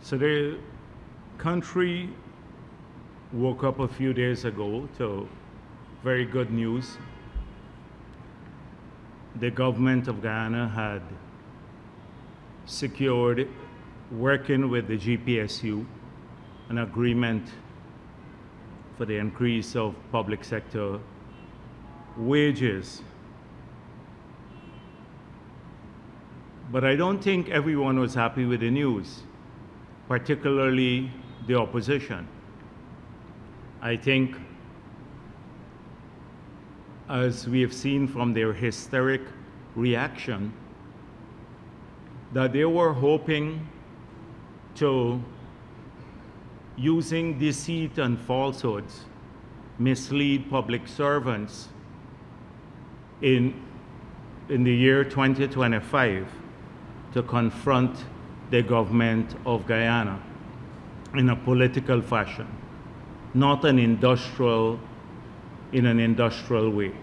So the country woke up a few days ago to very good news. The government of Guyana had secured, working with the GPSU, an agreement for the increase of public sector wages. But I don't think everyone was happy with the news, particularly the opposition. I think, as we have seen from their hysteric reaction, that they were hoping to, using deceit and falsehoods, mislead public servants in the year 2025 to confront the government of Guyana in a political fashion, not in an industrial way.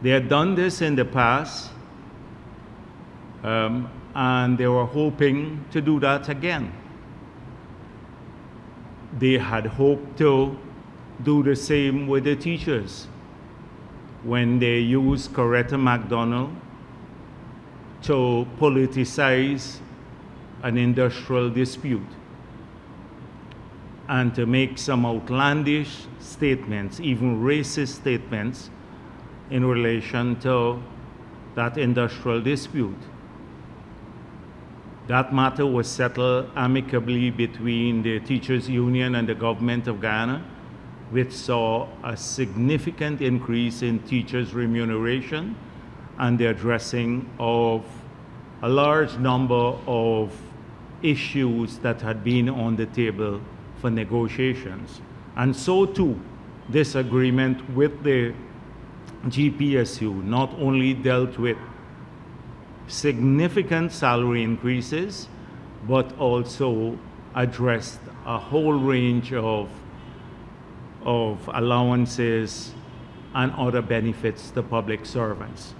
They had done this in the past, and they were hoping to do that again. They had hoped to do the same with the teachers when they used Coretta MacDonald to politicize an industrial dispute and to make some outlandish statements, even racist statements, in relation to that industrial dispute. That matter was settled amicably between the teachers' union and the government of Guyana, which saw a significant increase in teachers' remuneration and the addressing of a large number of issues that had been on the table for negotiations. And so too, this agreement with the GPSU not only dealt with significant salary increases, but also addressed a whole range of allowances and other benefits to public servants.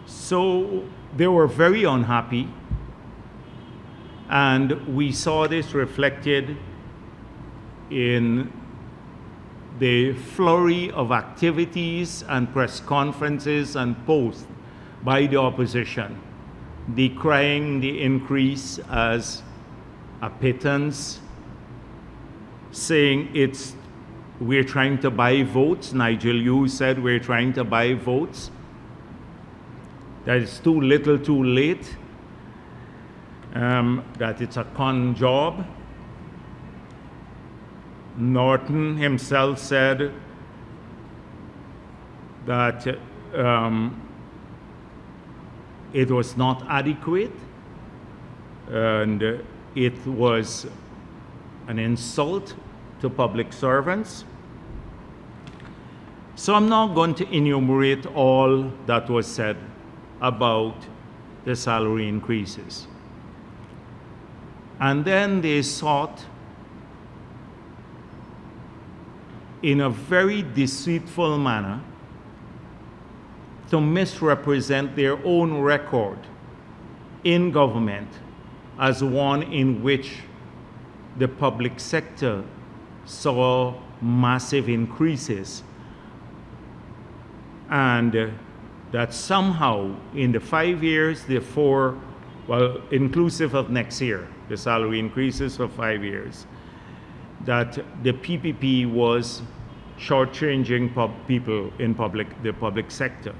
So they were very unhappy, and we saw this reflected in the flurry of activities and press conferences and posts by the opposition, decrying the increase as a pittance, saying we're trying to buy votes. Nigel Yu said we're trying to buy votes. That it's too little too late, that it's a con job. Norton himself said that it was not adequate and it was an insult to public servants. So I'm not going to enumerate all that was said about the salary increases. And then they sought, in a very deceitful manner, to misrepresent their own record in government as one in which the public sector saw massive increases, and that somehow in the 5 years, inclusive of next year, the salary increases for 5 years, that the PPP was shortchanging people in the public sector.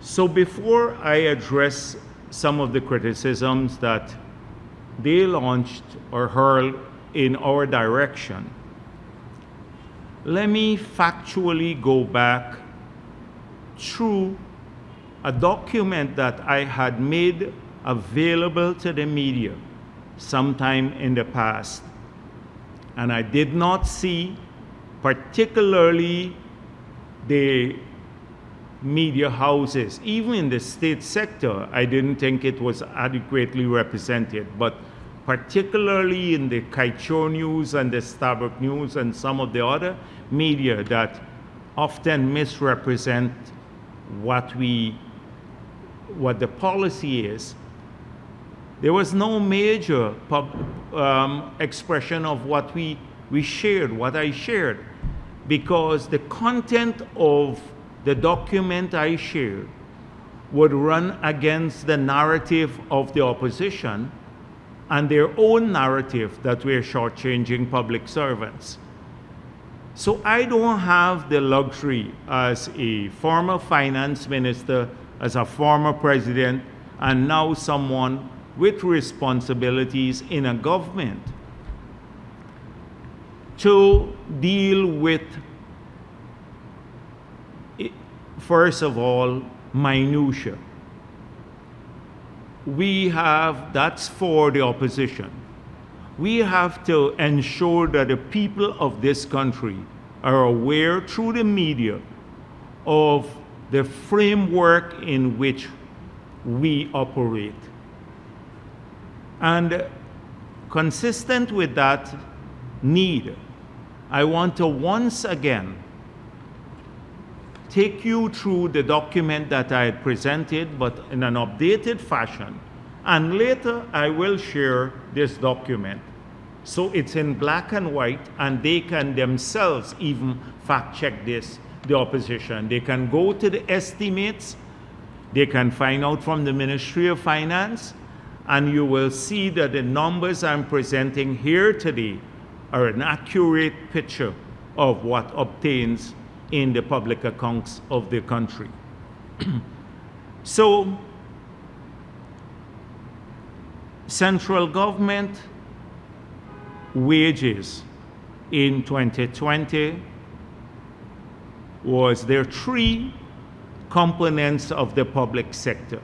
So before I address some of the criticisms that they launched or hurled in our direction, let me factually go back through a document that I had made available to the media sometime in the past. And I did not see, particularly the media houses, even in the state sector, I didn't think it was adequately represented, but particularly in the Kaichor News and the Starbuck News and some of the other media that often misrepresent what the policy is, There was no major expression of what we shared, what I shared, because the content of the document I shared would run against the narrative of the opposition and their own narrative that we're shortchanging public servants. So I don't have the luxury as a former finance minister, as a former president, and now someone with responsibilities in a government to deal with, first of all, minutia. That's for the opposition. We have to ensure that the people of this country are aware through the media of the framework in which we operate. And consistent with that need, I want to once again take you through the document that I had presented, but in an updated fashion. And later I will share this document. So it's in black and white, and they can themselves even fact check this, the opposition. They can go to the estimates, they can find out from the Ministry of Finance, and you will see that the numbers I'm presenting here today are an accurate picture of what obtains in the public accounts of the country. So, central government wages in 2020 there are three components of the public sector: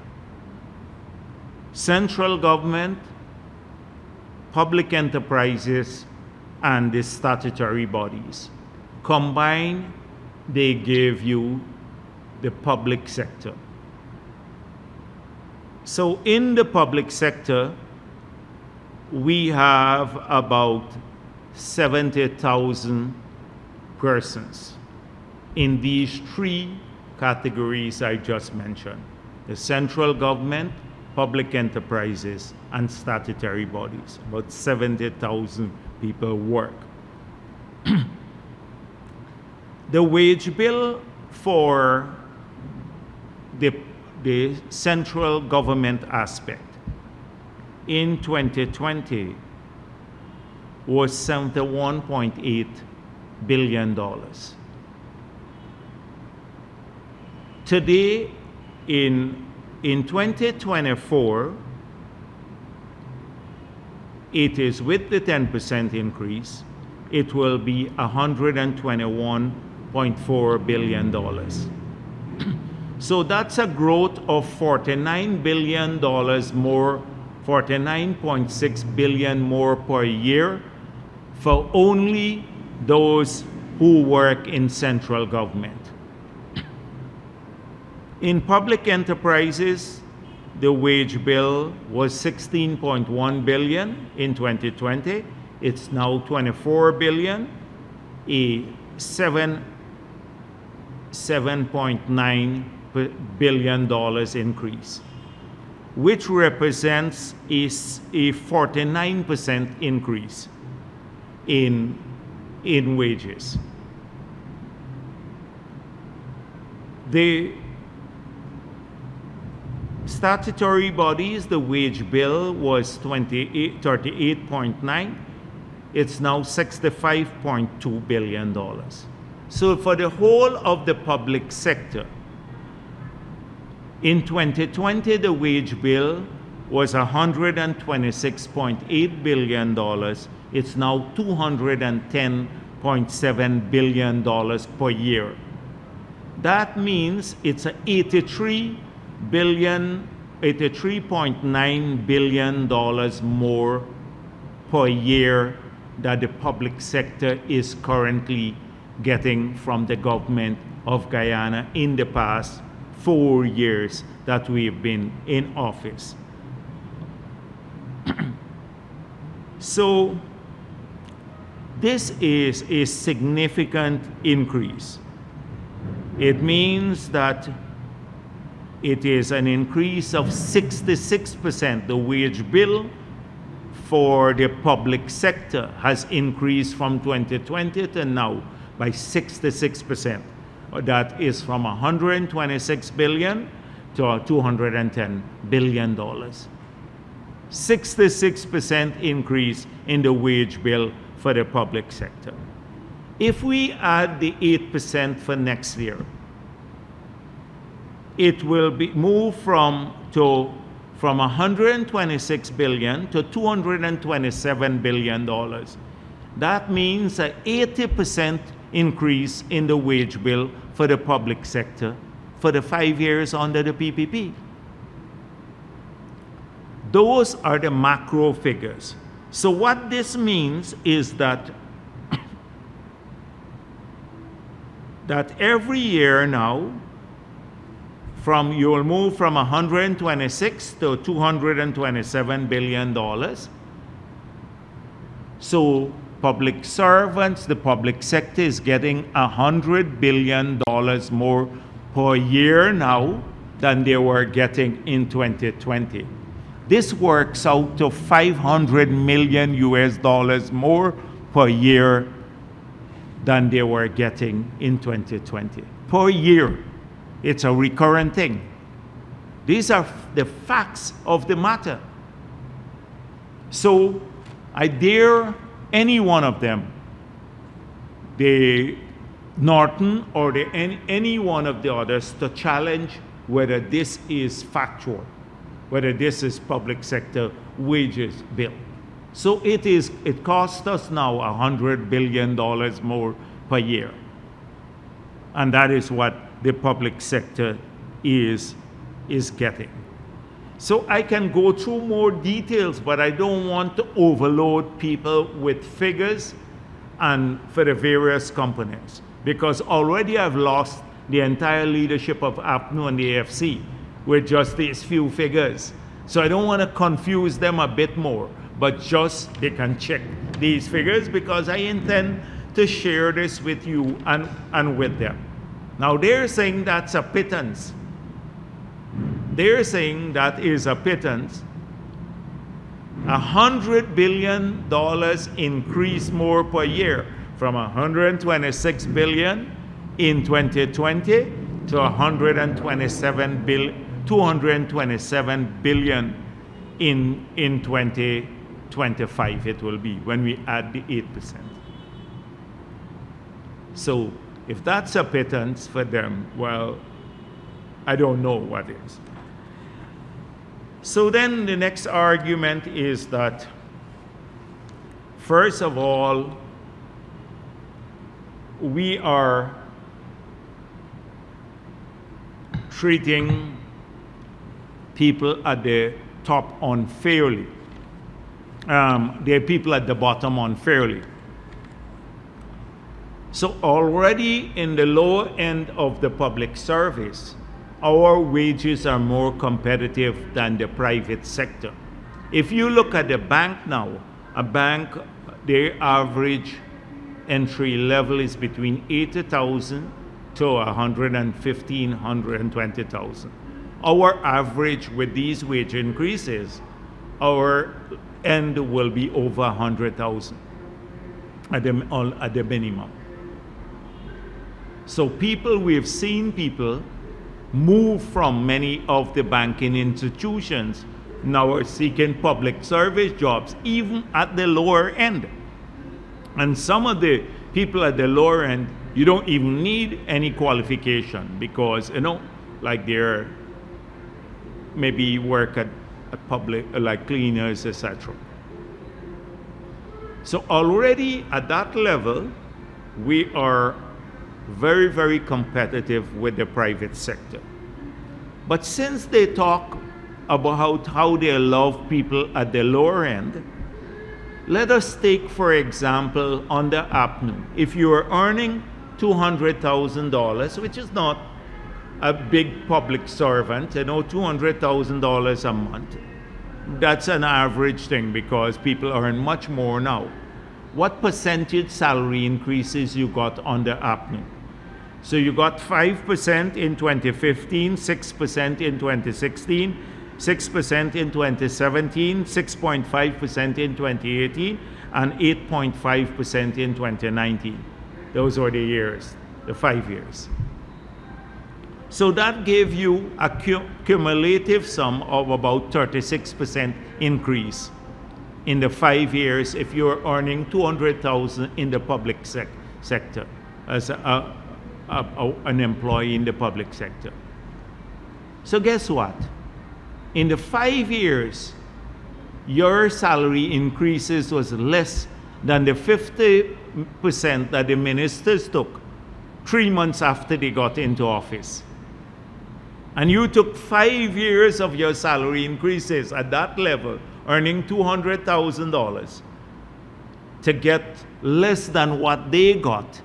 central government, public enterprises, and the statutory bodies. Combined, they give you the public sector. So in the public sector, we have about 70,000 persons in these three categories I just mentioned: the central government, public enterprises, and statutory bodies. About 70,000 people work. The wage bill for the central government aspect in 2020 was $71.8 billion. Today, in 2024, it is with the 10% increase, it will be $121.4 billion. So that's a growth of $49 billion more, $49.6 billion more per year for only those who work in central government. In public enterprises, the wage bill was $16.1 billion in 2020. It's now $24 billion, a $7.9 billion increase, which represents a 49% increase in wages. The statutory bodies, the wage bill was 38.9. It's now $65.2 billion. So for the whole of the public sector, in 2020, the wage bill was $126.8 billion. It's now $210.7 billion per year. That means it's a $83.9 billion more per year that the public sector is currently getting from the government of Guyana in the past 4 years that we've been in office. So this is a significant increase. It means that it is an increase of 66%. The wage bill for the public sector has increased from 2020 to now by 66%. That is from 126 billion to 210 billion dollars. 66% increase in the wage bill for the public sector. If we add the 8% for next year, it will be moved from 126 billion to 227 billion dollars. That means an 80% increase in the wage bill for the public sector for the 5 years under the PPP. Those are the macro figures. So what this means is that every year now, you'll move from 126 to 227 billion dollars. So public servants, the public sector is getting $100 billion more per year now than they were getting in 2020. This works out to $500 million more per year than they were getting in 2020. Per year. It's a recurrent thing. These are the facts of the matter. So I dare any one of them, the Norton or any one of the others, to challenge whether this is factual, whether this is public sector wages bill. So it costs us now $100 billion more per year. And that is what the public sector is getting. So I can go through more details, but I don't want to overload people with figures and for the various components, because already I've lost the entire leadership of APNU and the AFC with just these few figures. So I don't want to confuse them a bit more, but just they can check these figures, because I intend to share this with you and with them. Now they're saying that's a pittance. They're saying that is a pittance. $100 billion increase more per year, from 126 billion in 2020 to 227 billion in 2025 it will be, when we add the 8%. So if that's a pittance for them, well, I don't know what is. So then the next argument is that, first of all, we are treating people at the top unfairly. There are people at the bottom unfairly. So already in the lower end of the public service, our wages are more competitive than the private sector. If you look at the bank now, a bank, their average entry level is between 80,000 to 115,000, 120,000. Our average with these wage increases, our end will be over 100,000 at the minimum. So we've seen people move from many of the banking institutions now are seeking public service jobs, even at the lower end. And some of the people at the lower end, you don't even need any qualification, because, like they're maybe work at public, like cleaners, etc. So already at that level, we are very, very competitive with the private sector. But since they talk about how they love people at the lower end, let us take, for example, under APNU. If you are earning $200,000, which is not a big public servant, $200,000 a month, that's an average thing, because people earn much more now. What percentage salary increases you got under APNU? So you got 5% in 2015, 6% in 2016, 6% in 2017, 6.5% in 2018, and 8.5% in 2019. Those were the years, the 5 years. So that gave you a cumulative sum of about 36% increase in the 5 years if you're earning $200,000 in the public sector as an employee in the public sector. So guess what? In the 5 years, your salary increases was less than the 50% that the ministers took 3 months after they got into office. And you took 5 years of your salary increases at that level, earning $200,000, to get less than what they got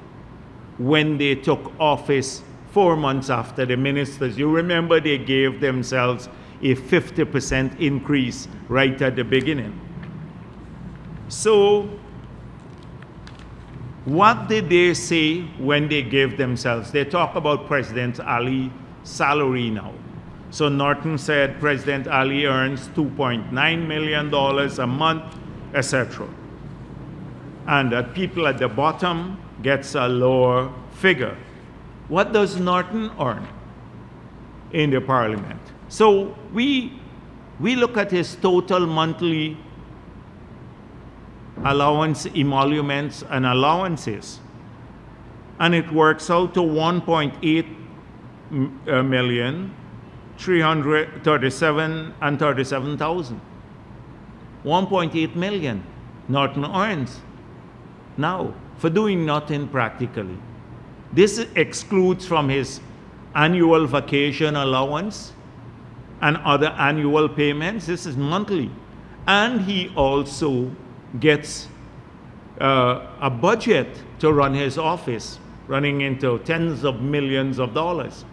when they took office 4 months after the ministers. You remember they gave themselves a 50% increase right at the beginning. So, what did they say when they gave themselves? They talk about President Ali's salary now. So Norton said President Ali earns $2.9 million a month, etc. And that people at the bottom gets a lower figure. What does Norton earn in the parliament? So we look at his total monthly allowance, emoluments, and allowances, and it works out to 1.8 million, 337,000. 1.8 million Norton earns now for doing nothing practically. This excludes from his annual vacation allowance and other annual payments. This is monthly. And he also gets a budget to run his office, running into tens of millions of dollars.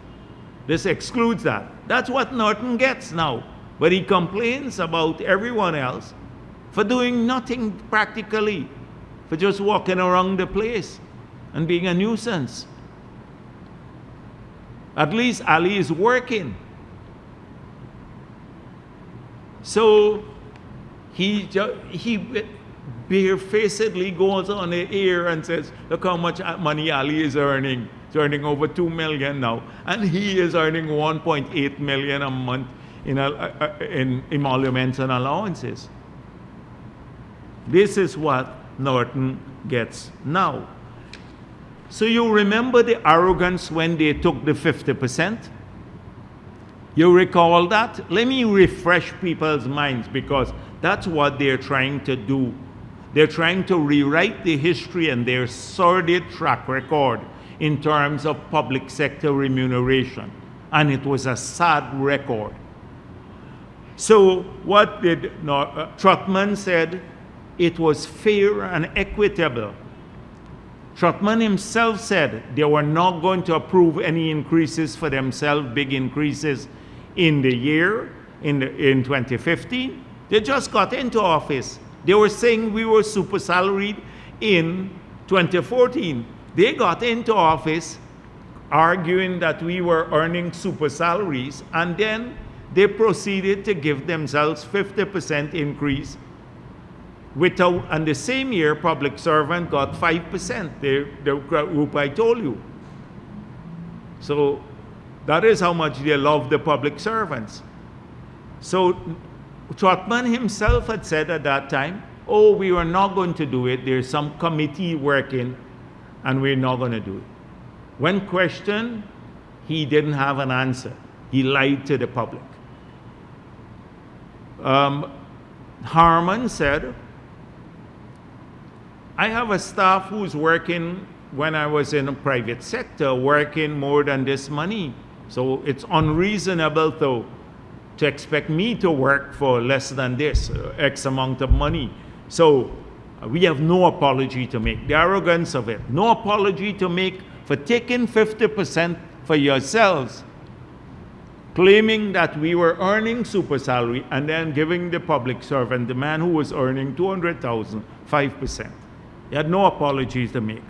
This excludes that. That's what Norton gets now. But he complains about everyone else for doing nothing practically, for just walking around the place and being a nuisance. At least Ali is working. So he barefacedly goes on the air and says, look how much money Ali is earning. He's earning over $2 million now. And he is earning $1.8 million a month in emoluments and allowances. This is what Norton gets now. So you remember the arrogance when they took the 50%? You recall that? Let me refresh people's minds, because that's what they're trying to do. They're trying to rewrite the history and their sordid track record in terms of public sector remuneration. And it was a sad record. So what did Trotman said? It was fair and equitable. Trotman himself said they were not going to approve any increases for themselves, big increases in the year, in 2015. They just got into office. They were saying we were super salaried in 2014. They got into office arguing that we were earning super salaries, and then they proceeded to give themselves 50% increase without, and the same year public servant got 5%, the group I told you. So that is how much they love the public servants. So Trotman himself had said at that time, oh, we were not going to do it. There's some committee working and we're not going to do it. When questioned, he didn't have an answer. He lied to the public. Harman said, I have a staff who's working, when I was in a private sector, working more than this money. So it's unreasonable to expect me to work for less than this, X amount of money. So we have no apology to make. The arrogance of it. No apology to make for taking 50% for yourselves, claiming that we were earning super salary, and then giving the public servant, the man who was earning $200,000, 5%. He had no apologies to make.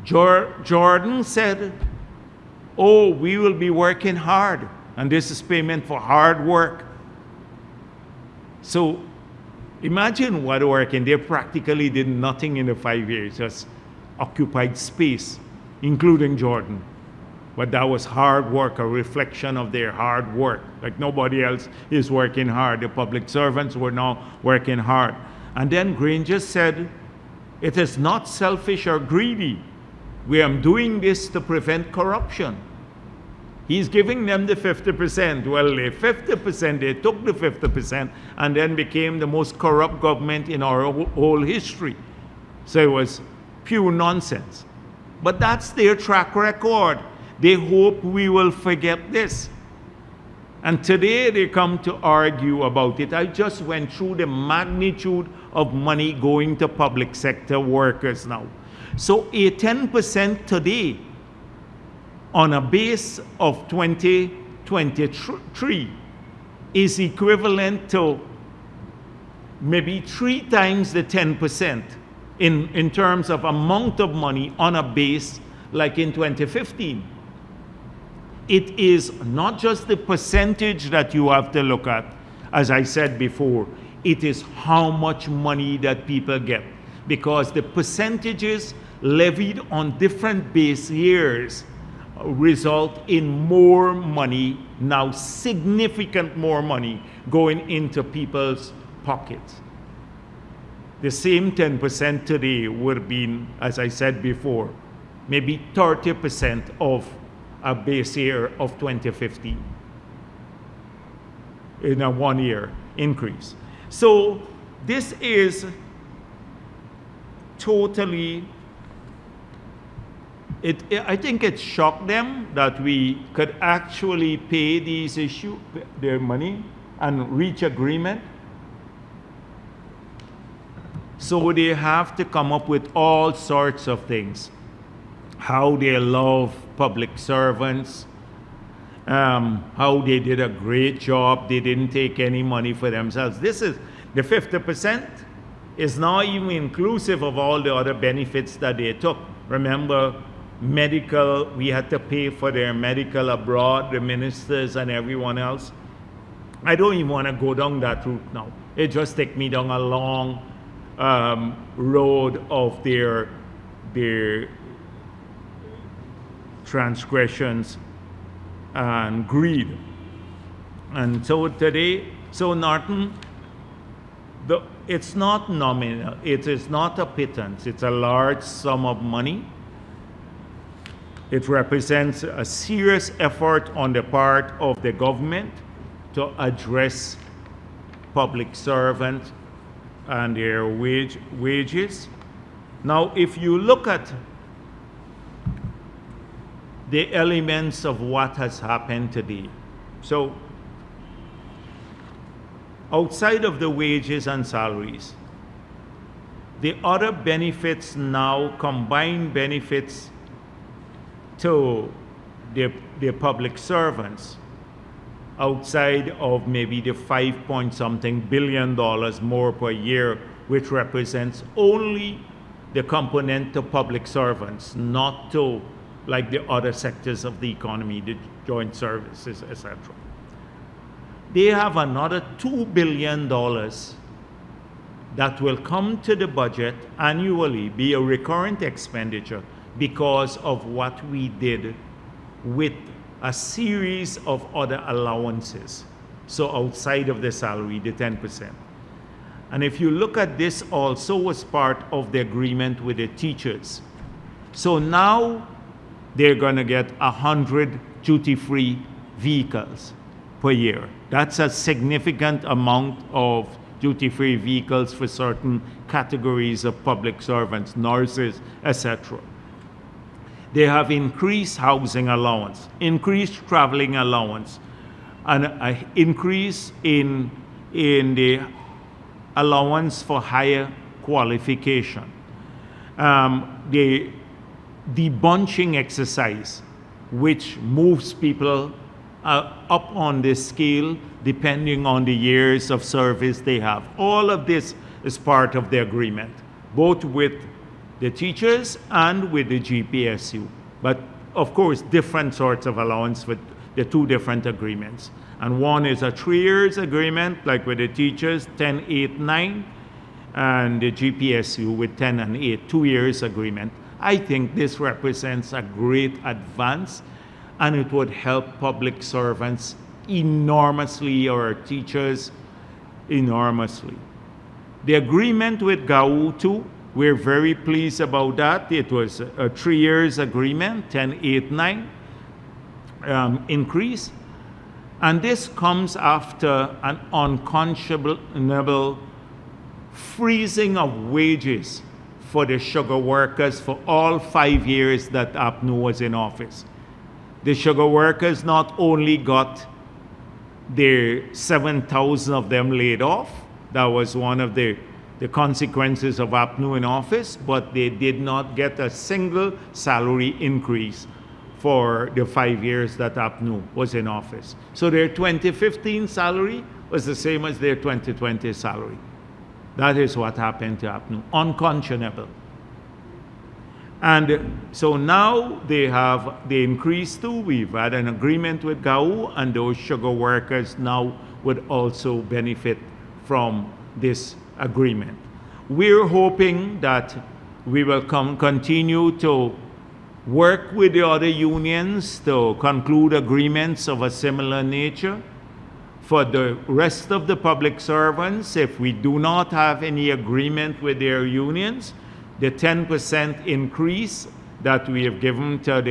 Jordan said, oh, we will be working hard, and this is payment for hard work. So imagine what working. They practically did nothing in the 5 years, just occupied space, including Jordan. But that was hard work, a reflection of their hard work. Like nobody else is working hard. The public servants were now working hard. And then Granger said, it is not selfish or greedy. We are doing this to prevent corruption. He's giving them the 50%. Well, the 50%, they took the 50% and then became the most corrupt government in our whole history. So it was pure nonsense. But that's their track record. They hope we will forget this. And today they come to argue about it. I just went through the magnitude of money going to public sector workers now. So a 10% today on a base of 2023 is equivalent to maybe 3 times the 10% in terms of amount of money on a base like in 2015. It is not just the percentage that you have to look at, as I said before, it is how much money that people get. Because the percentages levied on different base years result in more money, now significant more money, going into people's pockets. The same 10% today would have been, as I said before, maybe 30% of a base year of 2015 in a 1 year increase. So this is totally, I think it shocked them that we could actually pay these issues, their money, and reach agreement. So they have to come up with all sorts of things. How they love public servants, how they did a great job, they didn't take any money for themselves. This is, the 50% is not even inclusive of all the other benefits that they took. Remember, medical, we had to pay for their medical abroad, the ministers and everyone else. I don't even want to go down that route now. It just takes me down a long road of their transgressions and greed. And so today, so Norton, it's not nominal, it is not a pittance, it's a large sum of money. It represents a serious effort on the part of the government to address public servants and their wages. Now, if you look at the elements of what has happened today. So, outside of the wages and salaries, the other benefits now, combined benefits to the public servants, outside of maybe the $5-point-something billion more per year, which represents only the component to public servants, not to like the other sectors of the economy, the joint services, etc. They have another $2 billion that will come to the budget annually, be a recurrent expenditure because of what we did with a series of other allowances. So outside of the salary, the 10%. And if you look at this also was part of the agreement with the teachers. So now they're going to get 100 duty-free vehicles per year. That's a significant amount of duty-free vehicles for certain categories of public servants, nurses, etc. They have increased housing allowance, increased traveling allowance, and an increase in the allowance for higher qualification. The debunching exercise, which moves people up on this scale depending on the years of service they have. All of this is part of the agreement, both with the teachers and with the GPSU. But of course, different sorts of allowance with the two different agreements. And one is a 3 years agreement, like with the teachers, 10, 8, 9, and the GPSU with 10 and 8, 2 years agreement. I think this represents a great advance, and it would help public servants enormously, or teachers enormously. The agreement with GAU too, we're very pleased about that. It was a 3 years agreement, 10, 8, 9 increase. And this comes after an unconscionable freezing of wages for the sugar workers for all 5 years that APNU was in office. The sugar workers not only got their 7,000 of them laid off, that was one of the consequences of APNU in office, but they did not get a single salary increase for the 5 years that APNU was in office. So their 2015 salary was the same as their 2020 salary. That is what happened to APNU. Unconscionable. And so now they have the increase too. We've had an agreement with GAU, and those sugar workers now would also benefit from this agreement. We're hoping that we will continue to work with the other unions to conclude agreements of a similar nature. For the rest of the public servants, if we do not have any agreement with their unions, the 10% increase that we have given to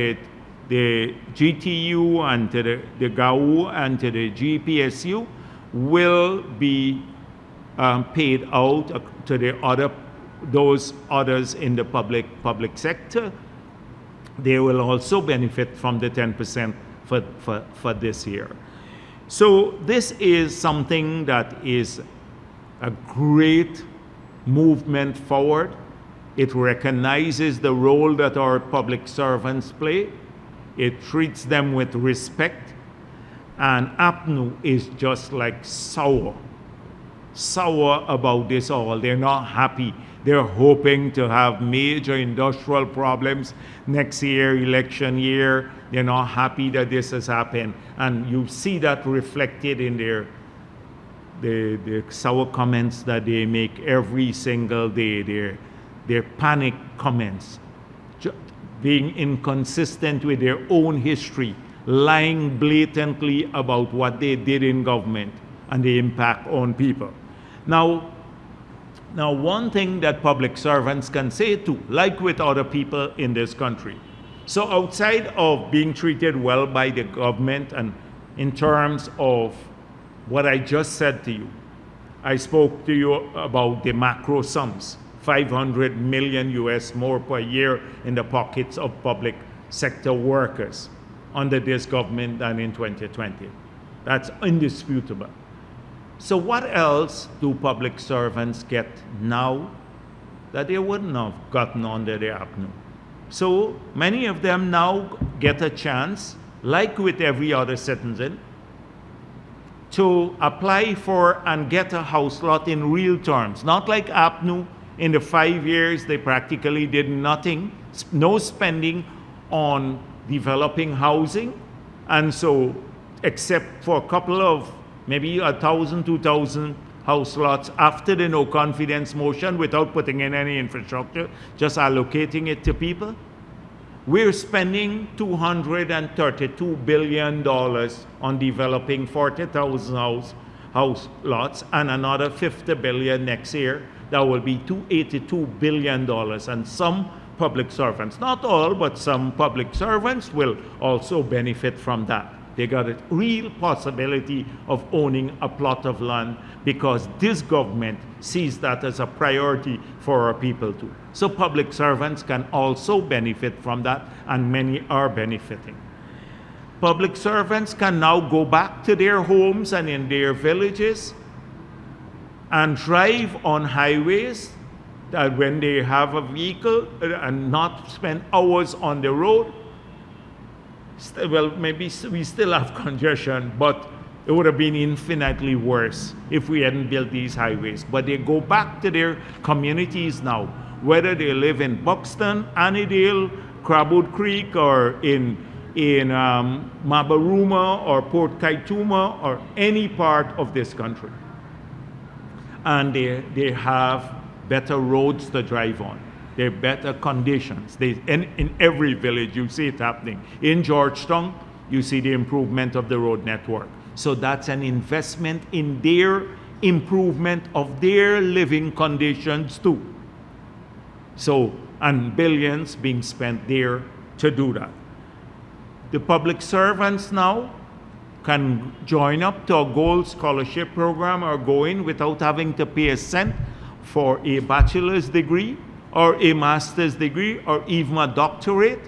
the GTU and to the GAU and to the GPSU will be paid out to those others in the public sector. They will also benefit from the 10% for this year. So this is something that is a great movement forward. It recognizes the role that our public servants play. It treats them with respect. And APNU is just like sour about this all. They're not happy. They're hoping to have major industrial problems next year, election year. They're not happy that this has happened. And you see that reflected in the sour comments that they make every single day, their panic comments, being inconsistent with their own history, lying blatantly about what they did in government and the impact on people. Now, one thing that public servants can say too, like with other people in this country. So outside of being treated well by the government, and in terms of what I just said to you, I spoke to you about the macro sums, 500 million US more per year in the pockets of public sector workers under this government than in 2020. That's indisputable. So what else do public servants get now that they wouldn't have gotten under the APNU? So many of them now get a chance, like with every other citizen, to apply for and get a house lot in real terms. Not like APNU, in the 5 years they practically did nothing, no spending on developing housing, and so except for a couple of maybe 1,000, 2,000 house lots after the no confidence motion without putting in any infrastructure, just allocating it to people. We're spending $232 billion on developing 40,000 house lots, and another $50 billion next year. That will be $282 billion. And some public servants, not all, but some public servants will also benefit from that. They got a real possibility of owning a plot of land because this government sees that as a priority for our people too. So public servants can also benefit from that, and many are benefiting. Public servants can now go back to their homes and in their villages and drive on highways that when they have a vehicle and not spend hours on the road. Well, maybe we still have congestion, but it would have been infinitely worse if we hadn't built these highways. But they go back to their communities now whether they live in Buxton, Annandale, Crabwood Creek, or in Mabaruma or Port Kaituma or any part of this country. And they have better roads to drive on. They're better conditions. In every village, you see it happening. In Georgetown, you see the improvement of the road network. So that's an investment in their improvement of their living conditions too. So, and billions being spent there to do that. The public servants now can join up to a gold scholarship program or go in without having to pay a cent for a bachelor's degree or a master's degree or even a doctorate.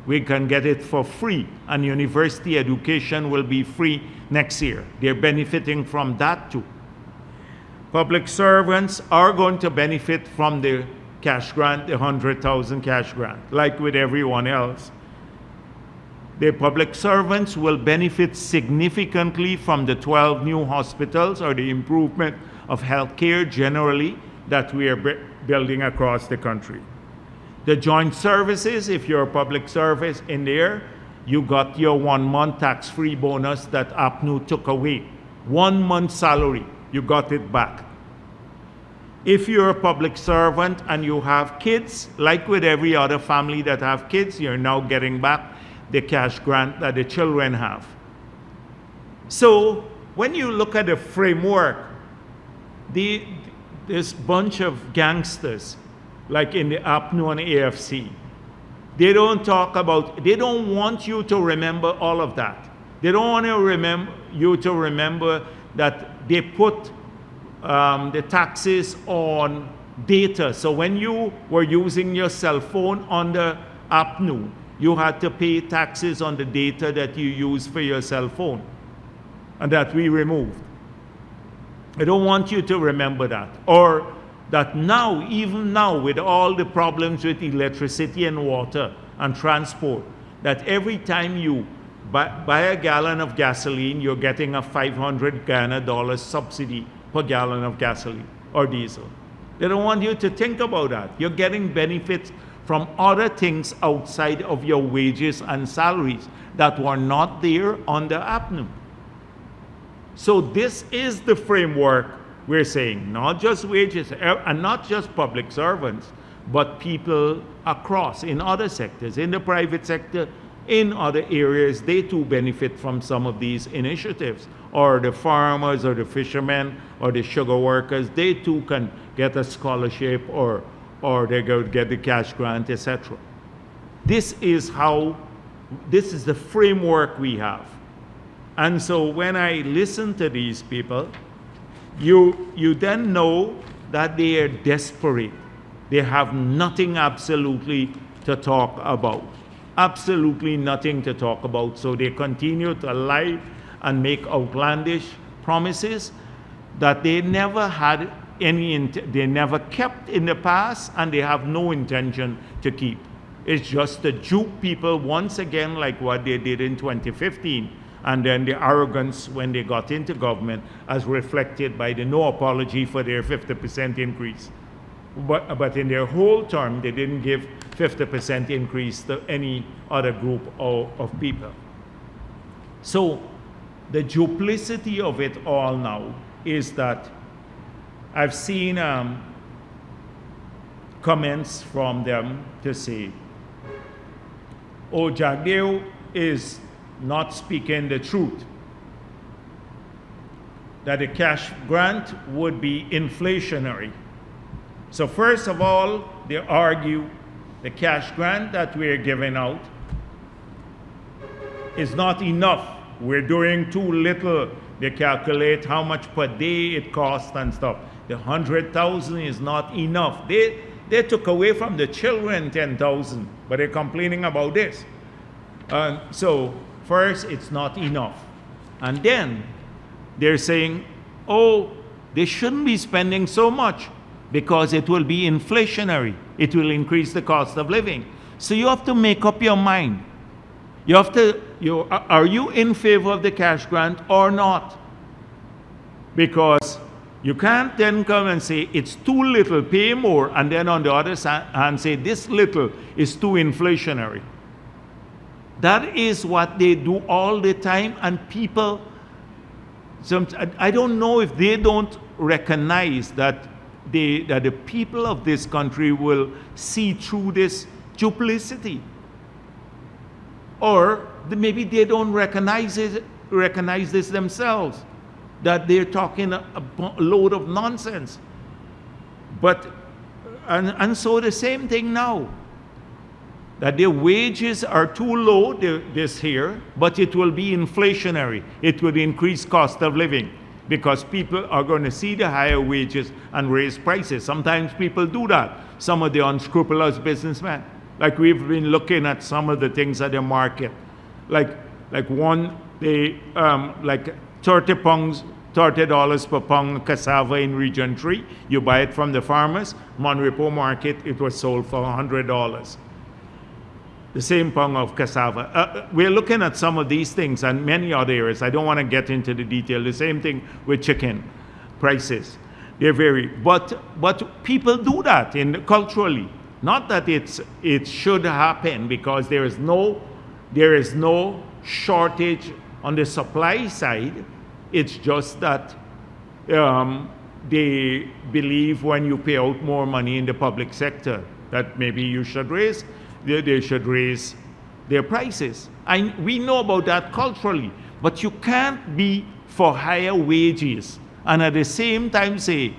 We can get it for free, and university education will be free next year. They're benefiting from that too. Public servants are going to benefit from the cash grant, the 100,000 cash grant, like with everyone else. The public servants will benefit significantly from the 12 new hospitals or the improvement of healthcare generally that we are building across the country. The joint services, if you're a public service in there, you got your 1 month tax-free bonus that APNU took away. 1 month salary, you got it back. If you're a public servant and you have kids, like with every other family that have kids, you're now getting back the cash grant that the children have. So when you look at the framework, this bunch of gangsters, like in the APNU and AFC, they don't want you to remember all of that. They don't want you to remember that they put the taxes on data. So when you were using your cell phone under APNU, you had to pay taxes on the data that you use for your cell phone, and that we removed. I don't want you to remember that. Or that now, even now, with all the problems with electricity and water and transport, that every time you buy a gallon of gasoline, you're getting a $500 Ghana subsidy per gallon of gasoline or diesel. They don't want you to think about that. You're getting benefits from other things outside of your wages and salaries that were not there under APNU. So this is the framework we're saying, not just wages and not just public servants, but people across, in other sectors, in the private sector, in other areas, they too benefit from some of these initiatives. Or the farmers or the fishermen or the sugar workers, they too can get a scholarship or they go get the cash grant, etc. This is the framework we have. And so when I listen to these people, you then know that they are desperate. They have nothing absolutely to talk about. Absolutely nothing to talk about. So they continue to lie and make outlandish promises that they never had they never kept in the past, and they have no intention to keep. It's just to dupe people once again, like what they did in 2015, and then the arrogance when they got into government, as reflected by the no apology for their 50% increase. But in their whole term, they didn't give 50% increase to any other group of people. So the duplicity of it all now is that I've seen comments from them to say, oh, Jagdeo is not speaking the truth, that the cash grant would be inflationary. So first of all, they argue the cash grant that we're giving out is not enough. We're doing too little. They calculate how much per day it costs and stuff. The 100,000 is not enough. They took away from the children 10,000, but they're complaining about this. So first, it's not enough. And then they're saying, oh, they shouldn't be spending so much because it will be inflationary. It will increase the cost of living. So you have to make up your mind. Are you in favor of the cash grant or not? Because You can't then come and say it's too little, pay more, and then on the other hand say this little is too inflationary. That is what they do all the time, and people, I don't know if they don't recognize that the people of this country will see through this duplicity. Or maybe they don't recognize this themselves, that they're talking a load of nonsense. But, and so the same thing now, that their wages are too low this year, but it will be inflationary. It will increase cost of living because people are going to see the higher wages and raise prices. Sometimes people do that, some of the unscrupulous businessmen. Like we've been looking at some of the things at the market. Like one, like $30 per pound cassava in Region 3. You buy it from the farmers. Monrepo Market, it was sold for $100. The same pound of cassava. We're looking at some of these things and many other areas. I don't want to get into the detail. The same thing with chicken prices. They vary. But people do that culturally. Not that it should happen, because there is no shortage on the supply side. It's just that they believe when you pay out more money in the public sector that maybe you should they should raise their prices. We know about that culturally, but you can't be for higher wages and at the same time say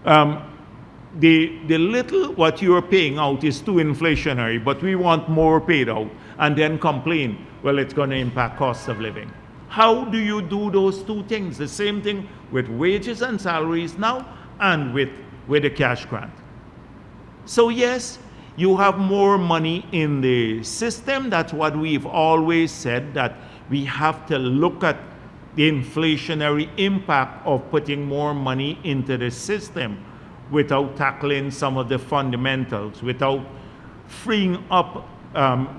the little what you are paying out is too inflationary, but we want more paid out, and then complain, well, it's going to impact cost of living. How do you do those two things? The same thing with wages and salaries now and with the cash grant. So yes, you have more money in the system. That's what we've always said, that we have to look at the inflationary impact of putting more money into the system without tackling some of the fundamentals, without freeing up,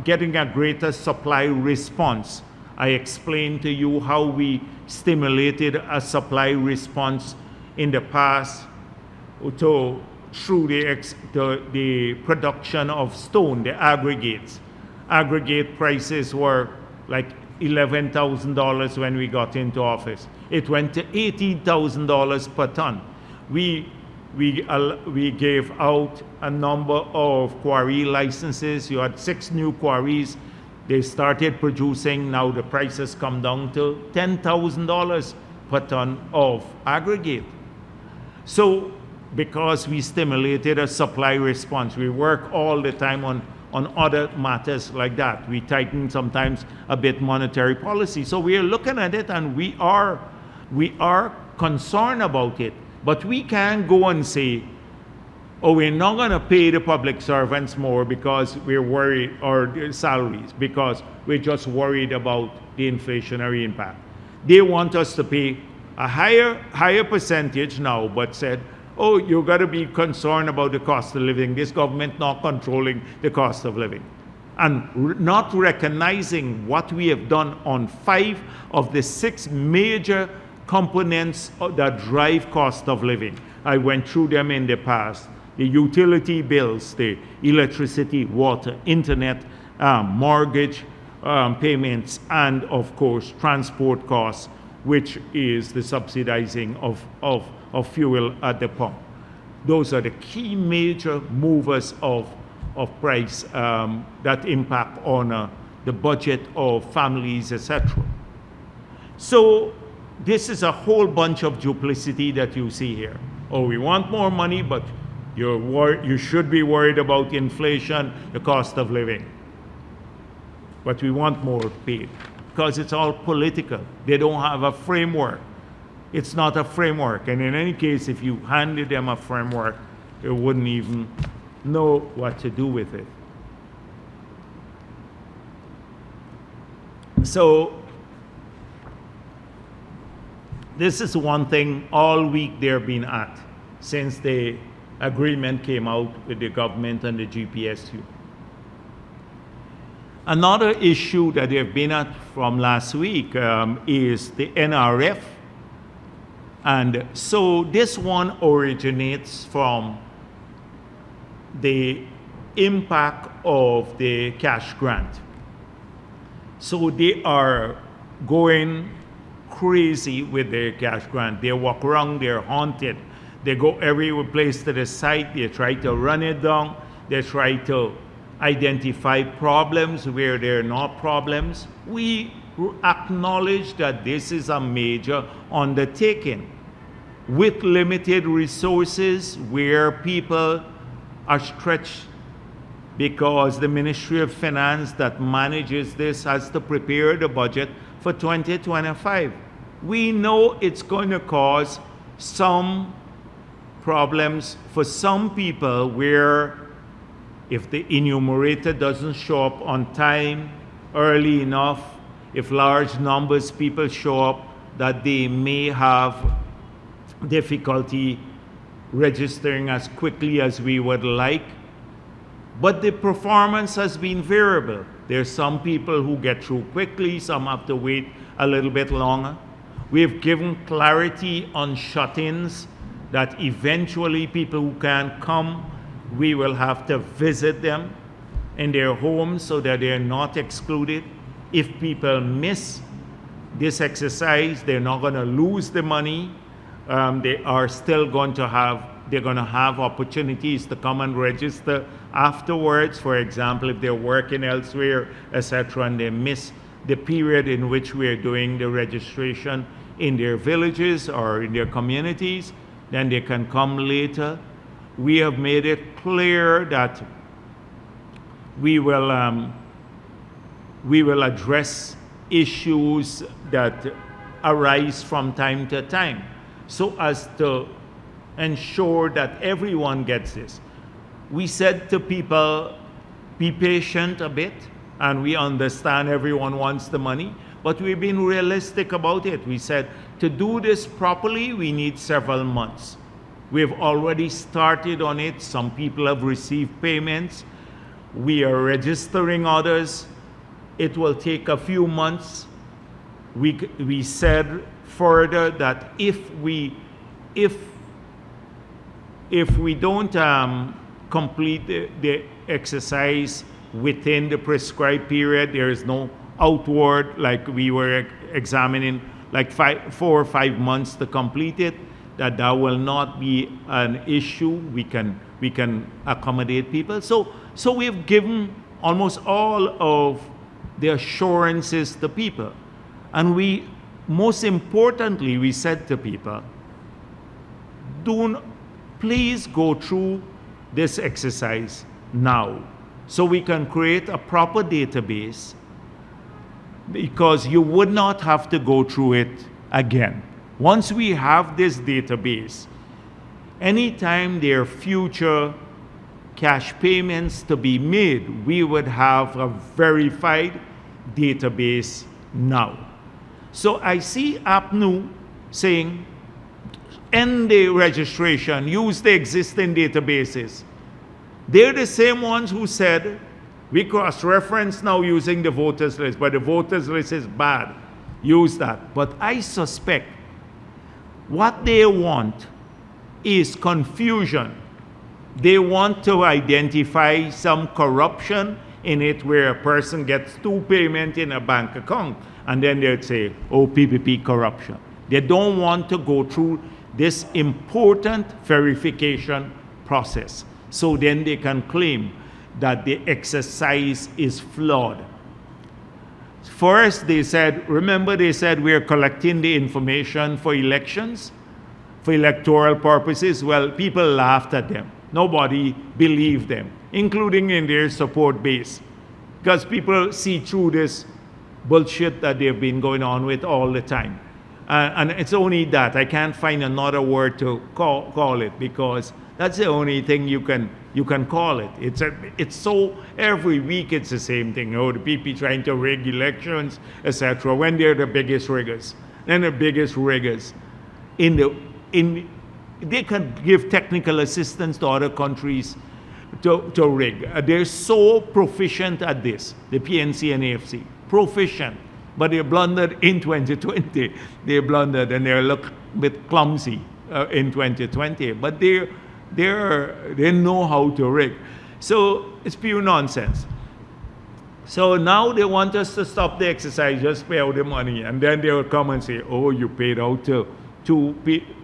getting a greater supply response. I explained to you how we stimulated a supply response in the past through the production of stone, the aggregates. Aggregate prices were like $11,000 when we got into office. It went to $18,000 per ton. We gave out a number of quarry licenses. You had 6 new quarries. They started producing. Now the prices come down to $10,000 per ton of aggregate. So because we stimulated a supply response, we work all the time on other matters like that. We tighten sometimes a bit monetary policy. So we are looking at it, and we are concerned about it. But we can't go and say, oh, we're not going to pay the public servants more because we're worried, or their salaries, because we're just worried about the inflationary impact. They want us to pay a higher percentage now, but said, oh, you've got to be concerned about the cost of living. This government not controlling the cost of living. And not recognizing what we have done on 5 of the 6 major components that drive cost of living. I went through them in the past. The utility bills, the electricity, water, internet, mortgage payments, and of course transport costs, which is the subsidizing of fuel at the pump. Those are the key major movers of price that impact on the budget of families, etc. So this is a whole bunch of duplicity that you see here. Oh, we want more money, but you should be worried about inflation, the cost of living. But we want more paid, because it's all political. They don't have a framework. It's not a framework. And in any case, if you handed them a framework, they wouldn't even know what to do with it. So this is one thing all week they've been at since the agreement came out with the government and the GPSU. Another issue that they've been at from last week is the NRF And so this one originates from the impact of the cash grant. So they are going crazy with their cash grant. They walk around, they're haunted. They go every place to the site, they try to run it down, they try to identify problems where there are not problems. We acknowledge that this is a major undertaking with limited resources where people are stretched because the Ministry of Finance that manages this has to prepare the budget for 2025. We know it's going to cause some problems for some people where if the enumerator doesn't show up on time, early enough, if large numbers of people show up, that they may have difficulty registering as quickly as we would like. But the performance has been variable. There's some people who get through quickly, some have to wait a little bit longer. We've given clarity on shut-ins that eventually people who can't come, we will have to visit them in their homes so that they're not excluded. If people miss this exercise, they're not going to lose the money. They are still going to have opportunities to come and register afterwards. For example, if they're working elsewhere, etc., and they miss the period in which we're doing the registration in their villages or in their communities, then they can come later. We have made it clear that we will address issues that arise from time to time, so as to ensure that everyone gets this. We said to people, be patient a bit, and we understand everyone wants the money, but we've been realistic about it. We said, to do this properly, we need several months. We've already started on it. Some people have received payments. We are registering others. It will take a few months. We said further that if we don't complete the exercise within the prescribed period, there is no outward, like we were examining, like 4 or 5 months to complete it, that will not be an issue. We can accommodate people. So we've given almost all of the assurances to people. And most importantly, we said to people, please go through this exercise now so we can create a proper database, because you would not have to go through it again. Once we have this database, anytime there are future cash payments to be made, we would have a verified database now. So I see APNU saying, end the registration, use the existing databases. They're the same ones who said, we cross-reference now using the voters list, but the voters list is bad. Use that. But I suspect what they want is confusion. They want to identify some corruption in it where a person gets 2 payments in a bank account, and then they'd say, oh, PPP corruption. They don't want to go through this important verification process. So then they can claim that the exercise is flawed. First, they said, remember they said we're collecting the information for elections, for electoral purposes. Well, people laughed at them. Nobody believed them, including in their support base, because people see through this bullshit that they've been going on with all the time. And it's only that. I can't find another word to call it, because that's the only thing you can call it. It's so, every week it's the same thing. Oh, the PP trying to rig elections, etc. When they're the biggest riggers. Then the biggest riggers they can give technical assistance to other countries to rig. They're so proficient at this, the PNC and AFC. Proficient. But they blundered in 2020. They blundered, and they're bit clumsy in 2020, but they know how to rig. So it's pure nonsense. So now they want us to stop the exercise, just pay out the money, and then they will come and say, "Oh, you paid out to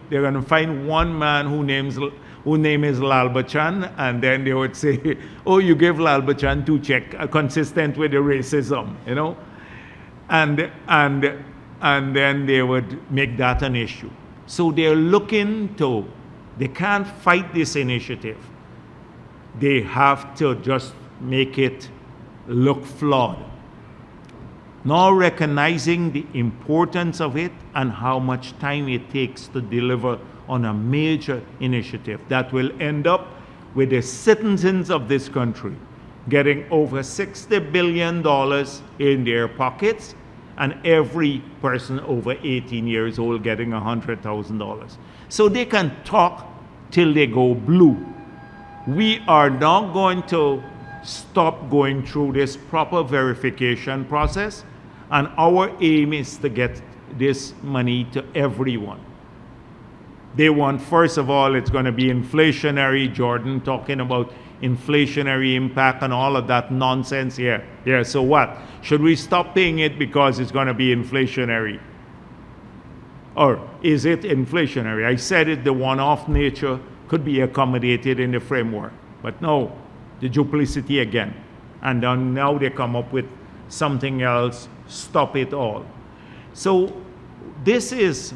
they're going to find one man whose name is Lal Bachchan, and then they would say, "Oh, you gave Lal Bachchan 2 checks, consistent with the racism," you know, and then they would make that an issue. So they're looking to, they can't fight this initiative. They have to just make it look flawed. Now recognizing the importance of it and how much time it takes to deliver on a major initiative that will end up with the citizens of this country getting over $60 billion in their pockets, and every person over 18 years old getting $100,000. So they can talk till they go blue. We are not going to stop going through this proper verification process, and our aim is to get this money to everyone. They want, first of all, it's going to be inflationary. Jordan talking about inflationary impact and all of that nonsense here. Yeah, so what? Should we stop paying it because it's going to be inflationary? Or is it inflationary? I said it, the one-off nature could be accommodated in the framework. But no, the duplicity again. And then now they come up with something else, stop it all. So this is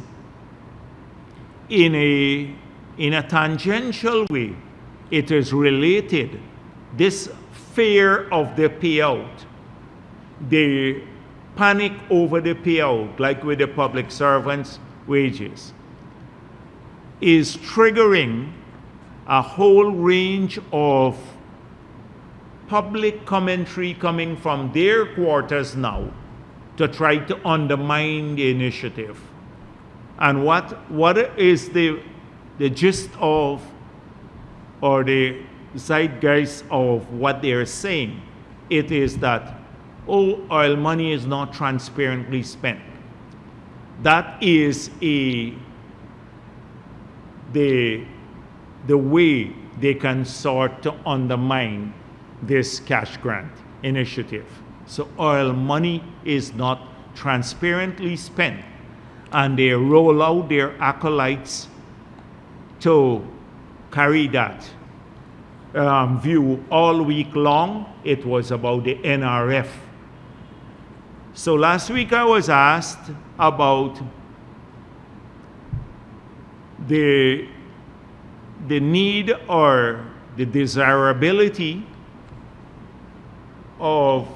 in a tangential way, it is related. This fear of the payout, the panic over the payout, like with the public servants' wages, is triggering a whole range of public commentary coming from their quarters now to try to undermine the initiative. And what is the gist of, or the zeitgeist of what they're saying? It is that, oh, oil money is not transparently spent. That is the way they can sort to undermine this cash grant initiative. So oil money is not transparently spent, and they roll out their acolytes to carry that view all week long. It was about the NRF. So last week I was asked about the need or the desirability of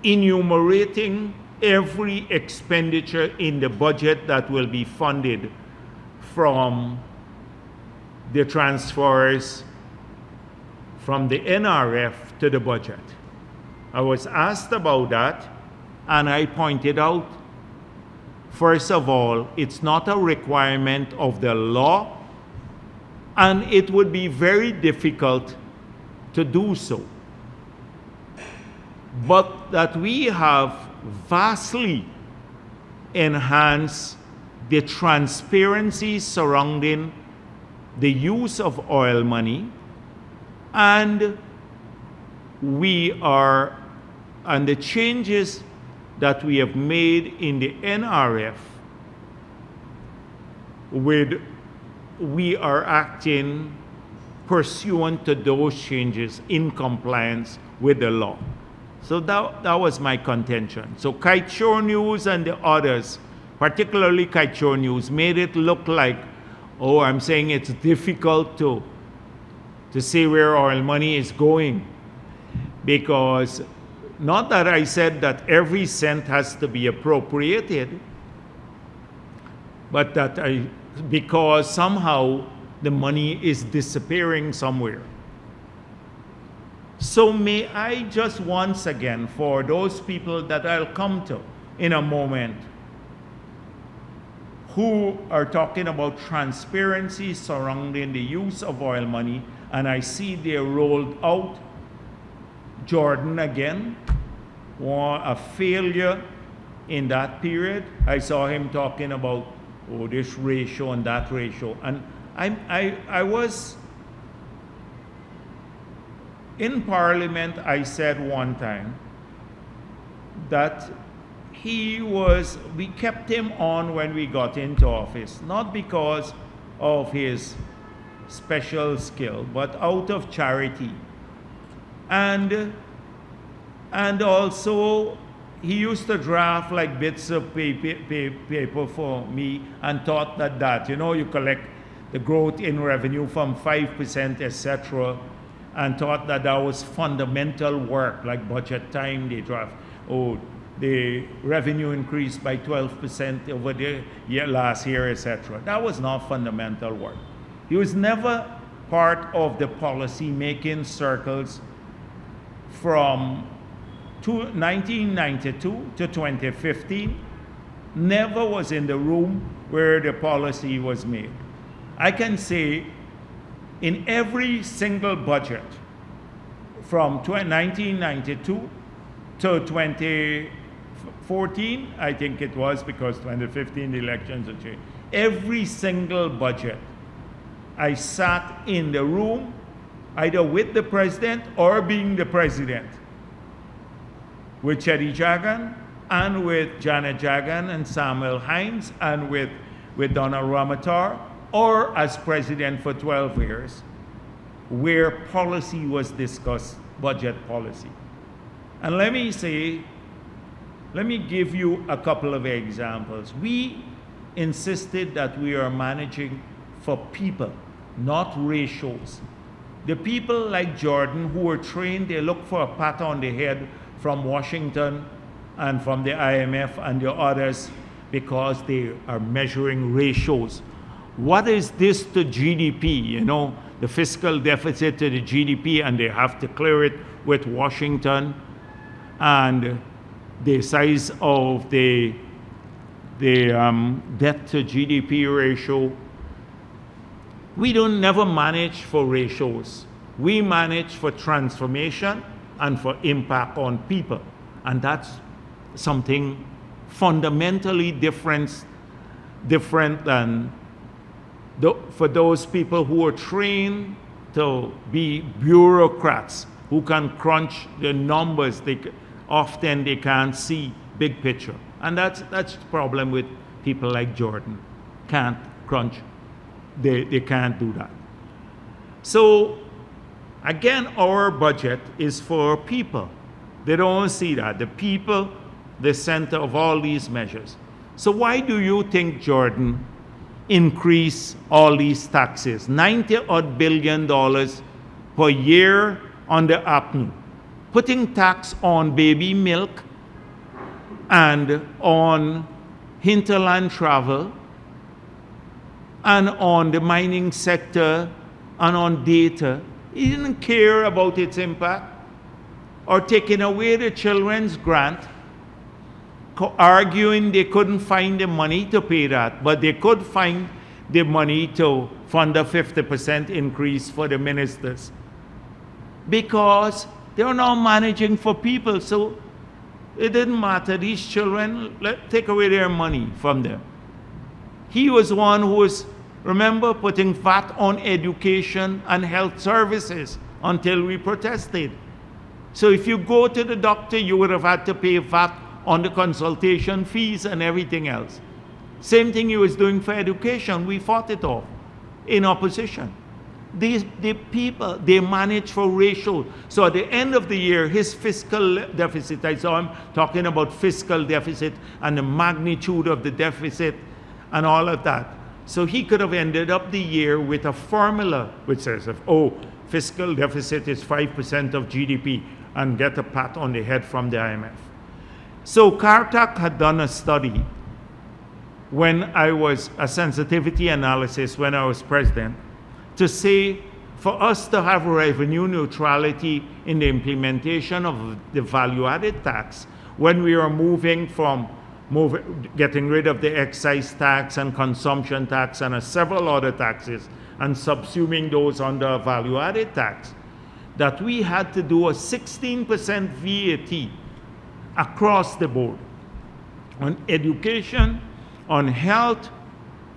enumerating every expenditure in the budget that will be funded from the transfers from the NRF to the budget. I was asked about that, and I pointed out, first of all, it's not a requirement of the law, and it would be very difficult to do so. But that we have vastly enhanced the transparency surrounding the use of oil money, and the changes that we have made in the NRF, we are acting pursuant to those changes in compliance with the law. So that was my contention. So Kite Show News and the others, particularly Kite Show News, made it look like, oh, I'm saying it's difficult to say where oil money is going. Because not that I said that every cent has to be appropriated, but that because somehow the money is disappearing somewhere. So may I just once again, for those people that I'll come to in a moment, who are talking about transparency surrounding the use of oil money, and I see they rolled out Jordan again, a failure in that period. I saw him talking about oh, this ratio and that ratio. And I was in Parliament, I said one time that we kept him on when we got into office, not because of his special skill, but out of charity. And also, he used to draft like bits of paper for me and thought that, you collect the growth in revenue from 5%, etc., and thought that was fundamental work, like budget time, they draft, the revenue increased by 12% over the last year, etc. That was not fundamental work. He was never part of the policy-making circles from 1992 to 2015, never was in the room where the policy was made. I can say in every single budget from 1992 to 2014, I think it was, because 2015 the elections had changed, every single budget, I sat in the room either with the president or being the president, with Chetty Jagan and with Janet Jagan and Samuel Hines and with Donald Ramatar, or as president for 12 years, where policy was discussed, budget policy. And let me give you a couple of examples. We insisted that we are managing for people, not ratios. The people like Jordan who were trained, they look for a pat on the head from Washington and from the IMF and the others because they are measuring ratios. What is this to GDP? The fiscal deficit to the GDP, and they have to clear it with Washington, and the size of the debt to GDP ratio. We don't never manage for ratios. We manage for transformation and for impact on people. And that's something fundamentally different than for those people who are trained to be bureaucrats who can crunch the numbers. Often they can't see big picture. And that's the problem with people like Jordan. Can't crunch. They can't do that. So again, our budget is for people. They don't see that. The people, the center of all these measures. So why do you think Jordan increase all these taxes? $90 billion per year on the APNU. Putting tax on baby milk and on hinterland travel and on the mining sector and on data. He didn't care about its impact. Or taking away the children's grant, arguing they couldn't find the money to pay that, but they could find the money to fund a 50% increase for the ministers. Because they're now managing for people, so it didn't matter. These children, take away their money from them. He was one who was, remember, putting VAT on education and health services until we protested. So if you go to the doctor, you would have had to pay VAT on the consultation fees and everything else. Same thing he was doing for education. We fought it off in opposition. The people, they manage for ratio. So at the end of the year, his fiscal deficit, I saw him talking about fiscal deficit and the magnitude of the deficit and all of that. So he could have ended up the year with a formula which says, fiscal deficit is 5% of GDP, and get a pat on the head from the IMF. So Kartak had done a study when I was a sensitivity analysis when I was president to say for us to have revenue neutrality in the implementation of the value-added tax when we are moving from getting rid of the excise tax and consumption tax and several other taxes and subsuming those under a value-added tax, that we had to do a 16% VAT across the board on education, on health,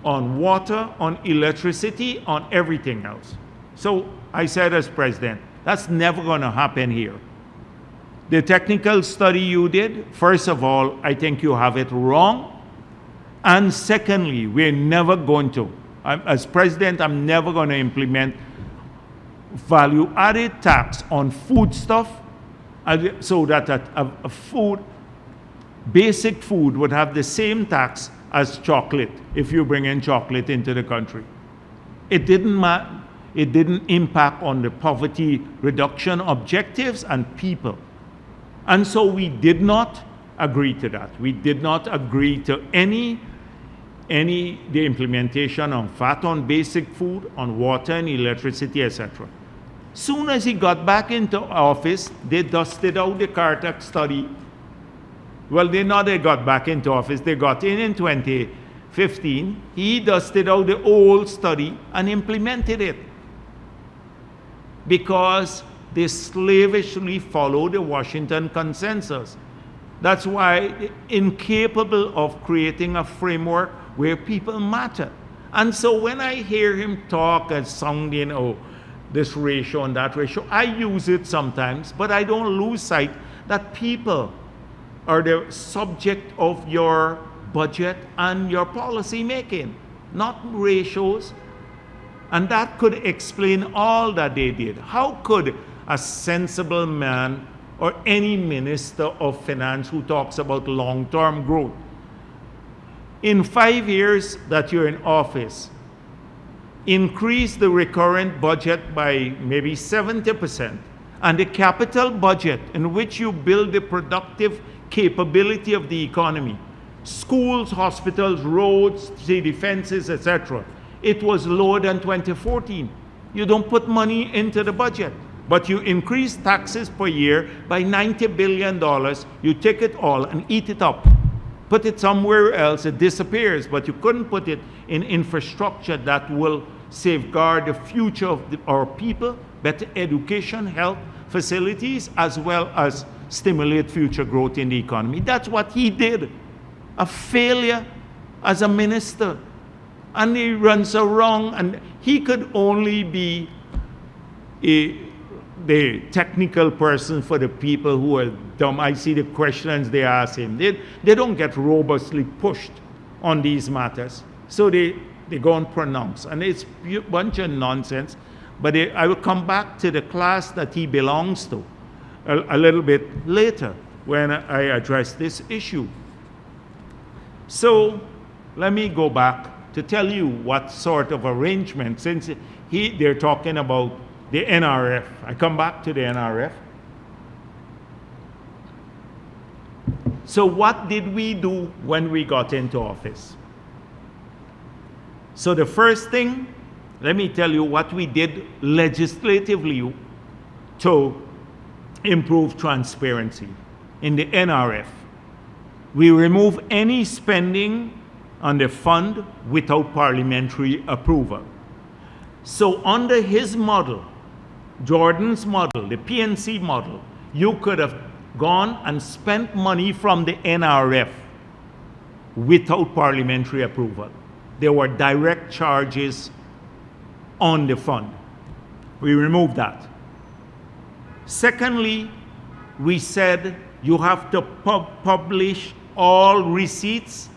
on water, on electricity, on everything else. So I said as president, that's never going to happen here. The technical study you did, first of all, I think you have it wrong. And secondly, we're never going to, as president, I'm never going to implement value-added tax on foodstuff so that a food, basic food would have the same tax as chocolate if you bring in chocolate into the country. It didn't impact on the poverty reduction objectives and people. And so we did not agree to that. We did not agree to the implementation on VAT on basic food, on water and electricity, etc. Soon as he got back into office, they dusted out the Carter study. Well, they got back into office. They got in 2015. He dusted out the old study and implemented it because they slavishly followed the Washington consensus. That's why they're incapable of creating a framework where people matter. And so when I hear him talk and sounding, oh, this ratio and that ratio, I use it sometimes, but I don't lose sight that people are the subject of your budget and your policy making, not ratios. And that could explain all that they did. How could a sensible man or any minister of finance who talks about long-term growth, in 5 years that you're in office, increase the recurrent budget by maybe 70%, and the capital budget in which you build the productive capability of the economy, schools, hospitals, roads, city defenses, etc., it was lower than 2014. You don't put money into the budget, but you increase taxes per year by $90 billion. You take it all and eat it up. Put it somewhere else, it disappears, but you couldn't put it in infrastructure that will safeguard the future of our people, better education, health facilities, as well as stimulate future growth in the economy. That's what he did. A failure as a minister. And he runs around, and he could only be the technical person for the people who are dumb. I see the questions they ask him. They don't get robustly pushed on these matters. So they go and pronounce. And it's a bunch of nonsense. But I will come back to the class that he belongs to a little bit later when I address this issue. So let me go back to tell you what sort of arrangement, since they're talking about the NRF. I come back to the NRF. So what did we do when we got into office? So the first thing, let me tell you what we did legislatively to improve transparency in the NRF. We remove any spending on the fund without parliamentary approval. So under his model, Jordan's model, the PNC model, you could have gone and spent money from the NRF without parliamentary approval. There were direct charges on the fund. We removed that. Secondly, we said you have to publish all receipts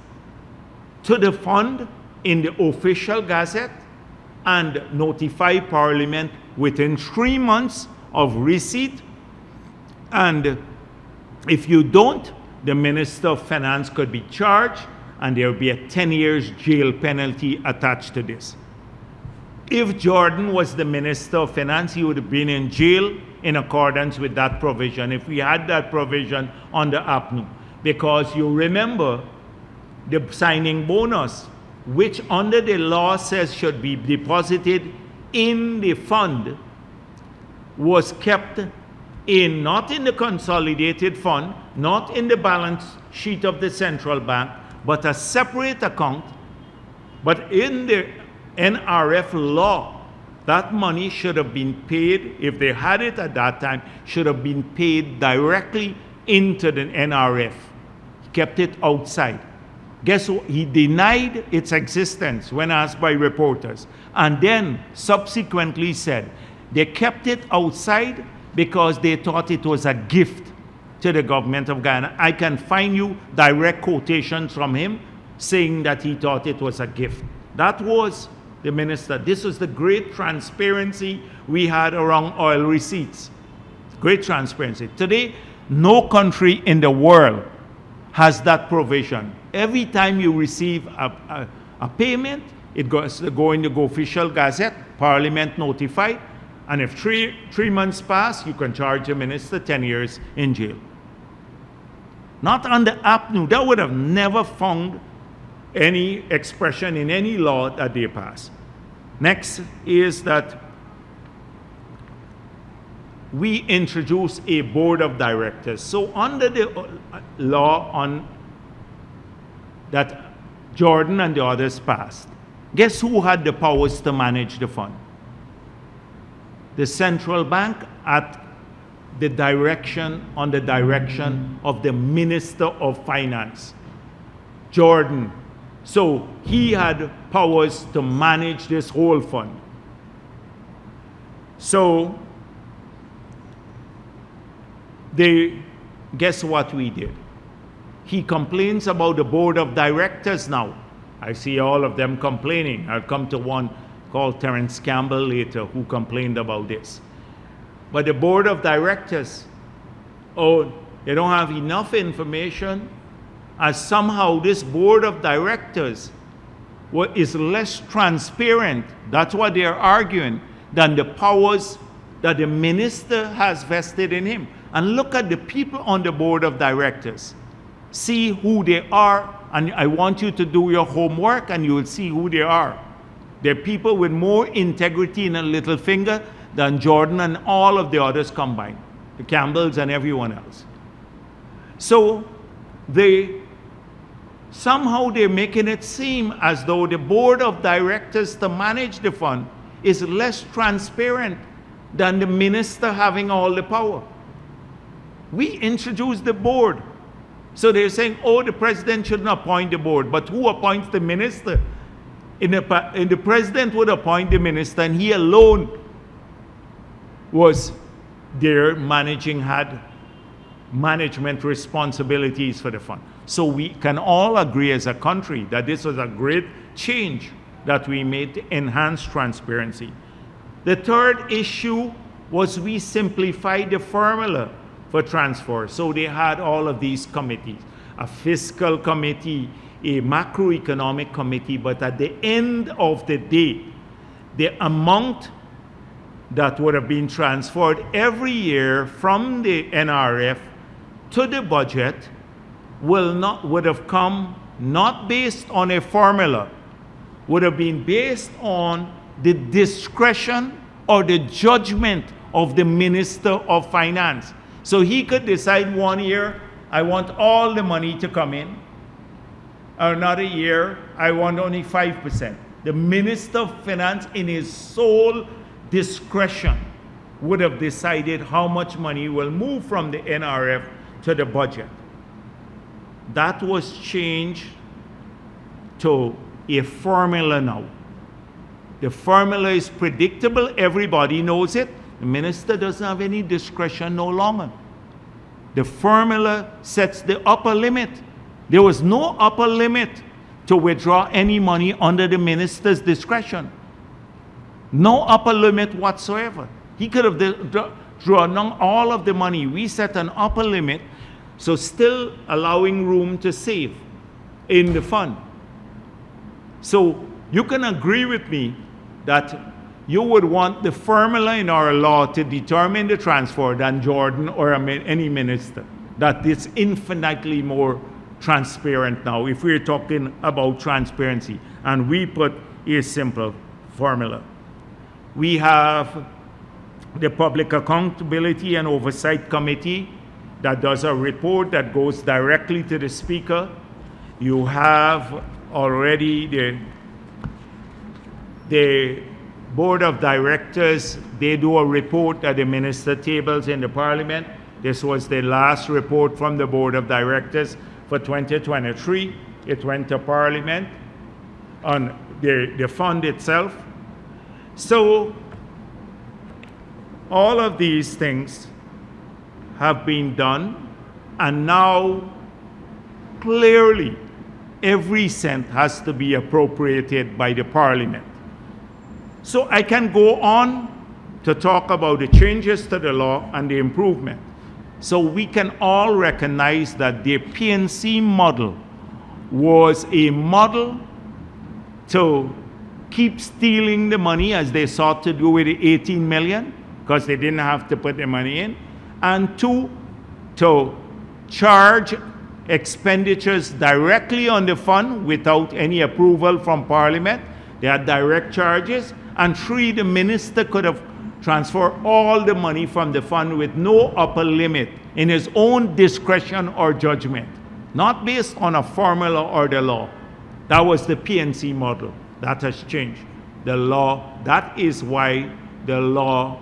to the fund in the official gazette and notify Parliament within 3 months of receipt. And if you don't, the Minister of Finance could be charged and there will be a 10 years jail penalty attached to this. If Jordan was the Minister of Finance, he would have been in jail in accordance with that provision, if we had that provision on the APNU. Because you remember the signing bonus, which under the law says should be deposited in the fund, was kept in, not in the consolidated fund, not in the balance sheet of the central bank, but a separate account. But in the NRF law, that money should have been paid, if they had it at that time, should have been paid directly into the NRF. Kept it outside. Guess what? He denied its existence when asked by reporters, and then subsequently said they kept it outside because they thought it was a gift to the government of Ghana. I can find you direct quotations from him saying that he thought it was a gift. That was the minister. This was the great transparency we had around oil receipts. Great transparency. Today, no country in the world has that provision. Every time you receive a payment, it goes to go in the official gazette, Parliament notified, and if three months pass, you can charge the minister 10 years in jail. Not under APNU. That would have never found any expression in any law that they pass. Next is that we introduce a board of directors. So under the law on that Jordan and the others passed, guess who had the powers to manage the fund? The central bank at the direction of the Minister of Finance, Jordan. So he had powers to manage this whole fund. So guess what we did? He complains about the board of directors now. I see all of them complaining. I'll come to one called Terence Campbell later who complained about this. But the board of directors, they don't have enough information, as somehow this board of directors is less transparent, that's what they're arguing, than the powers that the minister has vested in him. And look at the people on the board of directors. See who they are, and I want you to do your homework and you will see who they are. They're people with more integrity in a little finger than Jordan and all of the others combined, the Campbells and everyone else. So somehow they're making it seem as though the board of directors to manage the fund is less transparent than the minister having all the power. We introduced the board. So they're saying, the president shouldn't appoint the board, but who appoints the minister? The president would appoint the minister, and he alone was there had management responsibilities for the fund. So we can all agree as a country that this was a great change that we made to enhance transparency. The third issue was we simplified the formula for transfer. So they had all of these committees, a fiscal committee, a macroeconomic committee, but at the end of the day, the amount that would have been transferred every year from the NRF to the budget would have come not based on a formula, would have been based on the discretion or the judgment of the Minister of Finance. So he could decide one year, I want all the money to come in. Another year, I want only 5%. The Minister of Finance, in his sole discretion, would have decided how much money will move from the NRF to the budget. That was changed to a formula now. The formula is predictable, everybody knows it. The minister doesn't have any discretion no longer. The formula sets the upper limit. There was no upper limit to withdraw any money under the minister's discretion. No upper limit whatsoever. He could have drawn all of the money. We set an upper limit, so still allowing room to save in the fund. So you can agree with me that you would want the formula in our law to determine the transfer than Jordan or any minister. That is infinitely more transparent now if we're talking about transparency. And we put a simple formula. We have the Public Accountability and Oversight Committee that does a report that goes directly to the Speaker. You have already the Board of Directors. They do a report that the Minister tables in the Parliament. This was the last report from the Board of Directors for 2023. it went to Parliament on the fund itself. So all of these things have been done, and now clearly every cent has to be appropriated by the Parliament. So I can go on to talk about the changes to the law and the improvement. So we can all recognize that the PNC model was a model to keep stealing the money, as they sought to do with the 18 million, because they didn't have to put the money in, and two, to charge expenditures directly on the fund without any approval from Parliament. They had direct charges. And three, the minister could have transferred all the money from the fund with no upper limit in his own discretion or judgment, not based on a formula or the law. That was the PNC model. That has changed. The law, that is why the law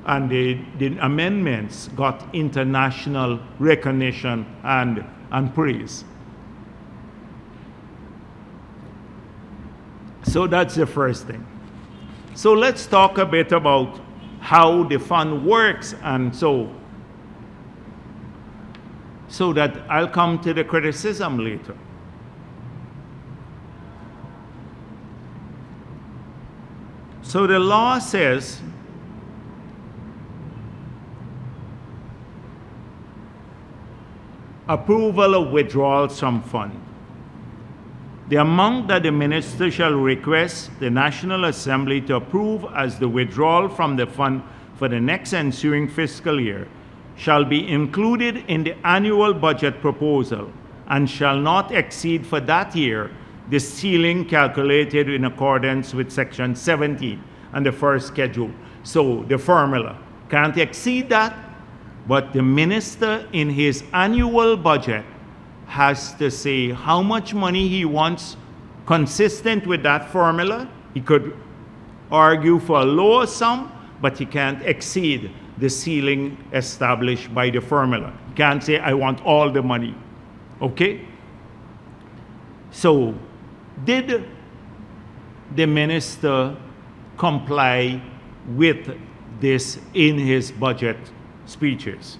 and the amendments got international recognition and praise. So that's the first thing. So let's talk a bit about how the fund works, and so that I'll come to the criticism later. So the law says approval of withdrawals from fund. The amount that the minister shall request the National Assembly to approve as the withdrawal from the fund for the next ensuing fiscal year shall be included in the annual budget proposal and shall not exceed for that year the ceiling calculated in accordance with Section 17 and the first schedule. So the formula can't exceed that, but the minister in his annual budget has to say how much money he wants consistent with that formula. He could argue for a lower sum, but he can't exceed the ceiling established by the formula. He can't say, I want all the money. Okay? So, did the minister comply with this in his budget speeches?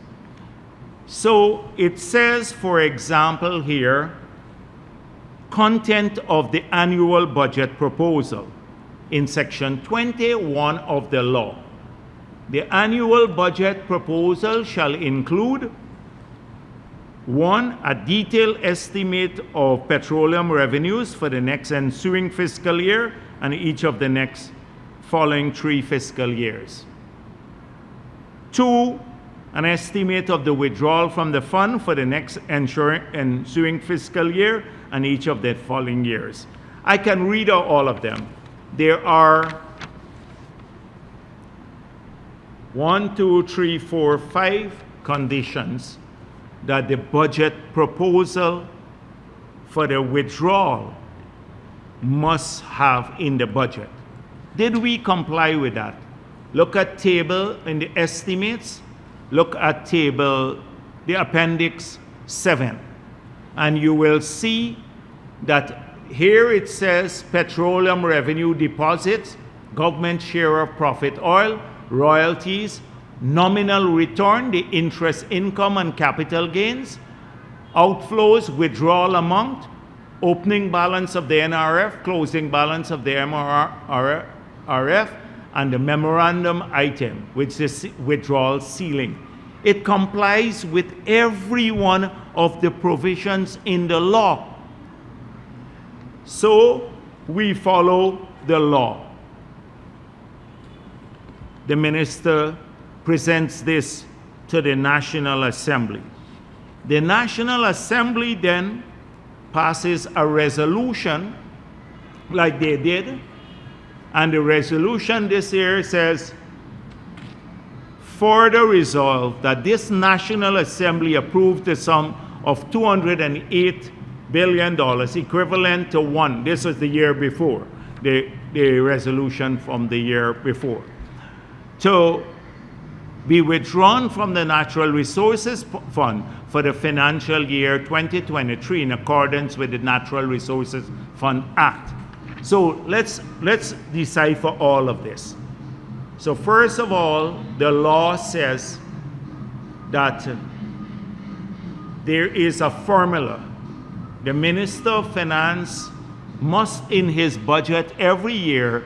So it says, for example, here, content of the annual budget proposal in section 21 of the law. The annual budget proposal shall include 1, a detailed estimate of petroleum revenues for the next ensuing fiscal year and each of the next following 3 fiscal years. 2, an estimate of the withdrawal from the fund for the next ensuing fiscal year and each of the following years. I can read out all of them. There are 5 conditions that the budget proposal for the withdrawal must have in the budget. Did we comply with that? Look at table in the estimates. Look at table, the appendix 7, and you will see that here it says petroleum revenue deposits, government share of profit oil, royalties, nominal return, the interest income and capital gains, outflows, withdrawal amount, opening balance of the NRF, closing balance of the MRF, and the memorandum item, which is withdrawal ceiling. It complies with every one of the provisions in the law. So we follow the law. The minister presents this to the National Assembly. The National Assembly then passes a resolution like they did. And the resolution this year says, further resolve that this National Assembly approved the sum of $208 billion, equivalent to 1. This was the year before, the resolution from the year before. To be withdrawn from the Natural Resources Fund for the financial year 2023 in accordance with the Natural Resources Fund Act. So let's decipher all of this. So first of all, the law says that there is a formula. The Minister of Finance must, in his budget every year,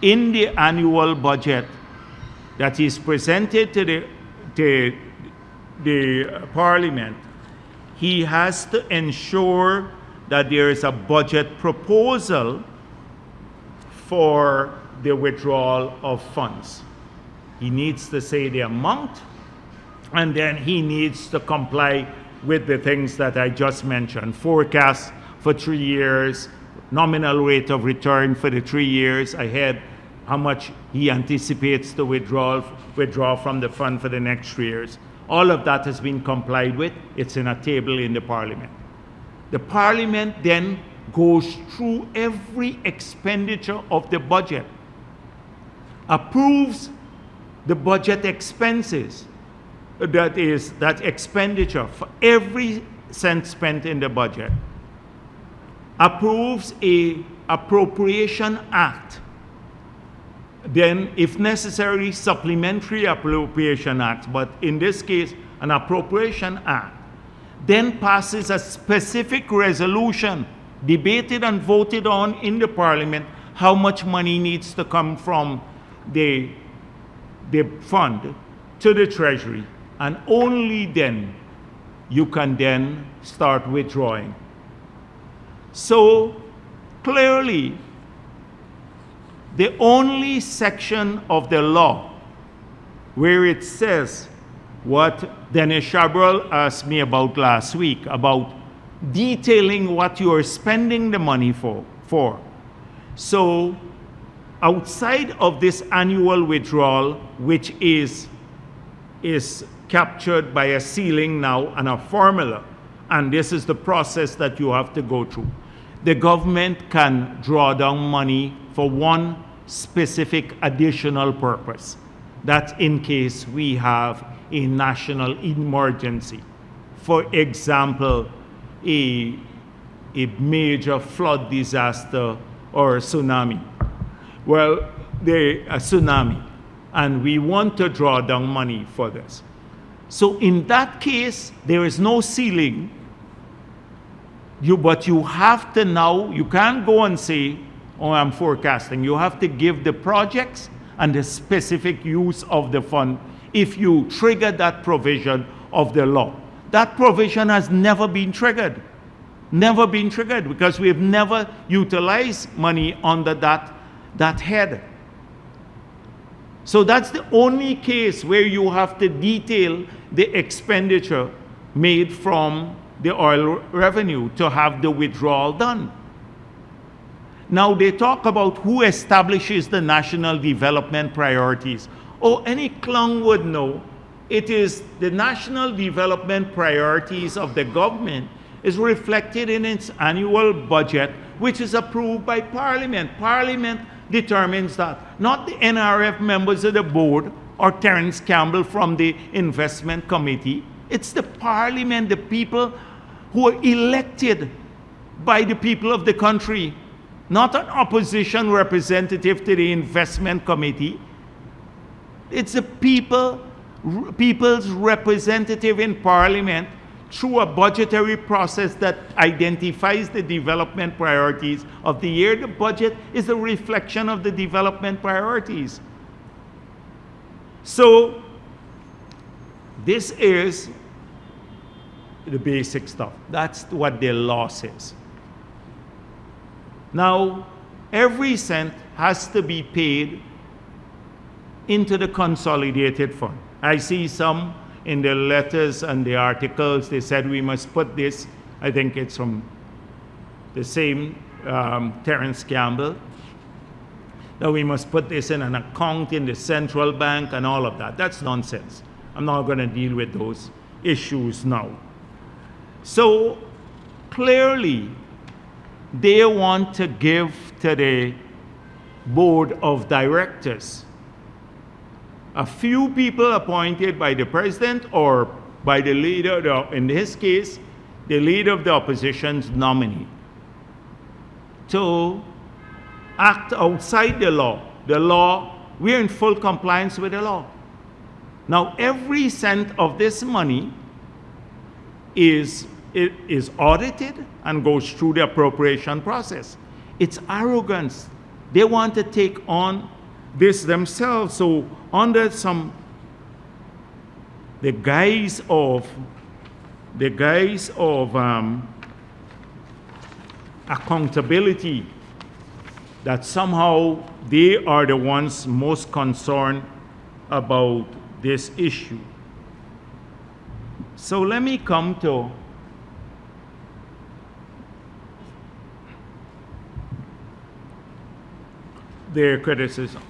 in the annual budget that is presented to the Parliament, he has to ensure that there is a budget proposal for the withdrawal of funds. He needs to say the amount, and then he needs to comply with the things that I just mentioned. Forecast for 3 years, nominal rate of return for the 3 years ahead, how much he anticipates to withdraw from the fund for the next 3 years. All of that has been complied with. It's in a table in the Parliament. The Parliament then goes through every expenditure of the budget, approves the budget expenses, that expenditure for every cent spent in the budget, approves a appropriation act, then if necessary supplementary appropriation act, but in this case an appropriation act, then passes a specific resolution debated and voted on in the Parliament how much money needs to come from the fund to the Treasury, and only then you can then start withdrawing. So clearly, the only section of the law where it says what Dennis Chabrol asked me about last week, about detailing what you are spending the money for. So outside of this annual withdrawal, which is captured by a ceiling now and a formula, and this is the process that you have to go through, the government can draw down money for one specific additional purpose. That's in case we have a national emergency. For example, a major flood disaster or a tsunami. Well, a tsunami, and we want to draw down money for this. So in that case, there is no ceiling. But you have to now, you can't go and say, oh, I'm forecasting. You have to give the projects and the specific use of the fund if you trigger that provision of the law. That provision has never been triggered. Never been triggered, because we have never utilized money under that head. So that's the only case where you have to detail the expenditure made from the oil revenue to have the withdrawal done. Now they talk about who establishes the national development priorities. Oh, any clown would know it is the national development priorities of the government is reflected in its annual budget, which is approved by Parliament. Parliament determines that, not the NRF members of the board or Terence Campbell from the investment committee. It's the Parliament, the people who are elected by the people of the country, not an opposition representative to the investment committee. It's the people's representative in Parliament through a budgetary process that identifies the development priorities of the year. The budget is a reflection of the development priorities. So this is the basic stuff. That's what the law says. Now, every cent has to be paid into the consolidated fund. I see some in the letters and the articles, they said we must put this, I think it's from the same Terence Campbell, that we must put this in an account in the central bank and all of that. That's nonsense. I'm not going to deal with those issues now. So clearly, they want to give to the board of directors a few people appointed by the president or by the leader, in this case, the leader of the opposition's nominee, to act outside the law. The law, we're in full compliance with the law. Now, every cent of this money is audited and goes through the appropriation process. It's arrogance. They want to take on this themselves. So under the guise of accountability, that somehow they are the ones most concerned about this issue. So let me come to their criticism.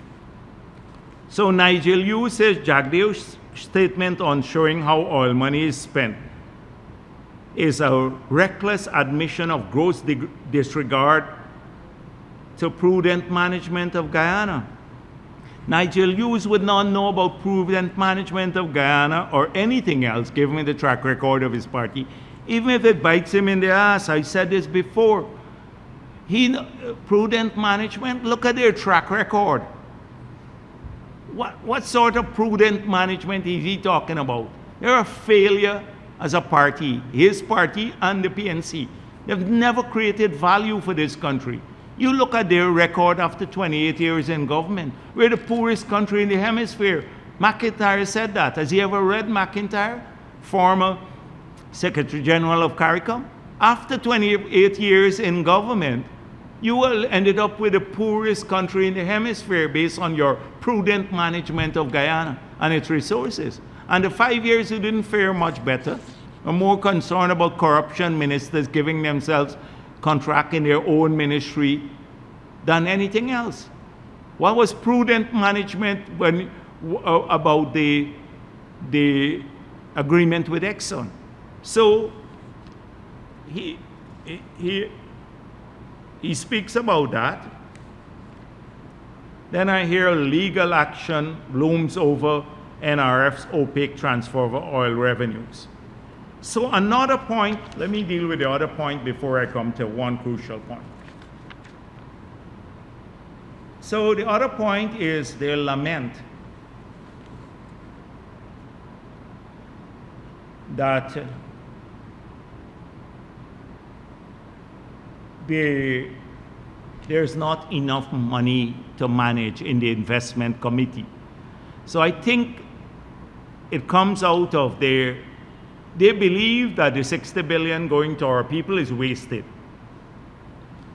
So Nigel Yu says Jagdeo's statement on showing how oil money is spent is a reckless admission of gross disregard to prudent management of Guyana. Nigel Hughes would not know about prudent management of Guyana or anything else, given the track record of his party, even if it bites him in the ass. I said this before. Prudent management, look at their track record. What sort of prudent management is he talking about? They're a failure as a party, his party and the PNC. They've never created value for this country. You look at their record after 28 years in government. We're the poorest country in the hemisphere. McIntyre said that. Has he ever read McIntyre, former Secretary General of CARICOM? After 28 years in government, you ended up with the poorest country in the hemisphere based on your prudent management of Guyana and its resources. And the 5 years you didn't fare much better. Are more concerned about corruption, ministers giving themselves contract in their own ministry than anything else. What was prudent management about the agreement with Exxon? So he speaks about that. Then I hear legal action looms over NRF's opaque transfer of oil revenues. So another point, let me deal with the other point before I come to one crucial point. So the other point is their lament that there's not enough money to manage in the investment committee. So I think it comes out of they believe that the 60 billion going to our people is wasted.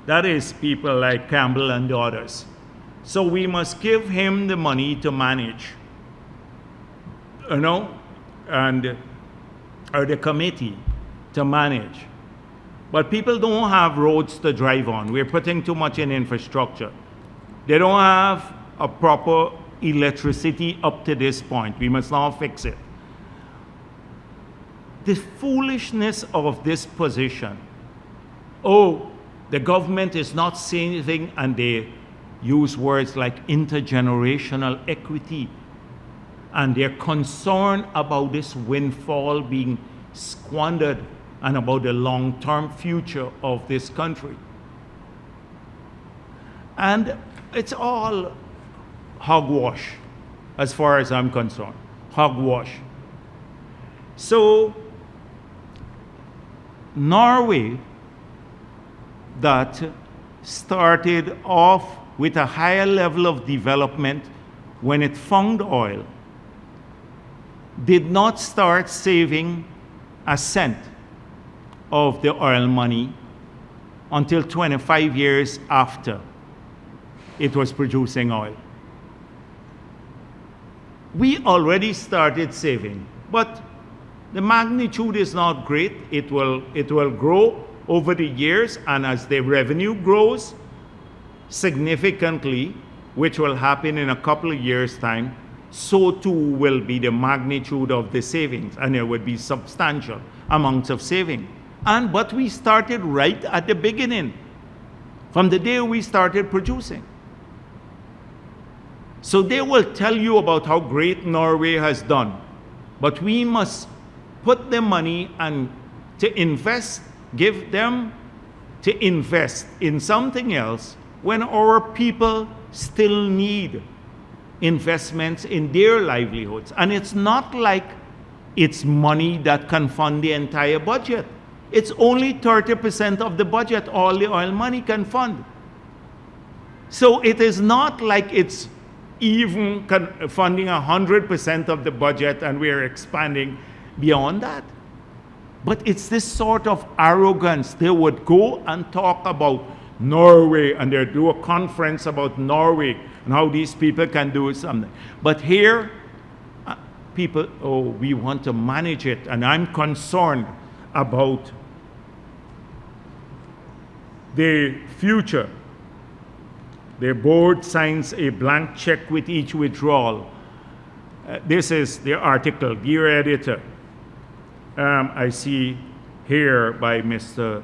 That is people like Campbell and the others. So we must give him the money to manage, or the committee to manage. But people don't have roads to drive on. We're putting too much in infrastructure. They don't have a proper electricity up to this point. We must now fix it. The foolishness of this position. Oh, the government is not saving, and they use words like intergenerational equity. And they're concerned about this windfall being squandered and about the long-term future of this country. And it's all hogwash, as far as I'm concerned. Hogwash. So, Norway, that started off with a higher level of development when it found oil, did not start saving a cent of the oil money until 25 years after it was producing oil. We already started saving, but the magnitude is not great. It will grow over the years, and as the revenue grows significantly, which will happen in a couple of years' time, so too will be the magnitude of the savings, and there would be substantial amounts of saving. But we started right at the beginning, from the day we started producing. So they will tell you about how great Norway has done. But we must put the money and to invest, give them to invest in something else when our people still need investments in their livelihoods. And it's not like it's money that can fund the entire budget. It's only 30% of the budget all the oil money can fund. So it is not like it's even funding 100% of the budget and we're expanding beyond that. But it's this sort of arrogance. They would go and talk about Norway and they do a conference about Norway and how these people can do something. But here, people, oh, we want to manage it, and I'm concerned about the future. The board signs a blank check with each withdrawal. This is the article, dear editor. I see here by Mr.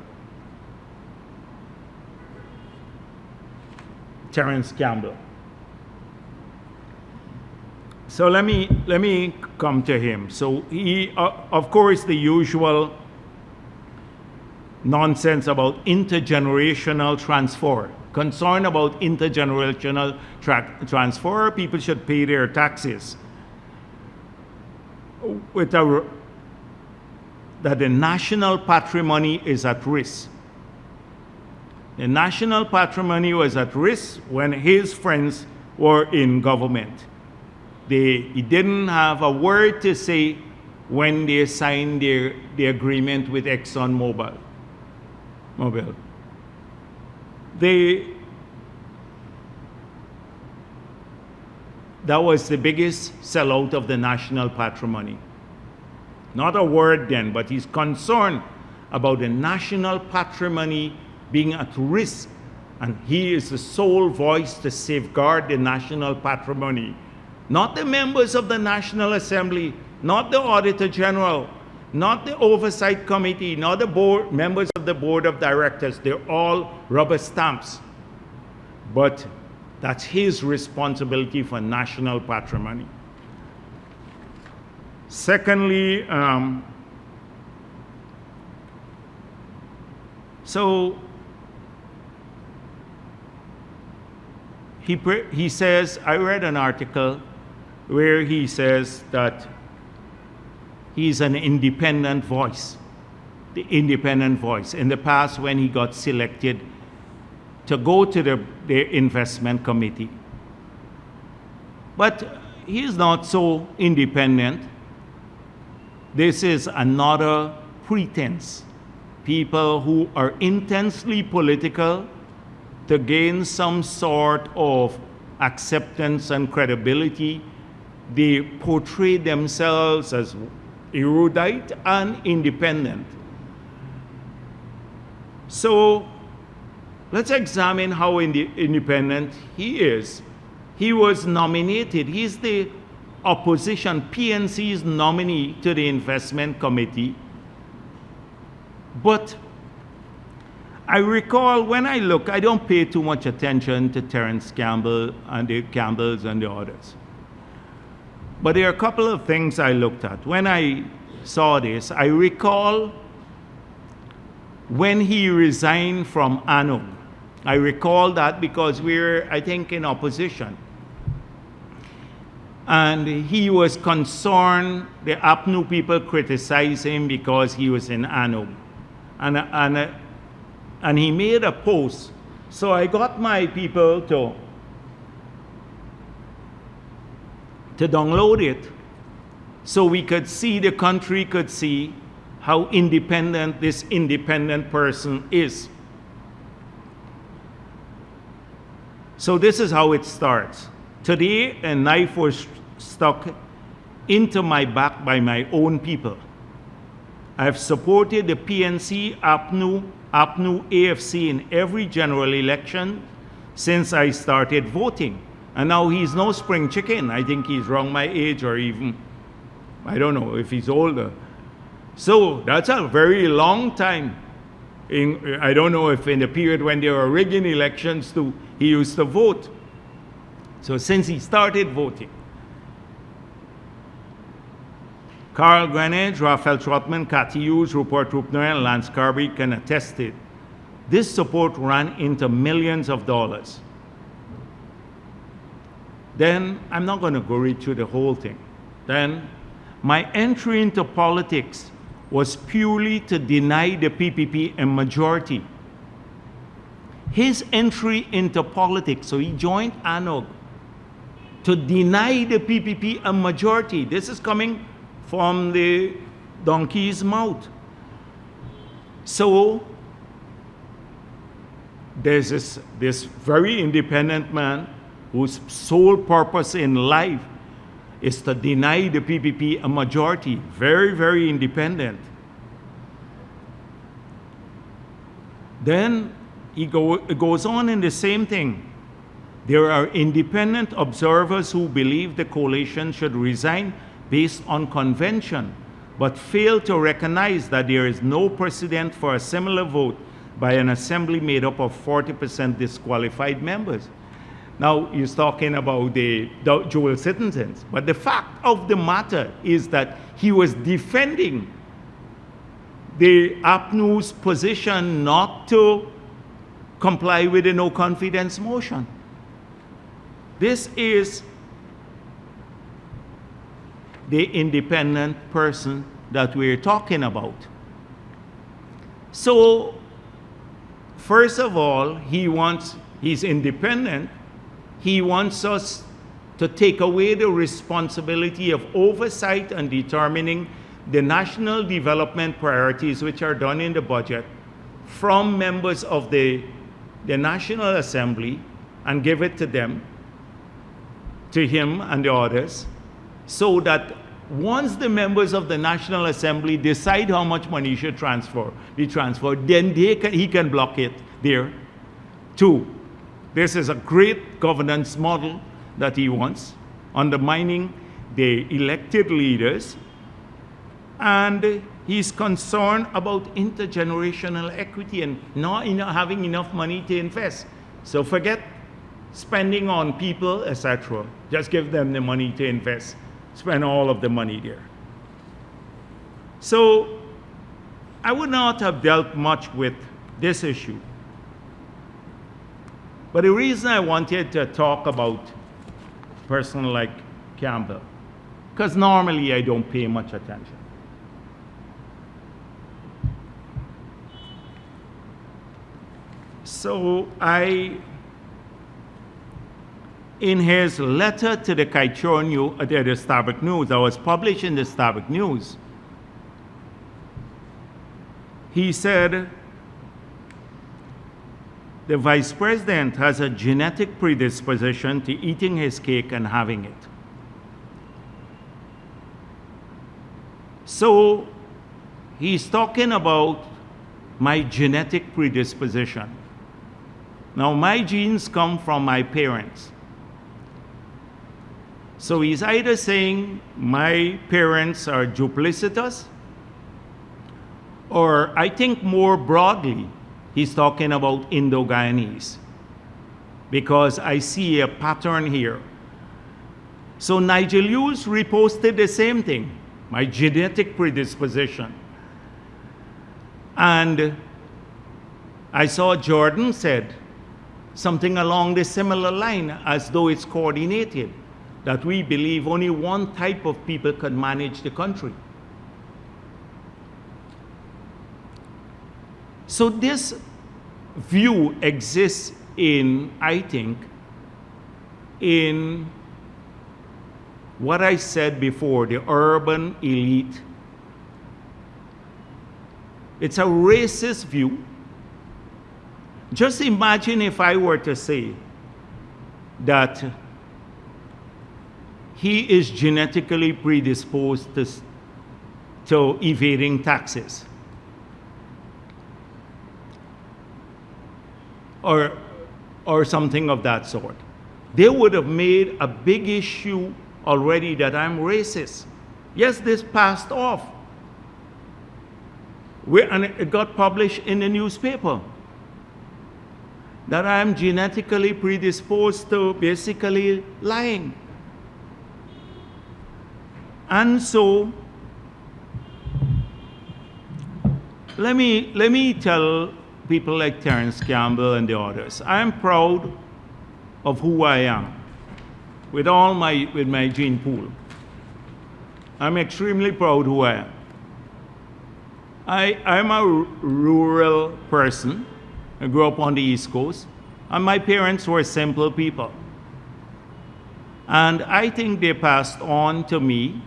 Terence Campbell. So let me come to him. So he, of course, the usual nonsense about intergenerational transfer. Concern about intergenerational transfer, people should pay their taxes. That the national patrimony is at risk. The national patrimony was at risk when his friends were in government. He didn't have a word to say when they signed the agreement with ExxonMobil. That was the biggest sellout of the national patrimony. Not a word then, but he's concerned about the national patrimony being at risk, and he is the sole voice to safeguard the national patrimony. Not the members of the National Assembly, not the Auditor General, not the Oversight Committee, not the board, members of the Board of Directors. They're all rubber stamps. But that's his responsibility for national patrimony. Secondly, so he says, I read an article where he says that he's an independent voice, the independent voice. In the past, when he got selected to go to the investment committee. But he's not so independent. This is another pretense. People who are intensely political to gain some sort of acceptance and credibility, they portray themselves as erudite and independent. So let's examine how independent he is. He was nominated. He's the opposition, PNC's nominee to the investment committee. But I recall when I look, I don't pay too much attention to Terence Campbell and the Campbells and the others. But there are a couple of things I looked at. When I saw this, I recall when he resigned from ANUG. I recall that because we were, I think, in opposition. And he was concerned, the APNU people criticized him because he was in ANUG. And he made a post. So I got my people to download it so we could see, the country could see how independent this independent person is. So this is how it starts. Today, a knife was stuck into my back by my own people. I have supported the PNC, APNU, AFC in every general election since I started voting. And now he's no spring chicken. I think he's wrong my age, or even, I don't know if he's older. So that's a very long time. I don't know if in the period when they were rigging elections too, he used to vote. So since he started voting, Carl Greenidge, Raphael Trotman, Cathy Hughes, Rupert Rupner, and Lance Kirby can attest it. This support ran into millions of dollars. Then, I'm not going to go read through the whole thing. Then, my entry into politics was purely to deny the PPP a majority. His entry into politics, so he joined ANOG, to deny the PPP a majority. This is coming from the donkey's mouth. So, there's this very independent man whose sole purpose in life is to deny the PPP a majority. Very, very independent. Then it goes on in the same thing. There are independent observers who believe the coalition should resign based on convention, but fail to recognize that there is no precedent for a similar vote by an assembly made up of 40% disqualified members. Now, he's talking about the dual citizens, but the fact of the matter is that he was defending the APNU's position not to comply with the no confidence motion. This is the independent person that we're talking about. So, first of all, he's independent. He wants us to take away the responsibility of oversight and determining the national development priorities which are done in the budget from members of the National Assembly and give it to them, to him and the others, so that once the members of the National Assembly decide how much money should be transferred, then he can block it there. Two, this is a great governance model that he wants, undermining the elected leaders, and he's concerned about intergenerational equity and not having enough money to invest. So forget spending on people, etc. Just give them the money to invest. Spend all of the money there. So I would not have dealt much with this issue. But the reason I wanted to talk about a person like Campbell, because normally I don't pay much attention. So in his letter to the the Starbuck News, that was published in the Starbuck News, he said, the vice president has a genetic predisposition to eating his cake and having it. So he's talking about my genetic predisposition. Now, my genes come from my parents. So he's either saying my parents are duplicitous, or I think more broadly, he's talking about Indo-Guyanese, because I see a pattern here. So Nigel Hughes reposted the same thing, my genetic predisposition. And I saw Jordan said something along the similar line, as though it's coordinated, that we believe only one type of people can manage the country. So this view exists in, I think, in what I said before, the urban elite. It's a racist view. Just imagine if I were to say that he is genetically predisposed to evading taxes, or something of that sort. They would have made a big issue already that I'm racist. Yes, this passed off. And it got published in the newspaper. that I'm genetically predisposed to basically lying. And so, let me tell people like Terence Campbell and the others, I'm proud of who I am with my gene pool. I'm extremely proud who I am. I'm a rural person. I grew up on the East Coast, and my parents were simple people. And I think they passed on to me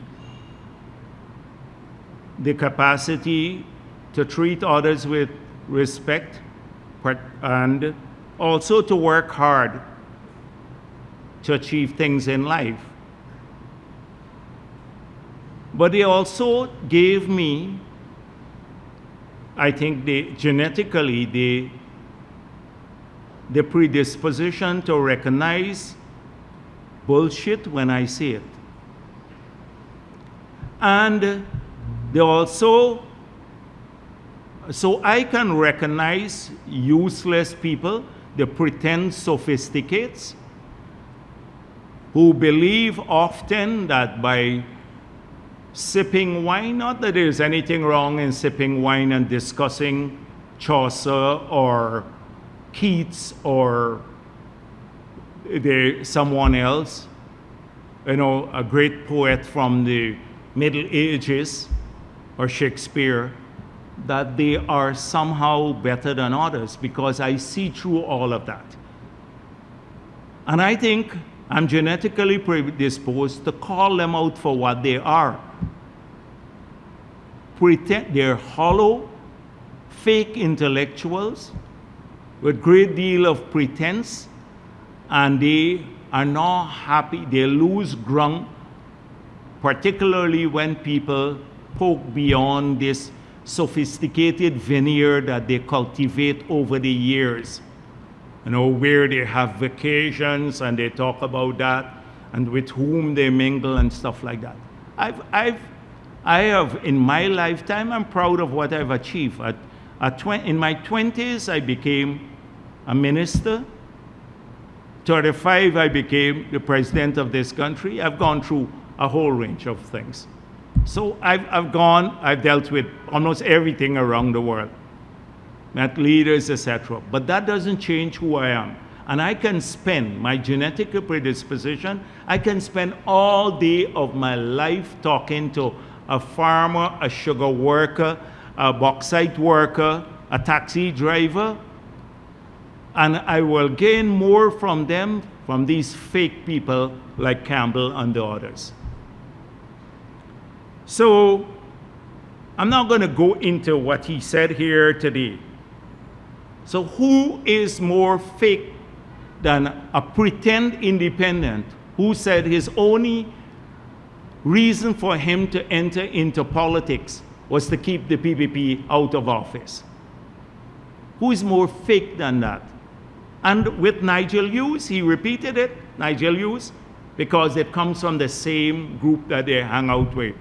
the capacity to treat others with respect and also to work hard to achieve things in life. But they also gave me, I think genetically, the predisposition to recognize bullshit when I see it. And they also, so I can recognize useless people, the pretend sophisticates, who believe often that by sipping wine, not that there's anything wrong in sipping wine and discussing Chaucer or Keats or someone else, a great poet from the Middle Ages or Shakespeare, that they are somehow better than others, because I see through all of that. And I think I'm genetically predisposed to call them out for what they are. They're hollow, fake intellectuals with great deal of pretense, and they are not happy. They lose ground, particularly when people poke beyond this sophisticated veneer that they cultivate over the years. Where they have vacations and they talk about that, and with whom they mingle and stuff like that. I have, in my lifetime, I'm proud of what I've achieved. In my 20s, I became a minister. 35, I became the president of this country. I've gone through a whole range of things. So I've dealt with almost everything around the world, met leaders, etc. But that doesn't change who I am. And I can spend my genetic predisposition, I can spend all day of my life talking to a farmer, a sugar worker, a bauxite worker, a taxi driver, and I will gain more from them, from these fake people like Campbell and the others. So I'm not going to go into what he said here today. So who is more fake than a pretend independent who said his only reason for him to enter into politics was to keep the PPP out of office? Who is more fake than that? And with Nigel Hughes, he repeated it, Nigel Hughes, because it comes from the same group that they hang out with.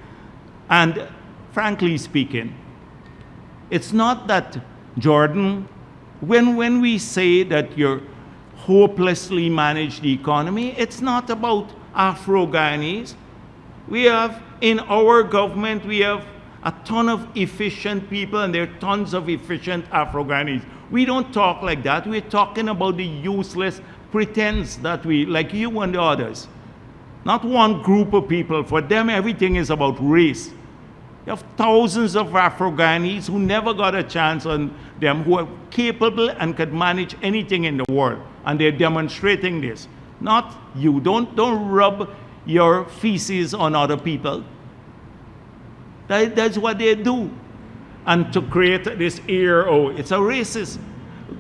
And frankly speaking, it's not that Jordan, when we say that you're hopelessly managed the economy, it's not about Afro-Guyanese. We have, in our government, we have a ton of efficient people, and there are tons of efficient Afro-Guyanese. We don't talk like that. We're talking about the useless pretense that we, like you and the others. Not one group of people. For them, everything is about race. You have thousands of Afro-Guyanese who never got a chance on them, who are capable and could manage anything in the world. And they're demonstrating this. Not you. Don't rub your feces on other people. That's what they do. And to create this air, oh, it's a racist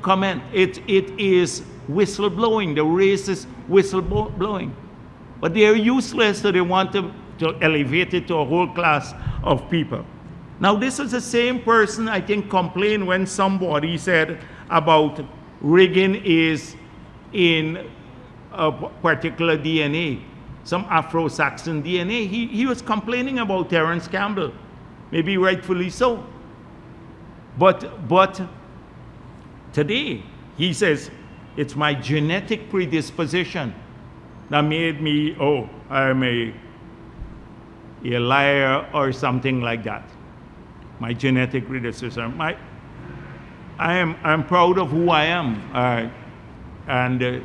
comment. It is whistleblowing, the racist whistleblowing. But they are useless, so they want to elevate it to a whole class of people. Now, this is the same person, I think, complained when somebody said about rigging is in a particular DNA, some Afro-Saxon DNA. He was complaining about Terence Campbell, maybe rightfully so. But today, he says, It's my genetic predisposition that made me, oh, I'm a liar or something like that. My genetic predisposition. I'm proud of who I am, and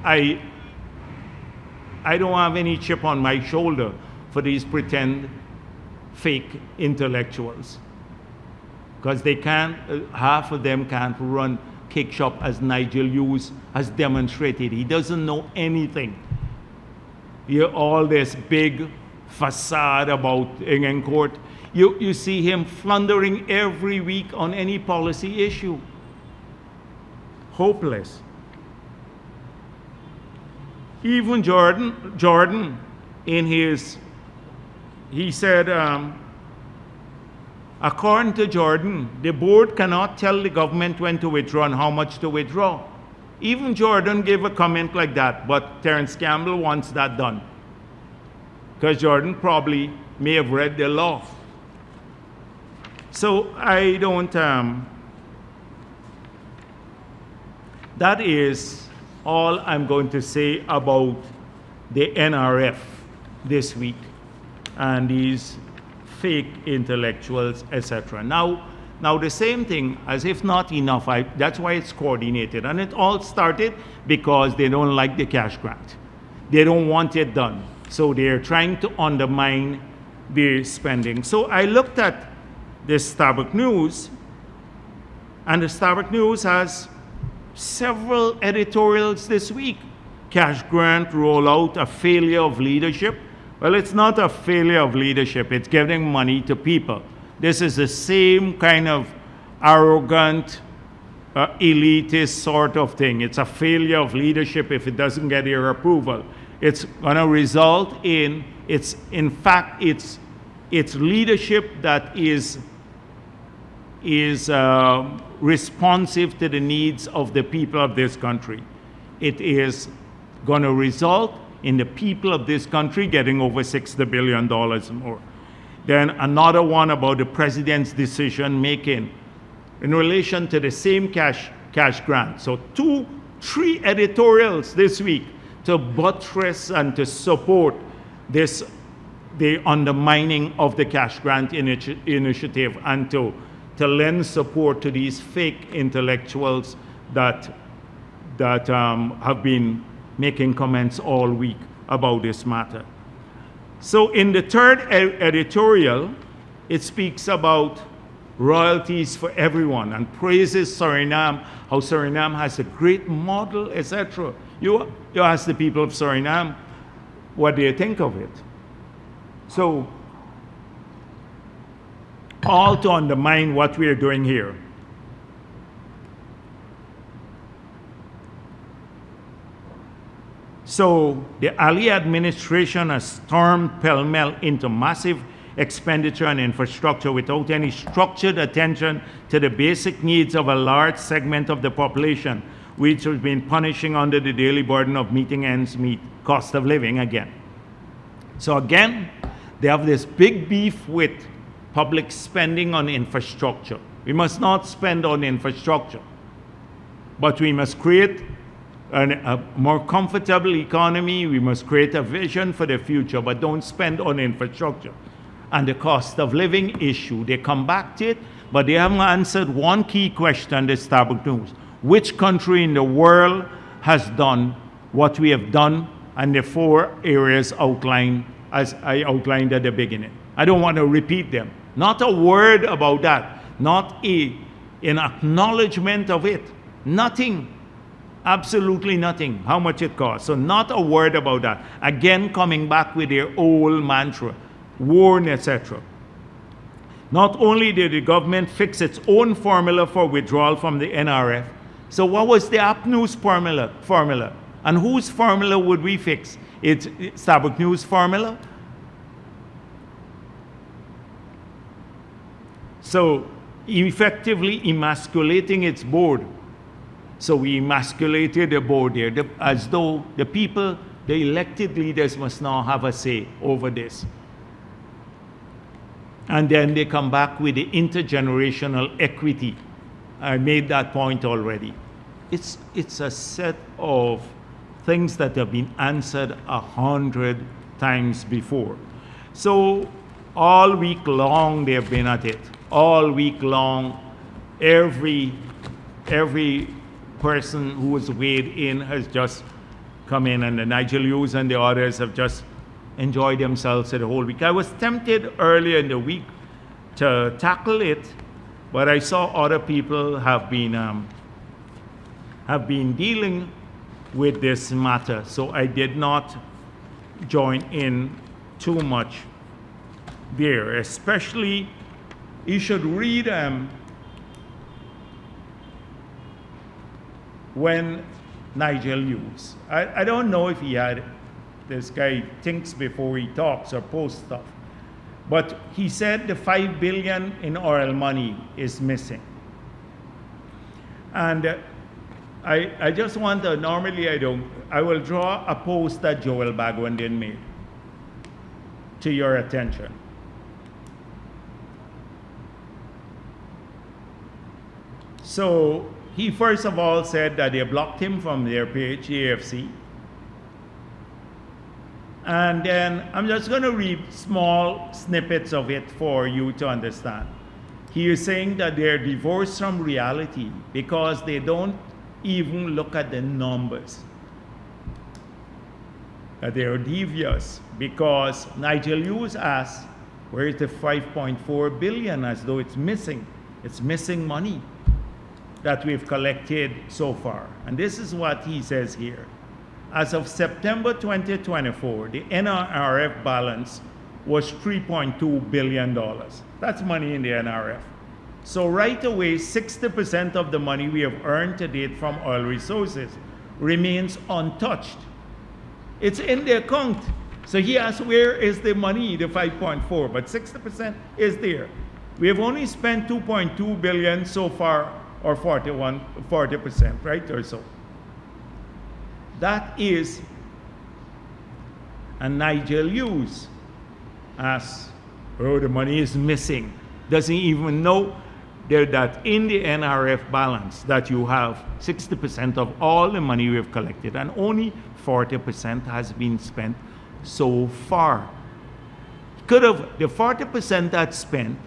I don't have any chip on my shoulder for these pretend fake intellectuals, because they can't. Half of them can't run cake shop as Nigel Hughes has demonstrated. He doesn't know anything. All this big facade about in court. You see him floundering every week on any policy issue. Hopeless. Even Jordan in his, he said, according to Jordan, the board cannot tell the government when to withdraw and how much to withdraw. Even Jordan gave a comment like that, but Terence Campbell wants that done, because Jordan probably may have read the law. So I don't, that is all I'm going to say about the NRF this week and these fake intellectuals, etc. Now the same thing, as if not enough, that's why it's coordinated. And it all started because they don't like the cash grant. They don't want it done. So they're trying to undermine the spending. So I looked at the Starbuck News, and the Starbuck News has several editorials this week. Cash grant rollout, a failure of leadership. Well, it's not a failure of leadership. It's giving money to people. This is the same kind of arrogant, elitist sort of thing. It's a failure of leadership if it doesn't get your approval. It's going to result in, in fact, it's leadership that is responsive to the needs of the people of this country. It is going to result in the people of this country getting over $60 billion more. Then another one about the president's decision making in relation to the same cash grant. So 3 editorials this week to buttress and to support this, the undermining of the cash grant initiative, and to lend support to these fake intellectuals that have been making comments all week about this matter. So in the third editorial, it speaks about royalties for everyone and praises Suriname, how Suriname has a great model, etc. You ask the people of Suriname what they think of it. So, all to undermine what we are doing here. So the Ali administration has stormed pell-mell into massive expenditure and infrastructure without any structured attention to the basic needs of a large segment of the population, which has been punishing under the daily burden of meeting ends meet, cost of living again. So again, they have this big beef with public spending on infrastructure. We must not spend on infrastructure, but we must create a more comfortable economy. We must create a vision for the future, but don't spend on infrastructure. And the cost of living issue, they come back to it, but they haven't answered one key question, the Starbuck News. Which country in the world has done what we have done, and the 4 areas outlined as I outlined at the beginning? I don't want to repeat them. Not a word about that. Not an acknowledgement of it. Nothing. Absolutely nothing. How much it costs. So not a word about that. Again, coming back with their old mantra, warn, etc. Not only did the government fix its own formula for withdrawal from the NRF, so what was the App News formula? And whose formula would we fix? It's Starbuck News formula? So effectively emasculating its board. So we emasculated the board there, as though the people, the elected leaders, must now have a say over this. And then they come back with the intergenerational equity. I made that point already. it's a set of things that have been answered 100 times before. So all week long they've been at it. All week long, every person who was weighed in has just come in, and the Nigel Hughes and the others have just enjoyed themselves the whole week. I was tempted earlier in the week to tackle it, but I saw other people have been dealing with this matter, so I did not join in too much there. Especially, you should read when Nigel Hughes. I don't know if he had, this guy thinks before he talks or posts stuff, but he said the $5 billion in oil money is missing. And I just want to, normally I will draw a post that Joel Bagwandin made to your attention. So he first of all said that they blocked him from their page, AFC. And then I'm just going to read small snippets of it for you to understand. He is saying that they're divorced from reality because they don't even look at the numbers. That they are devious because Nigel Hughes asked, where is the 5.4 billion, as though it's missing. It's missing money that we've collected so far. And this is what he says here. As of September 2024, the NRF balance was $3.2 billion. That's money in the NRF. So right away, 60% of the money we have earned to date from oil resources remains untouched. It's in the account. So he asked, where is the money, the 5.4? But 60% is there. We have only spent 2.2 billion so far, or 40%, right, or so. That is, and Nigel Hughes asks, oh, the money is missing. Doesn't even know that in the NRF balance that you have 60% of all the money we have collected, and only 40% has been spent so far. Could have, the 40% that's spent,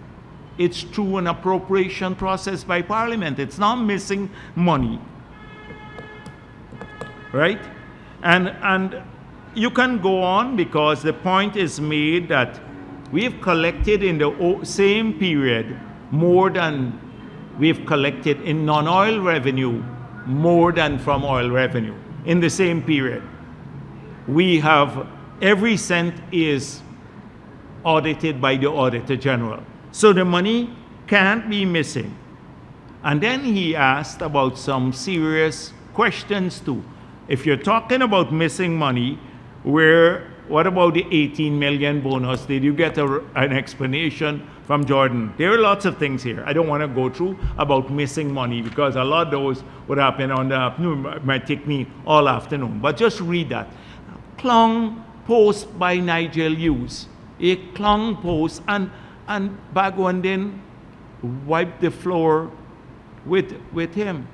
it's through an appropriation process by Parliament. It's not missing money, right? And you can go on because the point is made that we've collected in the same period more than we've collected in non-oil revenue, more than from oil revenue in the same period. We have, every cent is audited by the Auditor General. So the money can't be missing. And then he asked about some serious questions too. If you're talking about missing money, what about the 18 million bonus? Did you get an explanation from Jordan? There are lots of things here. I don't want to go through about missing money because a lot of those would happen on the afternoon. It might take me all afternoon. But just read that. Clung post by Nigel Hughes. A clung post, and Bagwandin wiped the floor with him.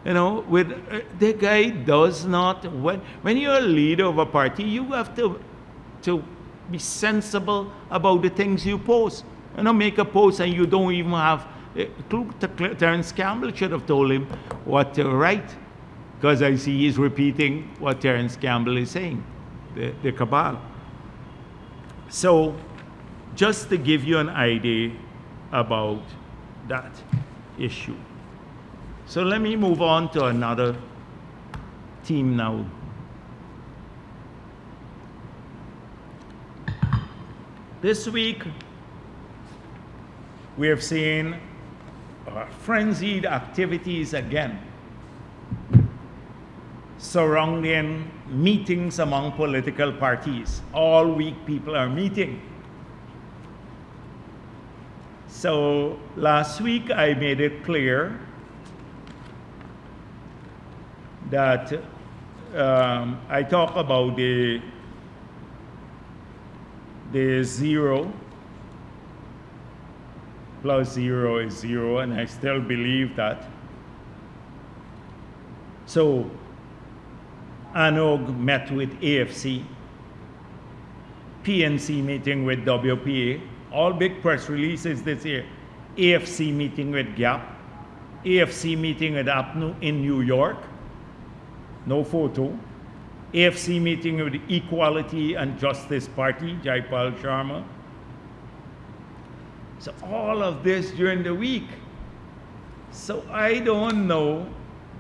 You know, the guy does not, when you're a leader of a party, you have to be sensible about the things you post. You know, make a post and you don't even have, Terence Campbell should have told him what to write, because I see he's repeating what Terence Campbell is saying, the cabal. So, just to give you an idea about that issue. So let me move on to another team now. This week, we have seen frenzied activities again surrounding meetings among political parties. All week, people are meeting. So last week, I made it clear that I talk about the 0 plus 0 is 0, and I still believe that. So ANOG met with AFC, PNC meeting with WPA, all big press releases this year. AFC meeting with GAP, AFC meeting with APNU in New York, no photo. AFC meeting with the Equality and Justice Party, Jaipal Sharma. So all of this during the week. So I don't know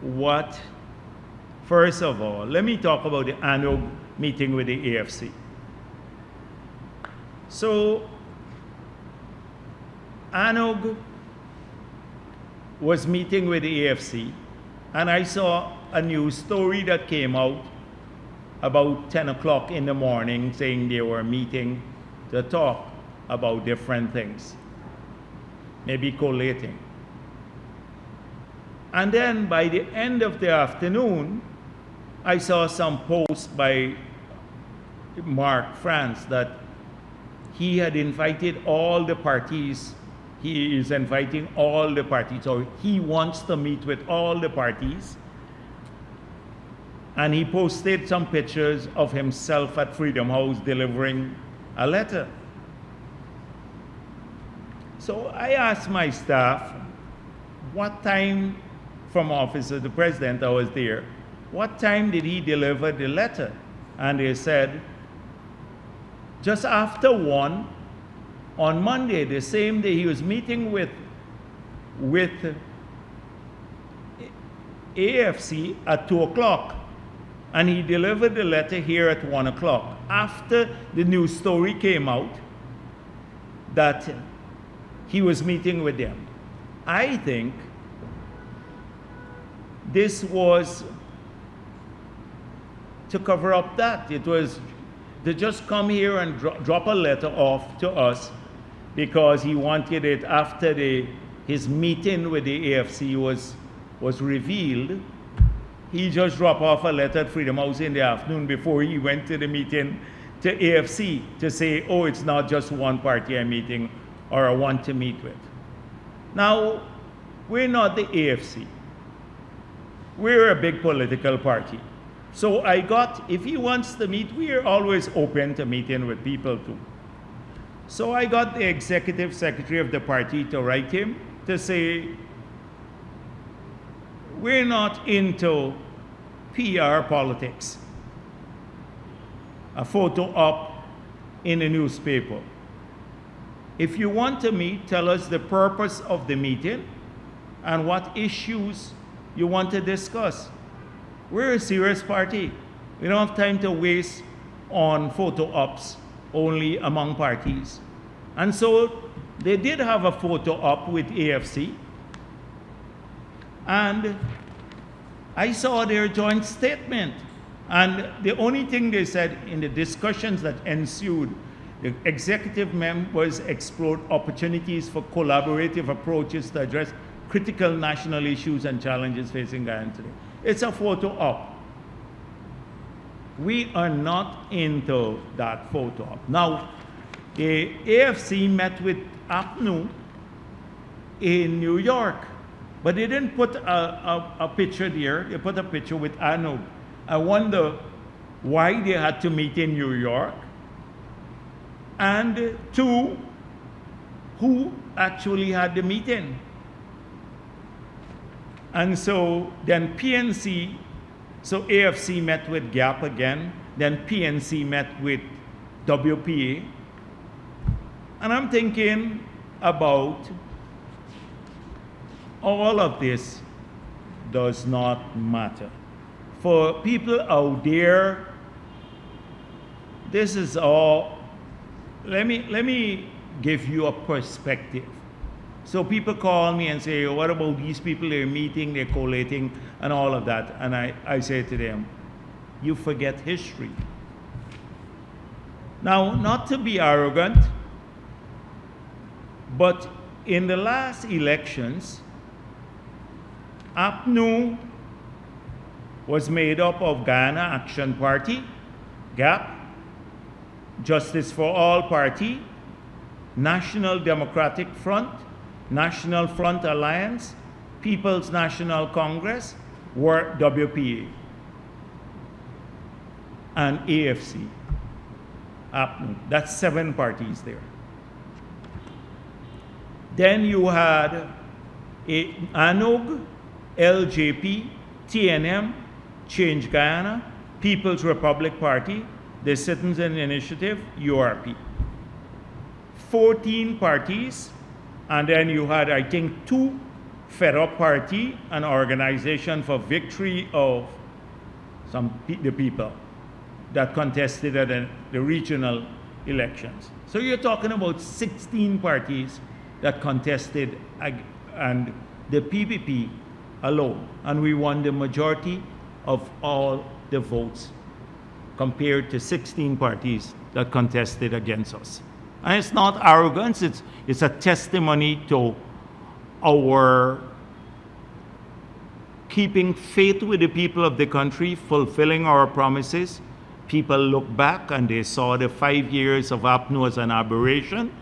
what, first of all, let me talk about the ANOG meeting with the AFC. So ANOG was meeting with the AFC, and I saw a news story that came out about 10 o'clock in the morning saying they were meeting to talk about different things, maybe collating. And then by the end of the afternoon, I saw some posts by Mark France that he had invited all the parties. He is inviting all the parties, or he wants to meet with all the parties. And he posted some pictures of himself at Freedom House delivering a letter. So I asked my staff, what time from office of the president, I was there, what time did he deliver the letter? And they said, just after 1 on Monday, the same day he was meeting with AFC at 2 o'clock. And he delivered the letter here at 1 o'clock, after the news story came out that he was meeting with them. I think this was to cover up that. It was to just come here and drop a letter off to us because he wanted it after his meeting with the AFC was revealed. He just dropped off a letter at Freedom House in the afternoon before he went to the meeting to AFC to say, oh, it's not just one party I'm meeting or I want to meet with. Now, we're not the AFC. We're a big political party. So I got, if he wants to meet, we're always open to meeting with people too. So I got the executive secretary of the party to write him to say, we're not into PR politics. A photo up in a newspaper. If you want to meet, tell us the purpose of the meeting and what issues you want to discuss. We're a serious party. We don't have time to waste on photo ops only among parties. And so they did have a photo op with AFC. And I saw their joint statement. And the only thing they said in the discussions that ensued, the executive members explored opportunities for collaborative approaches to address critical national issues and challenges facing Guyana today. It's a photo op. We are not into that photo op. Now, the AFC met with APNU in New York, but they didn't put a picture there. They put a picture with ANOG. I wonder why they had to meet in New York. And two, who actually had the meeting? And so then PNC, so AFC met with GAP again, then PNC met with WPA. And I'm thinking about all of this does not matter. For people out there, this is all, let me give you a perspective. So people call me and say, what about these people? They're meeting, they're collating, and all of that. And I say to them, you forget history. Now, not to be arrogant, but in the last elections, APNU was made up of Guyana Action Party, GAP, Justice for All Party, National Democratic Front, National Front Alliance, People's National Congress, were WPA and AFC. That's 7 parties there. Then you had ANOG, LJP, TNM, Change Guyana, People's Republic Party, the Citizen Initiative, URP. 14 parties, and then you had, I think, 2 Fed Up Party, an organization for victory of the people that contested at the regional elections. So you're talking about 16 parties that contested, and the PPP alone, and we won the majority of all the votes compared to 16 parties that contested against us. And it's not arrogance, it's a testimony to our keeping faith with the people of the country, fulfilling our promises. People look back and they saw the 5 years of APNU as an aberration,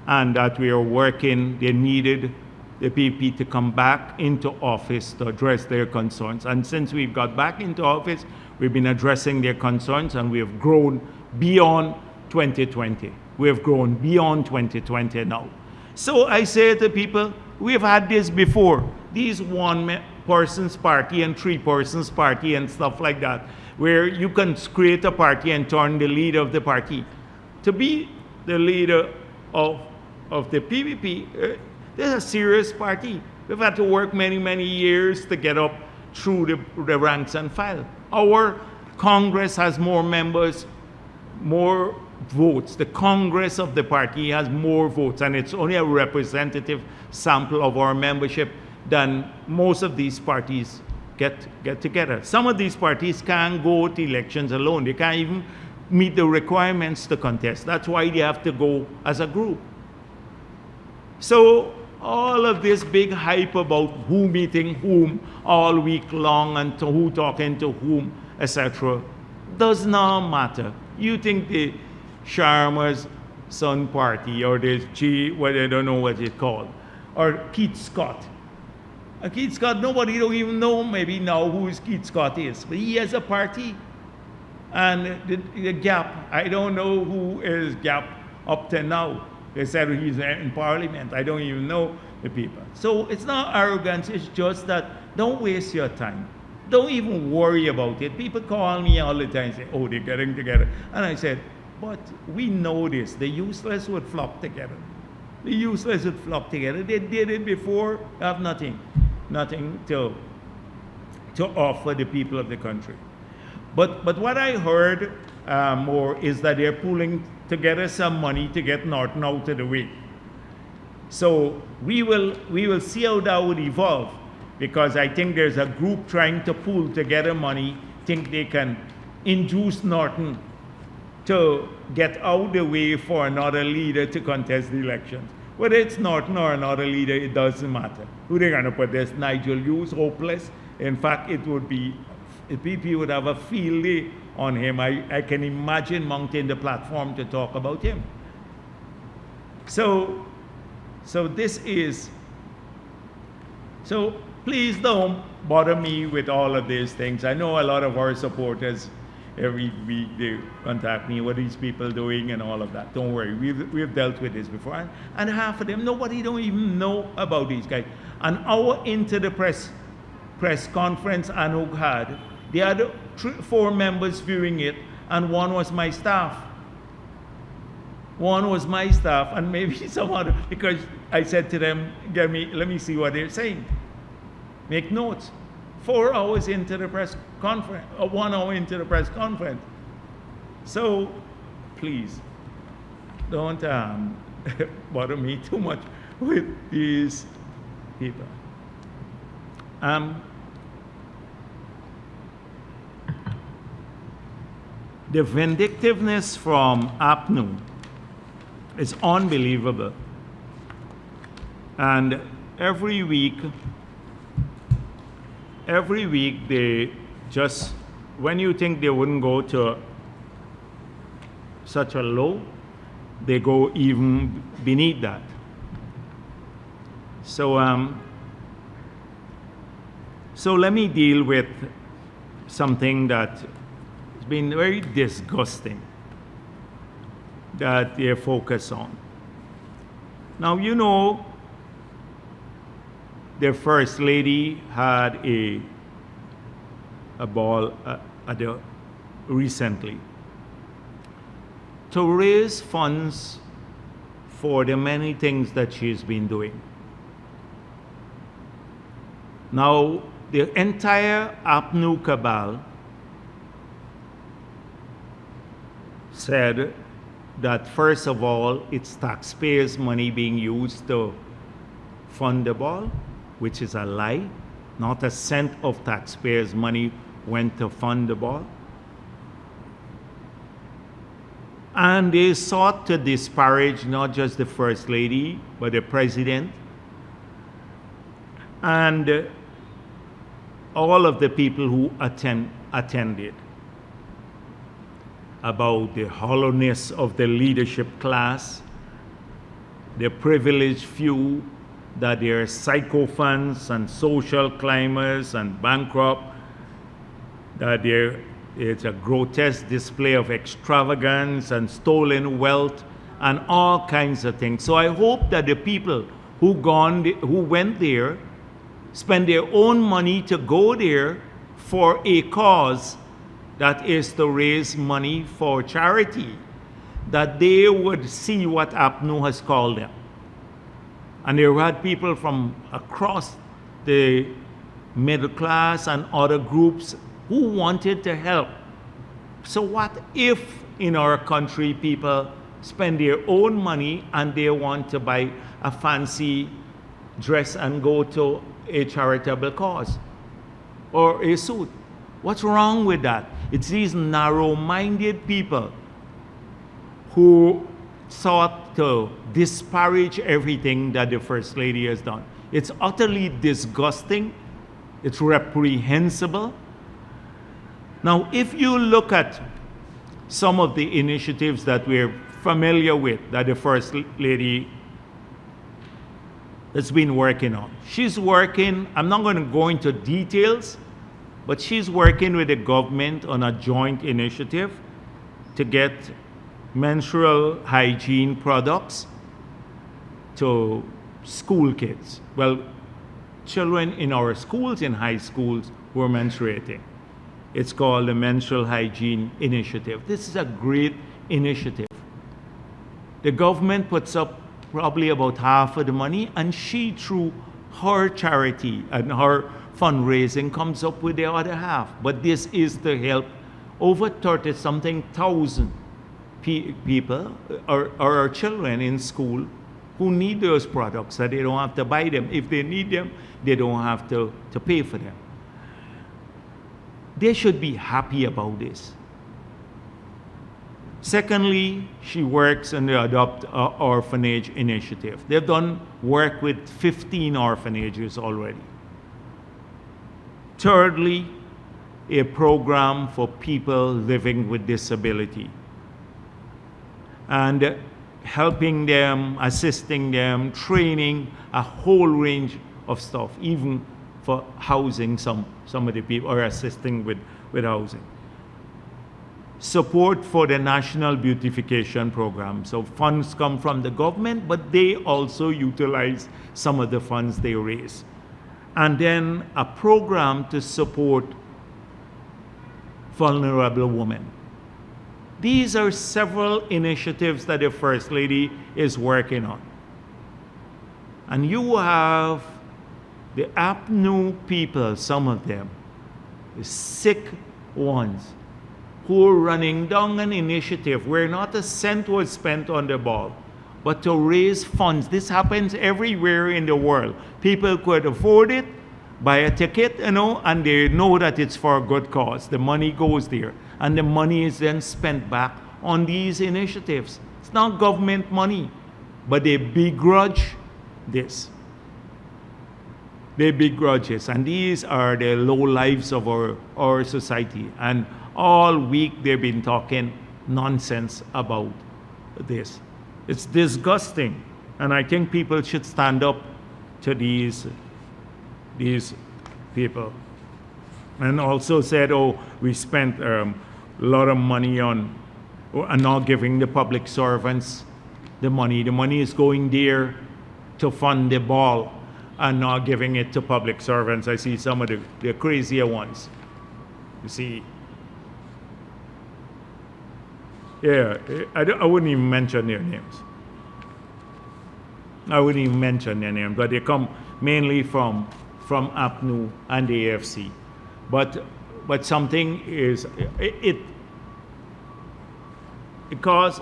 and that we are working, they needed the PP to come back into office to address their concerns. And since we've got back into office, we've been addressing their concerns, and we have grown beyond 2020. We have grown beyond 2020 now. So I say to people, we've had this before. These 1-person's party and 3-person's party and stuff like that, where you can create a party and turn the leader of the party to be the leader of the PPP. This is a serious party. We've had to work many, many years to get up through the ranks and file. Our Congress has more members, more votes. The Congress of the party has more votes, and it's only a representative sample of our membership than most of these parties get together. Some of these parties can't go to elections alone. They can't even meet the requirements to contest. That's why they have to go as a group. So all of this big hype about who meeting whom all week long and to who talking to whom, etc., does not matter. You think the Sharma's son party or the I don't know what it's called, or Keith Scott. Keith Scott, nobody don't even know maybe now who Keith Scott is, but he has a party. And the Gap, I don't know who is Gap up to now. They said he's in Parliament. I don't even know the people. So it's not arrogance, it's just that don't waste your time. Don't even worry about it. People call me all the time and say, oh, they're getting together. And I said, but we know this. The useless would flock together. The useless would flock together. They did it before, have nothing to offer the people of the country. But what I heard more is that they're pulling together some money to get Norton out of the way. So we will see how that would evolve, because I think there's a group trying to pull together money, think they can induce Norton to get out the way for another leader to contest the elections. Whether it's Norton or another leader, it doesn't matter. Who they're going to put this? Nigel Hughes, hopeless. In fact, it would be, PP would have a field day on him. I can imagine mounting the platform to talk about him. So this is, so please don't bother me with all of these things. I know a lot of our supporters, every week they contact me, what are these people doing and all of that. Don't worry, we've dealt with this before. And half of them, nobody don't even know about these guys. An hour into the press conference Anug had, they had 4 members viewing it, and one was my staff. One was my staff, and maybe some other, because I said to them, let me see what they're saying. Make notes. 4 hours into the press conference, or 1 hour into the press conference. So, please, don't bother me too much with these people. The vindictiveness from APNU is unbelievable. And every week they just, when you think they wouldn't go to such a low, they go even beneath that. So So let me deal with something that has been very disgusting that they focus on. Now, you know, their first lady had a ball recently to raise funds for the many things that she's been doing. Now, the entire APNU cabal said that, first of all, it's taxpayers' money being used to fund the ball, which is a lie. Not a cent of taxpayers' money went to fund the ball. And they sought to disparage not just the First Lady, but the President and all of the people who attended, about the hollowness of the leadership class, the privileged few, that they're sycophants and social climbers and bankrupt, that it's a grotesque display of extravagance and stolen wealth and all kinds of things. So I hope that the people who went there spend their own money to go there for a cause that is to raise money for charity, that they would see what APNU has called them. And there had people from across the middle class and other groups who wanted to help. So what if in our country people spend their own money and they want to buy a fancy dress and go to a charitable cause or a suit? What's wrong with that? It's these narrow-minded people who sought to disparage everything that the First Lady has done. It's utterly disgusting. It's reprehensible. Now, if you look at some of the initiatives that we're familiar with that the First Lady has been working on. She's working, I'm not going to go into details, but she's working with the government on a joint initiative to get menstrual hygiene products to school kids. Well, children in our schools, in high schools, who are menstruating. It's called the Menstrual Hygiene Initiative. This is a great initiative. The government puts up probably about half of the money, and she, through her charity and her fundraising, comes up with the other half. But this is to help over 30-something thousand people or children in school who need those products, that they don't have to buy them. If they need them, they don't have to pay for them. They should be happy about this. Secondly, she works on the Adopt Orphanage Initiative. They've done work with 15 orphanages already. Thirdly, a program for people living with disability and helping them, assisting them, training, a whole range of stuff, even for housing some of the people, or assisting with housing. Support for the National Beautification Program. So funds come from the government, but they also utilize some of the funds they raise. And then a program to support vulnerable women. These are several initiatives that the First Lady is working on. And you have the APNU people, some of them, the sick ones, who are running down an initiative where not a cent was spent on the ball, but to raise funds. This happens everywhere in the world. People could afford it, buy a ticket, and they know that it's for a good cause. The money goes there, and the money is then spent back on these initiatives. It's not government money, but they begrudge this. They begrudge this, and these are the low lives of our society. And all week they've been talking nonsense about this. It's disgusting, and I think people should stand up to these people. and also said, oh, we spent a lot of money on and not giving the public servants the money. The money is going there to fund the ball and not giving it to public servants. I see some of the crazier ones. You see, yeah, I wouldn't even mention their names. I wouldn't even mention their names, but they come mainly from APNU and the AFC. But something is it because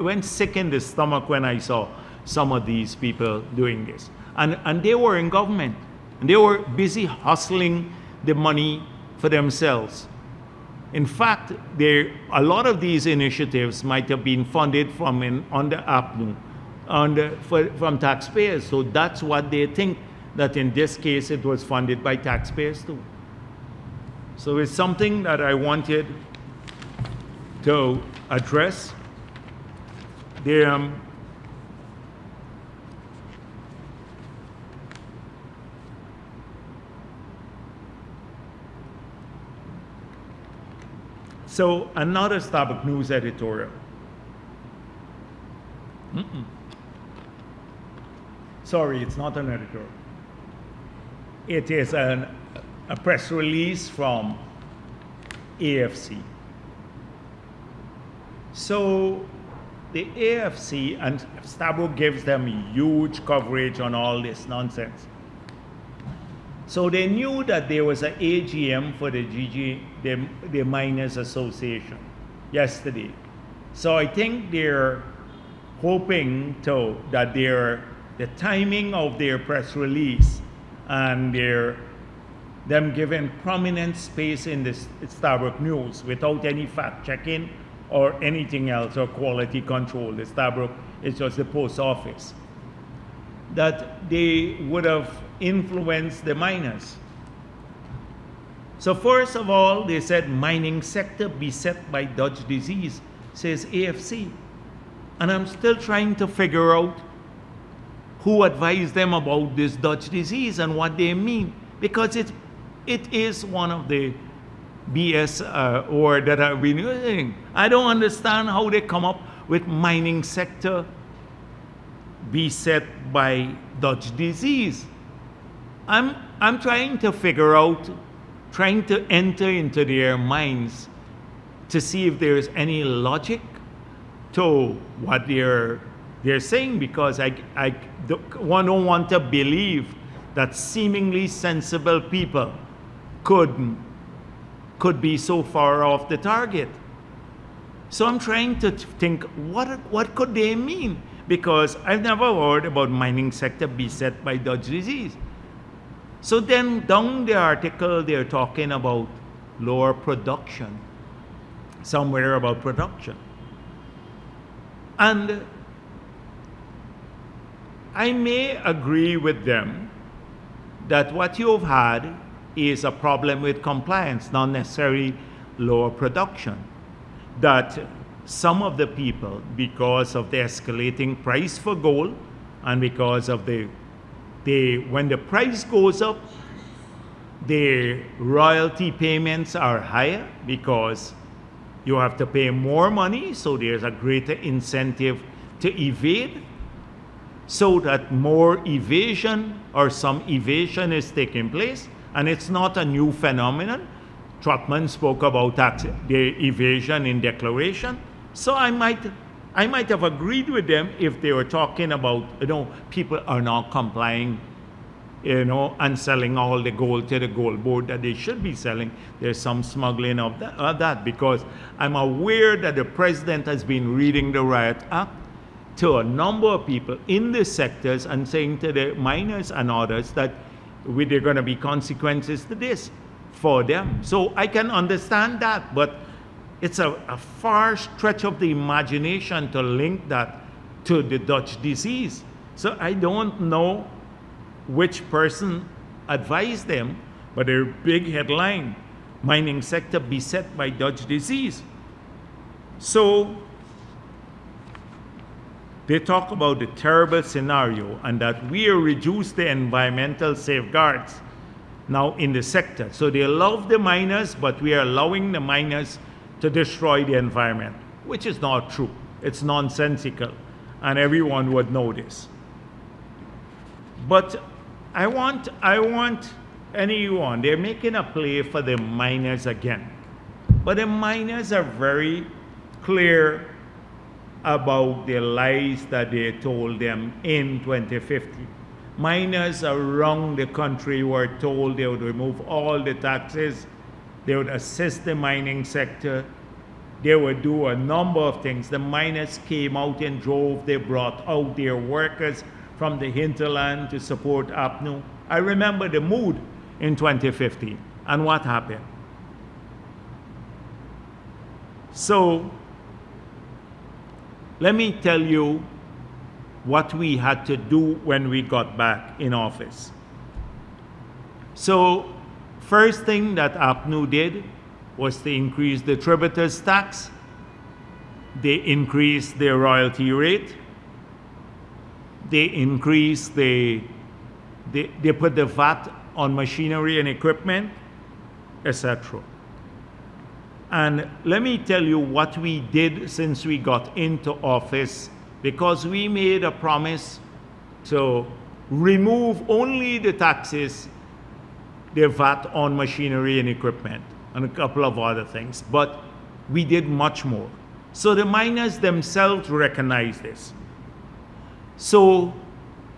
went sick in the stomach when I saw some of these people doing this, and they were in government, and they were busy hustling the money for themselves. In fact, a lot of these initiatives might have been funded from under APNU, from taxpayers. So that's what they think, that in this case it was funded by taxpayers too. So it's something that I wanted to address. So another Starbucks News editorial. Sorry, it's not an editorial. It is a press release from AFC. So the AFC, and Starbucks gives them huge coverage on all this nonsense. So they knew that there was an AGM for the Miners Association yesterday. So I think they're hoping that the timing of their press release and them giving prominent space in the Starbucks News without any fact checking or anything else or quality control. The Starbucks is just the post office. That they would have influenced the miners. So first of all, they said mining sector beset by Dutch disease, says AFC. And I'm still trying to figure out who advised them about this Dutch disease and what they mean, because it is one of the BS word that I've been using. I don't understand how they come up with mining sector beset by Dutch disease. I'm trying to figure out, trying to enter into their minds to see if there's any logic to what they're saying, because I don't want to believe that seemingly sensible people could be so far off the target. So I'm trying to think, what could they mean? Because I've never heard about mining sector beset by Dutch disease. So then down the article, they're talking about lower production, somewhere about production. And I may agree with them that what you've had is a problem with compliance, not necessarily lower production. That some of the people, because of the escalating price for gold, and because of when the price goes up, the royalty payments are higher because you have to pay more money, so there's a greater incentive to evade, so that more evasion or some evasion is taking place. And it's not a new phenomenon. Trotman spoke about the evasion in declaration. So I might have agreed with them if they were talking about, people are not complying, and selling all the gold to the gold board that they should be selling. There's some smuggling of that, because I'm aware that the president has been reading the Riot Act to a number of people in the sectors and saying to the miners and others that there are going to be consequences to this for them. So I can understand that, but it's a far stretch of the imagination to link that to the Dutch disease. So I don't know which person advised them, but their big headline, mining sector beset by Dutch disease. So they talk about the terrible scenario and that we reduce the environmental safeguards now in the sector. So they love the miners, but we are allowing the miners to destroy the environment, which is not true. It's nonsensical, and everyone would know this. But I want anyone, they're making a play for the miners again. But the miners are very clear about the lies that they told them in 2015. Miners around the country were told they would remove all the taxes, they would assist the mining sector, they would do a number of things. The miners came out in droves, they brought out their workers from the hinterland to support APNU. I remember the mood in 2015 and what happened. So, let me tell you what we had to do when we got back in office. So, first thing that APNU did was to increase the tributers tax. They increased their royalty rate. They increased they put the VAT on machinery and equipment, etc. And let me tell you what we did since we got into office, because we made a promise to remove only the taxes, the VAT on machinery and equipment, and a couple of other things. But we did much more. So the miners themselves recognize this. So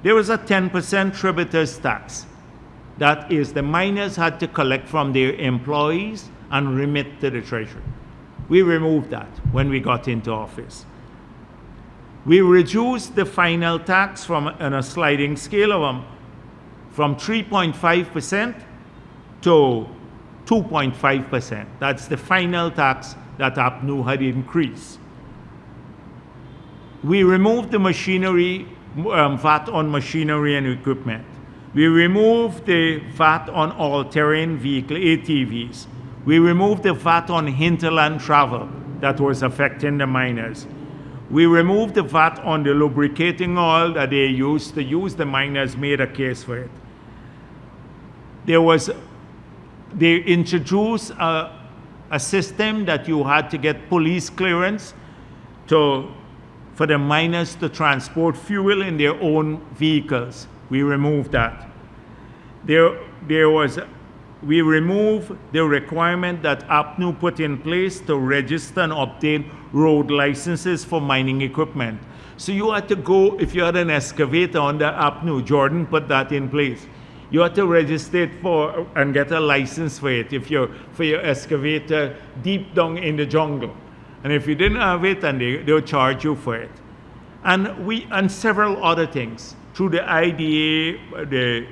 there was a 10% tributers tax. That is, the miners had to collect from their employees and remit to the treasury. We removed that when we got into office. We reduced the final tax on a sliding scale of from 3.5% to 2.5%. That's the final tax that APNU had increased. We removed the machinery, VAT on machinery and equipment. We removed the VAT on all-terrain vehicle, ATVs. We removed the VAT on hinterland travel that was affecting the miners. We removed the VAT on the lubricating oil that they used to use. The miners made a case for it. They introduced a system that you had to get police clearance for the miners to transport fuel in their own vehicles. We removed that. We removed the requirement that APNU put in place to register and obtain road licenses for mining equipment. So you had to go, if you had an excavator under APNU, Jordan put that in place. You had to register it for and get a license for it for your excavator deep down in the jungle. And if you didn't have it, and they would charge you for it. And several other things. Through the IDA,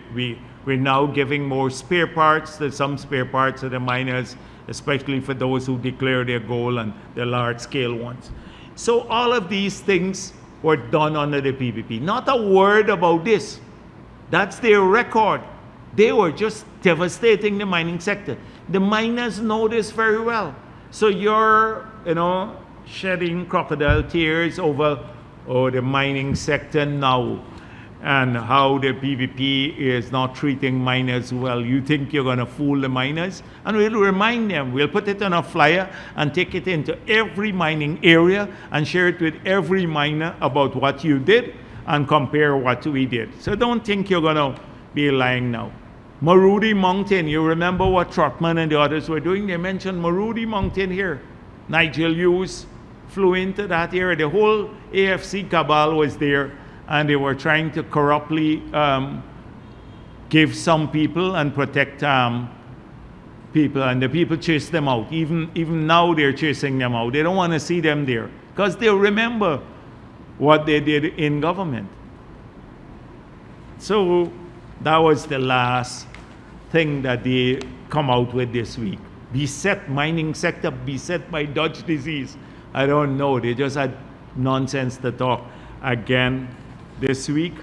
we're now giving more spare parts, some spare parts to the miners, especially for those who declare their goal and the large-scale ones. So all of these things were done under the PPP. Not a word about this. That's their record. They were just devastating the mining sector. The miners know this very well. So you're, shedding crocodile tears over the mining sector now and how the PPP is not treating miners well. You think you're going to fool the miners? And we'll remind them. We'll put it on a flyer and take it into every mining area and share it with every miner about what you did and compare what we did. So don't think you're going to be lying now. Marudi Mountain, you remember what Trotman and the others were doing? They mentioned Marudi Mountain here. Nigel Hughes flew into that area. The whole AFC cabal was there, and they were trying to corruptly give some people and protect people, and the people chased them out. Even now they're chasing them out. They don't want to see them there because they'll remember what they did in government. So that was the last thing that they come out with this week. Beset, mining sector beset by Dutch disease. I don't know. They just had nonsense to talk again this week.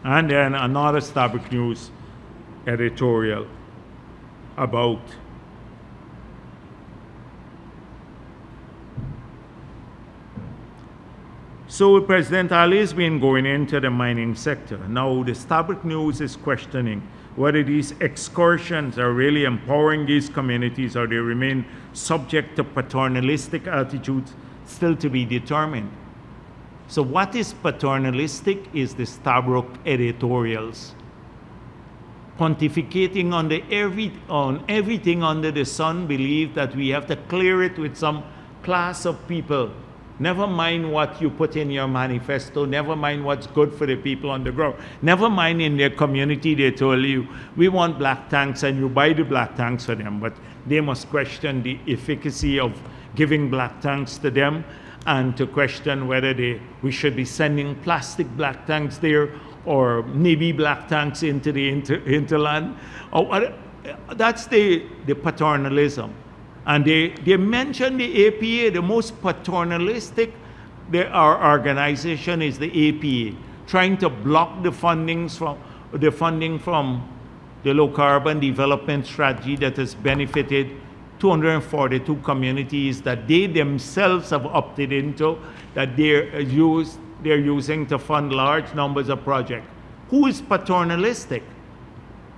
And then another Starbuck News editorial about so President Ali has been going into the mining sector. Now the Starbuck News is questioning whether these excursions are really empowering these communities or they remain subject to paternalistic attitudes, still to be determined. So what is paternalistic is the Stabroek editorials, pontificating on everything under the sun, believe that we have to clear it with some class of people. Never mind what you put in your manifesto, never mind what's good for the people on the ground. Never mind in their community they told you, we want black tanks, and you buy the black tanks for them, but they must question the efficacy of giving black tanks to them, and to question whether we should be sending plastic black tanks there or maybe black tanks into the hinterland. That's the paternalism. And they mention the APA, the most paternalistic our organization is the APA, trying to block the funding from the low carbon development strategy that has benefited 242 communities that they themselves have opted into, that they're using to fund large numbers of projects. Who is paternalistic?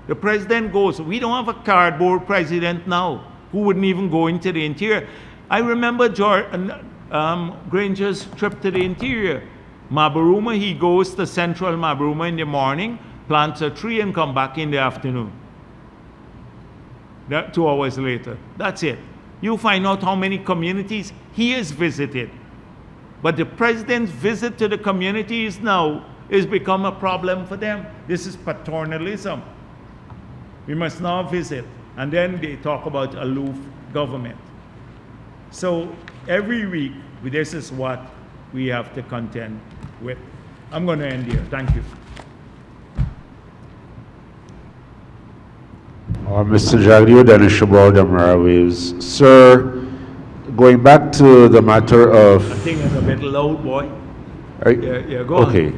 The president goes, we don't have a cardboard president now, who wouldn't even go into the interior. I remember Granger's trip to the interior. Mabaruma, he goes to central Mabaruma in the morning, plants a tree and come back in the afternoon. 2 hours later. That's it. You find out how many communities he has visited. But the president's visit to the communities now has become a problem for them. This is paternalism. We must now visit. And then they talk about aloof government. So every week, this is what we have to contend with. I'm going to end here. Thank you. Mr. Jagdeo, Dennis Shabal, Waves. Sir, going back to the matter of... I think it's a bit loud, boy. Go on. Okay.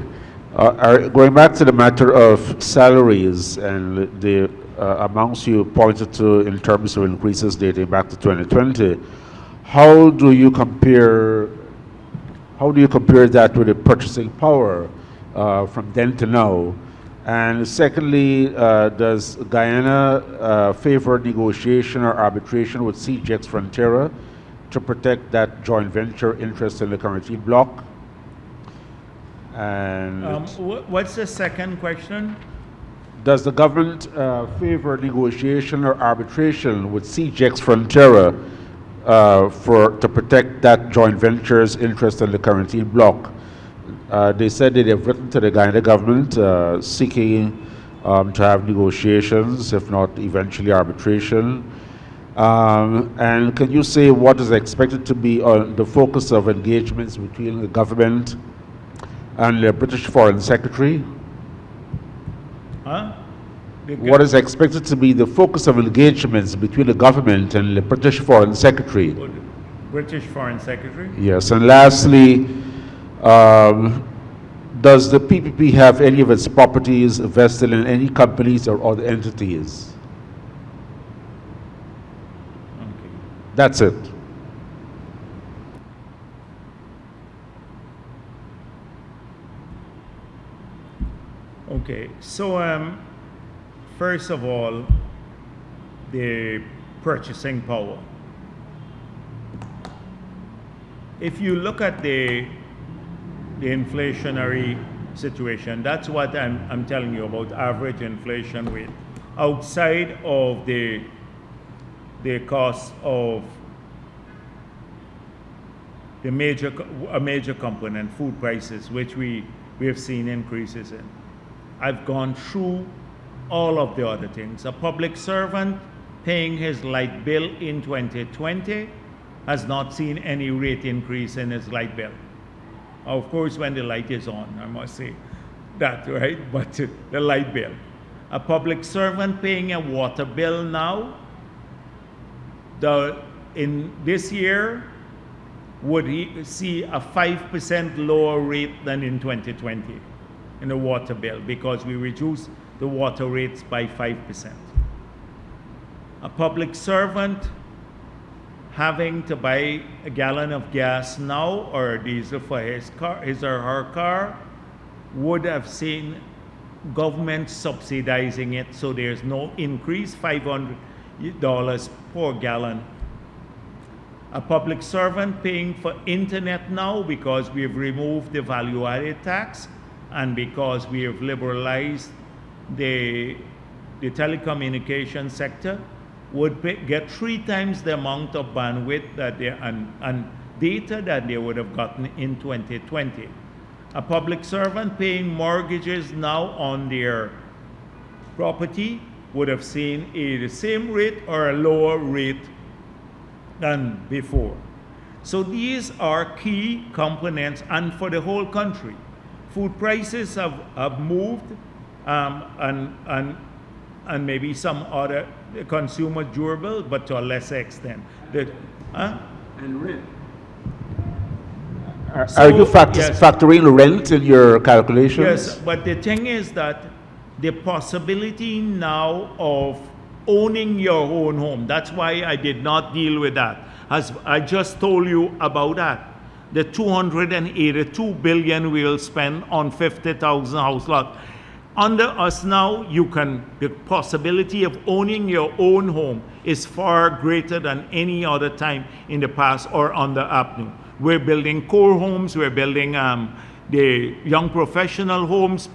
Going back to the matter of salaries and the amounts you pointed to in terms of increases dating back to 2020, how do you compare that with the purchasing power from then to now? And secondly, does Guyana favor negotiation or arbitration with CGX Frontiera to protect that joint venture interest in the Caribbean bloc? And what's the second question? Does the government favor negotiation or arbitration with CGX Frontiera to protect that joint venture's interest in the Caribbean bloc? They said that they've written to the Guyana government seeking to have negotiations, if not eventually arbitration. And can you say what is expected to be the focus of engagements between the government and the British Foreign Secretary? What is expected to be the focus of engagements between the government and the British Foreign Secretary? British Foreign Secretary? Yes, and lastly, does the PPP have any of its properties vested in any companies or other entities? Okay. That's it. Okay, so first of all, the purchasing power. If you look at the inflationary situation, that's what I'm telling you about average inflation rate. Outside of the cost of a major component, food prices, which we have seen increases in. I've gone through all of the other things. A public servant paying his light bill in 2020 has not seen any rate increase in his light bill. Of course, when the light is on, I must say that, right? But the light bill. A public servant paying a water bill now, in this year, would he see a 5% lower rate than in 2020 in the water bill, because we reduced the water rates by 5%. A public servant having to buy a gallon of gas now or diesel for his or her car would have seen government subsidizing it, so there's no increase, $500 per gallon. A public servant paying for internet now because we've removed the value-added tax and because we have liberalized the telecommunication sector would get 3 times the amount of bandwidth that they and data that they would have gotten in 2020. A public servant paying mortgages now on their property would have seen the same rate or a lower rate than before. So these are key components, and for the whole country. Food prices have moved, and maybe some other consumer durable, but to a lesser extent. And rent. Are you factoring rent in your calculations? Yes, but the thing is that the possibility now of owning your own home, that's why I did not deal with that. As I just told you about that. The $282 billion we'll spend on 50,000 house lots. Under us now, the possibility of owning your own home is far greater than any other time in the past or under APNU. We're building core homes, we're building the young professional homes.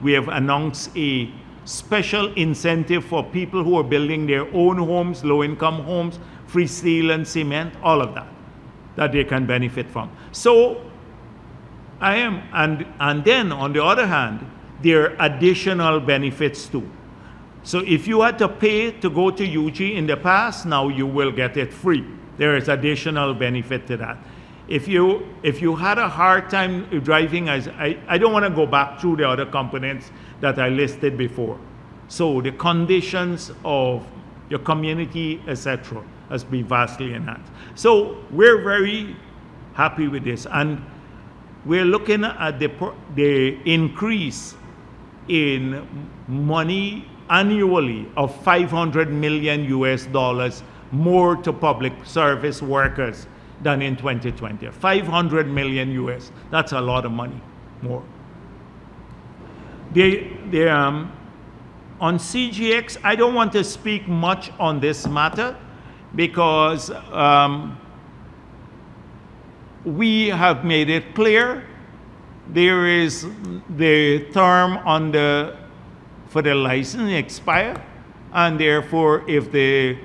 We have announced a special incentive for people who are building their own homes, low-income homes, free steel and cement, all of that they can benefit from. So and then on the other hand, there are additional benefits too. So if you had to pay to go to UG in the past, now you will get it free. There is additional benefit to that. If you had a hard time driving, I don't want to go back through the other components that I listed before. So the conditions of your community, etc., has been vastly enhanced. So we're very happy with this, and we're looking at the increase in money annually of $500 million US more to public service workers than in 2020. 500 million US. That's a lot of money more. On CGX, I don't want to speak much on this matter because we have made it clear there is the term for the license expire, and therefore if the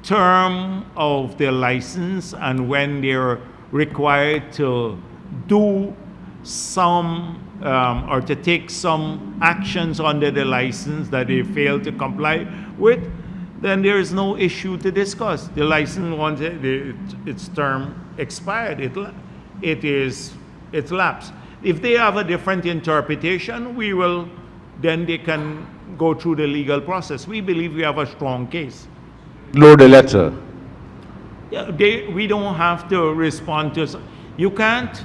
term of the license and when they're required to do some or to take some actions under the license that they fail to comply with, then there is no issue to discuss. The license, once its term expired, it's lapsed. If they have a different interpretation, then they can go through the legal process. We believe we have a strong case. Load the letter. Yeah, we don't have to respond to. You can't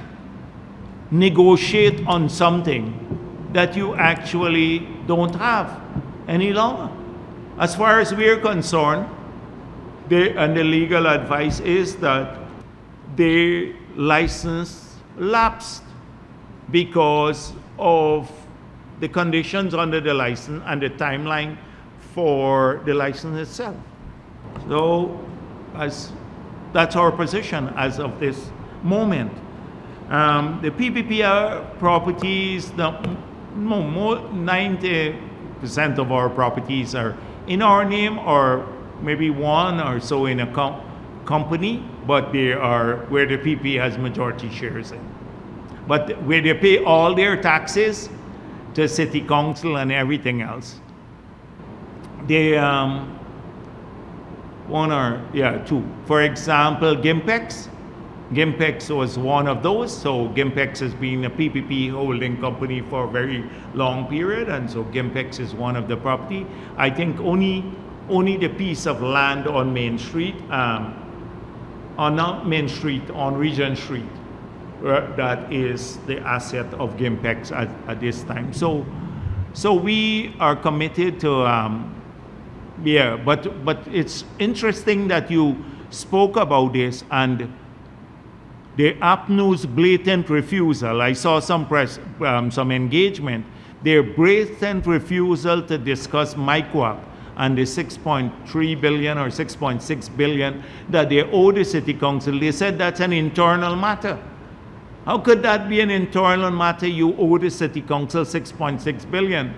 negotiate on something that you actually don't have any longer. As far as we're concerned, and the legal advice is that the license lapsed because of the conditions under the license and the timeline for the license itself. So that's our position as of this moment. The PPP properties, more 90% of our properties are in our name, or maybe one or so in a company, but they are where the PP has majority shares in. But where they pay all their taxes to city council and everything else. They two. For example, Gimpex. Gimpex was one of those. So Gimpex has been a PPP holding company for a very long period, and so Gimpex is one of the property. I think only the piece of land on Main Street, on not Main Street, on Regent Street, that is the asset of Gimpex at this time. So we are committed to. But it's interesting that you spoke about this and the APNU's blatant refusal. I saw some some engagement Their blatant refusal to discuss MICWAP and the 6.3 billion or 6.6 billion that they owe the city council, they said that's an internal matter. How could that be an internal matter? You owe the city council 6.6 billion,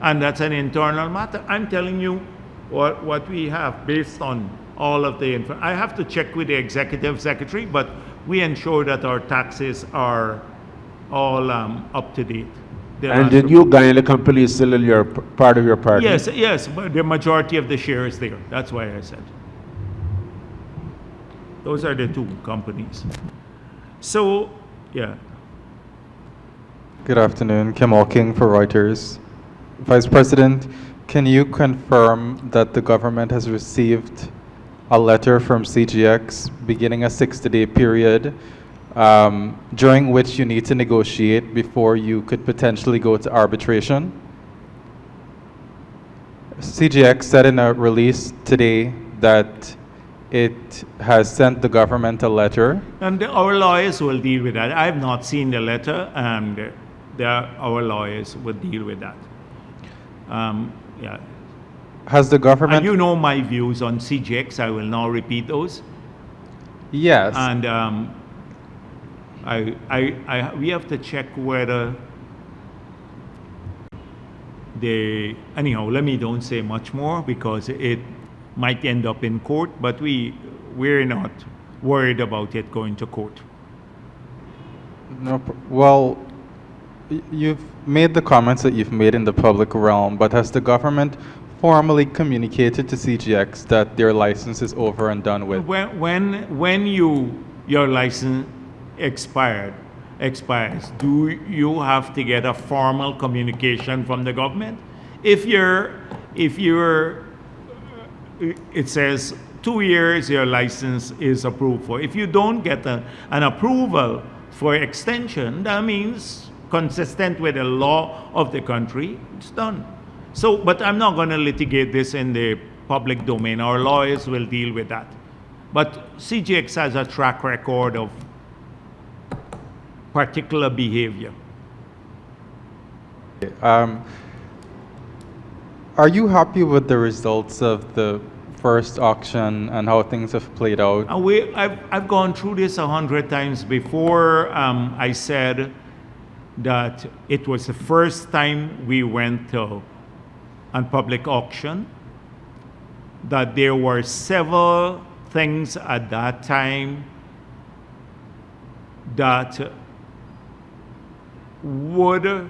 and that's an internal matter. I'm telling you what we have based on all of the info. I have to check with the executive secretary, but we ensure that our taxes are all up to date. And the new guy in the company is still in your part of your party? Yes, but the majority of the share is there. That's why I said. Those are the two companies. So, yeah. Good afternoon, Kim King for Reuters. Vice President, can you confirm that the government has received a letter from CGX beginning a 60-day period during which you need to negotiate before you could potentially go to arbitration? CGX said in a release today that it has sent the government a letter. And our lawyers will deal with that. I have not seen the letter, and our lawyers will deal with that. Yeah. Has the government... And you know my views on CGX. I will not repeat those. Yes. And we have to check whether they... Anyhow, let me don't say much more because it might end up in court, but we're not worried about it going to court. No, well, you've made the comments that you've made in the public realm, but has the government formally communicated to CGX that their license is over and done with? When your license expires, do you have to get a formal communication from the government? If it says 2 years your license is approved for. If you don't get an approval for extension, that means consistent with the law of the country, it's done. So, but I'm not going to litigate this in the public domain. Our lawyers will deal with that. But CGX has a track record of particular behavior. Are you happy with the results of the first auction and how things have played out? I've gone through this 100 times before. I said that it was the first time we went to a public auction, that there were several things at that time that would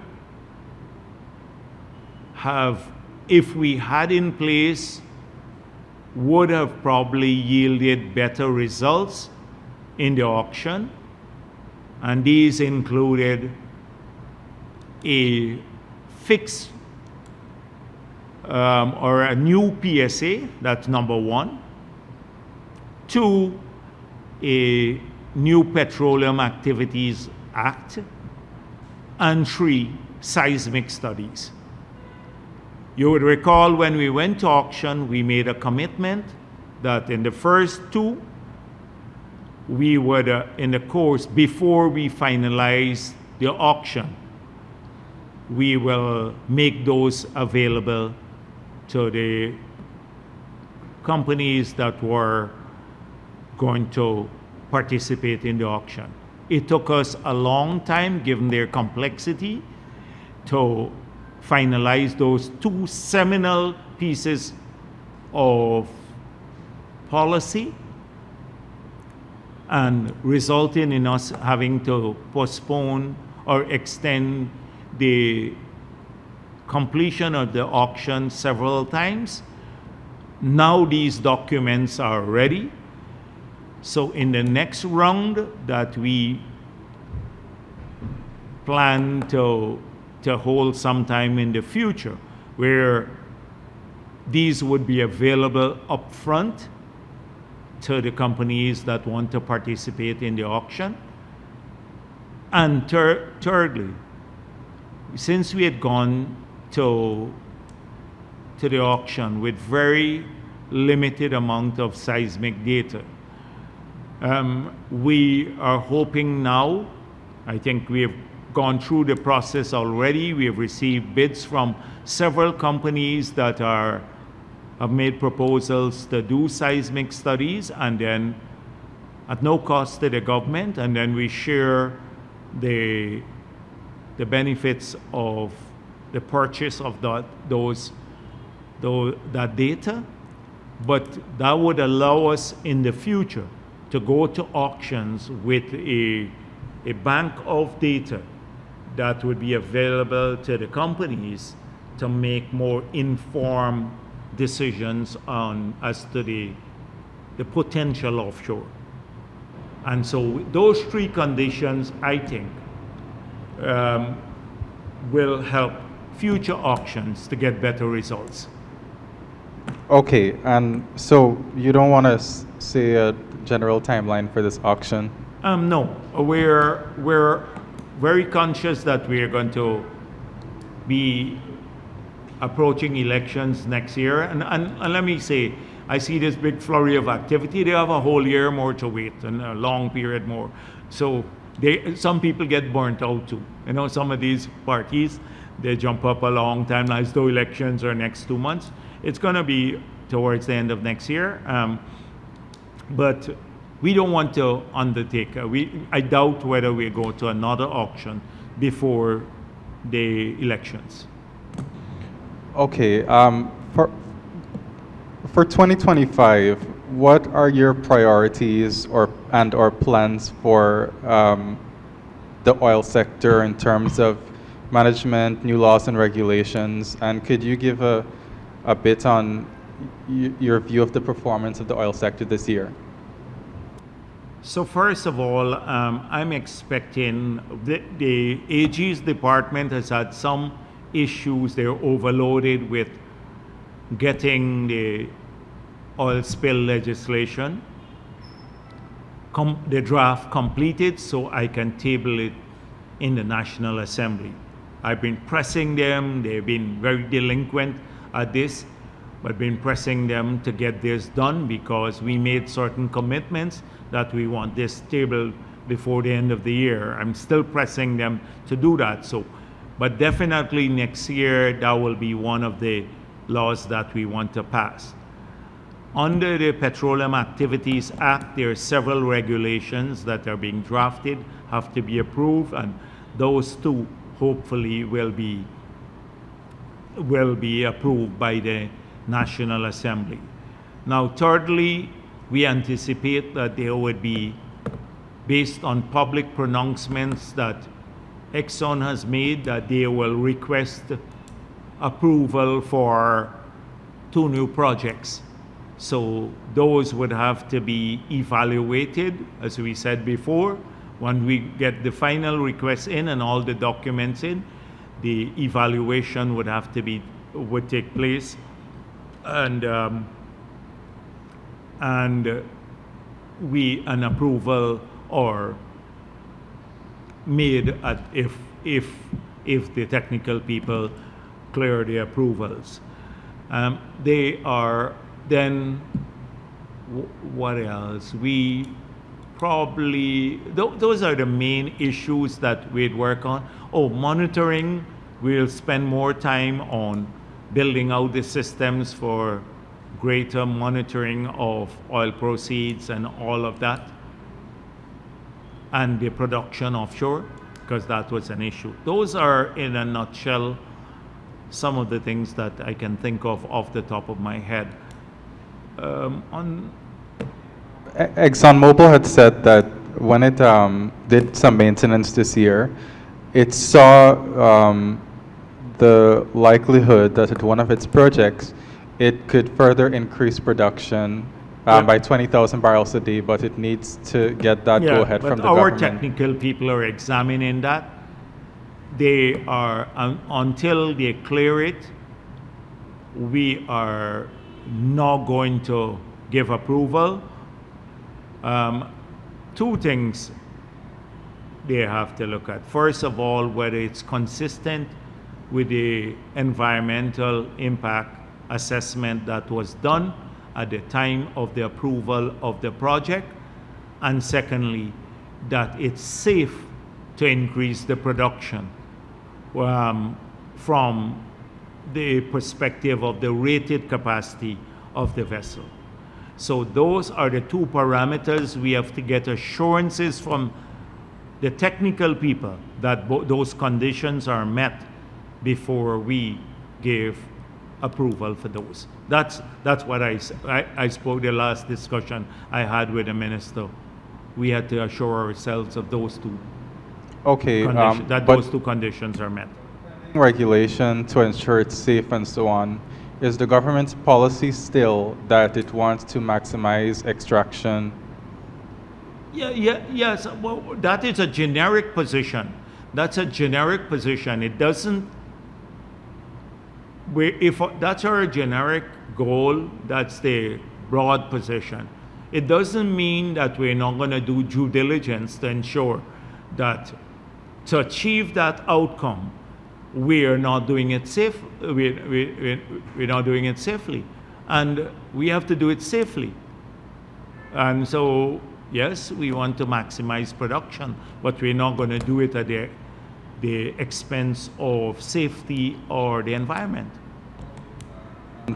have, if we had in place, would have probably yielded better results in the auction. And these included a fixed or a new PSA, that's number one. 2, a new Petroleum Activities Act. And 3, seismic studies. You would recall when we went to auction, we made a commitment that in the first 2, we would, in the course, before we finalize the auction, we will make those available to the companies that were going to participate in the auction. It took us a long time, given their complexity, to finalize those 2 seminal pieces of policy, and resulting in us having to postpone or extend the completion of the auction several times. Now these documents are ready. So in the next round that we plan to hold sometime in the future, where these would be available upfront to the companies that want to participate in the auction. And thirdly, since we had gone to the auction with very limited amount of seismic data, we are hoping now, I think we have gone through the process already. We have received bids from several companies that have made proposals to do seismic studies, and then at no cost to the government, and then we share the benefits of the purchase of that data. But that would allow us in the future to go to auctions with a bank of data that would be available to the companies to make more informed decisions as to the potential offshore. And so those three conditions, I think, will help future auctions to get better results. Okay, and so you don't want to say a general timeline for this auction? No, we're very conscious that we are going to be approaching elections next year, and let me say, I see this big flurry of activity. They have a whole year more to wait and a long period more. So some people get burnt out too. You know, some of these parties, they jump up a long time as though elections are next 2 months. It's going to be towards the end of next year. But we don't want to undertake. I doubt whether we go to another auction before the elections. Okay, for 2025, what are your priorities or plans for the oil sector in terms of management, new laws and regulations? And could you give a bit on your view of the performance of the oil sector this year? So first of all, I'm expecting the AG's department has had some issues. They're overloaded with getting the oil spill legislation, the draft completed so I can table it in the National Assembly. I've been pressing them. They've been very delinquent at this, but been pressing them to get this done because we made certain commitments that we want this tabled before the end of the year. I'm still pressing them to do that. So, but definitely next year, that will be one of the laws that we want to pass. Under the Petroleum Activities Act, there are several regulations that are being drafted, have to be approved, and those two hopefully will be approved by the National Assembly. Now, thirdly, we anticipate that there would be, based on public pronouncements that Exxon has made, that they will request approval for 2 new projects. So those would have to be evaluated, as we said before. When we get the final request in and all the documents in, the evaluation would take place, and an approval or made if the technical people clear the approvals. They are then, what else? We probably, those are the main issues that we'd work on. Oh, monitoring, we'll spend more time on building out the systems for greater monitoring of oil proceeds and all of that, and the production offshore, because that was an issue. Those are, in a nutshell, some of the things that I can think of off the top of my head. ExxonMobil had said that when it did some maintenance this year, it saw the likelihood that at one of its projects, it could further increase production by 20,000 barrels a day, but it needs to get that go-ahead from the government. Our technical people are examining that. They are, until they clear it, we are not going to give approval. 2 things they have to look at. First of all, whether it's consistent with the environmental impact assessment that was done at the time of the approval of the project. And secondly, that it's safe to increase the production from the perspective of the rated capacity of the vessel. So those are the two parameters. We have to get assurances from the technical people that those conditions are met before we give approval for those. That's what I spoke the last discussion I had with the minister. We had to assure ourselves of those two Okay, that but those two conditions are met. regulation to ensure it's safe and so on, is the government's policy still that it wants to maximize extraction? Yes. Well, that is a generic position. That's a generic position. It doesn't. If that's our generic goal, that's the broad position. It doesn't mean that we're not going to do due diligence to ensure that to achieve that outcome, we are not doing it safe. We're not doing it safely, and we have to do it safely. And so, yes, we want to maximize production, but we're not going to do it at the expense of safety or the environment.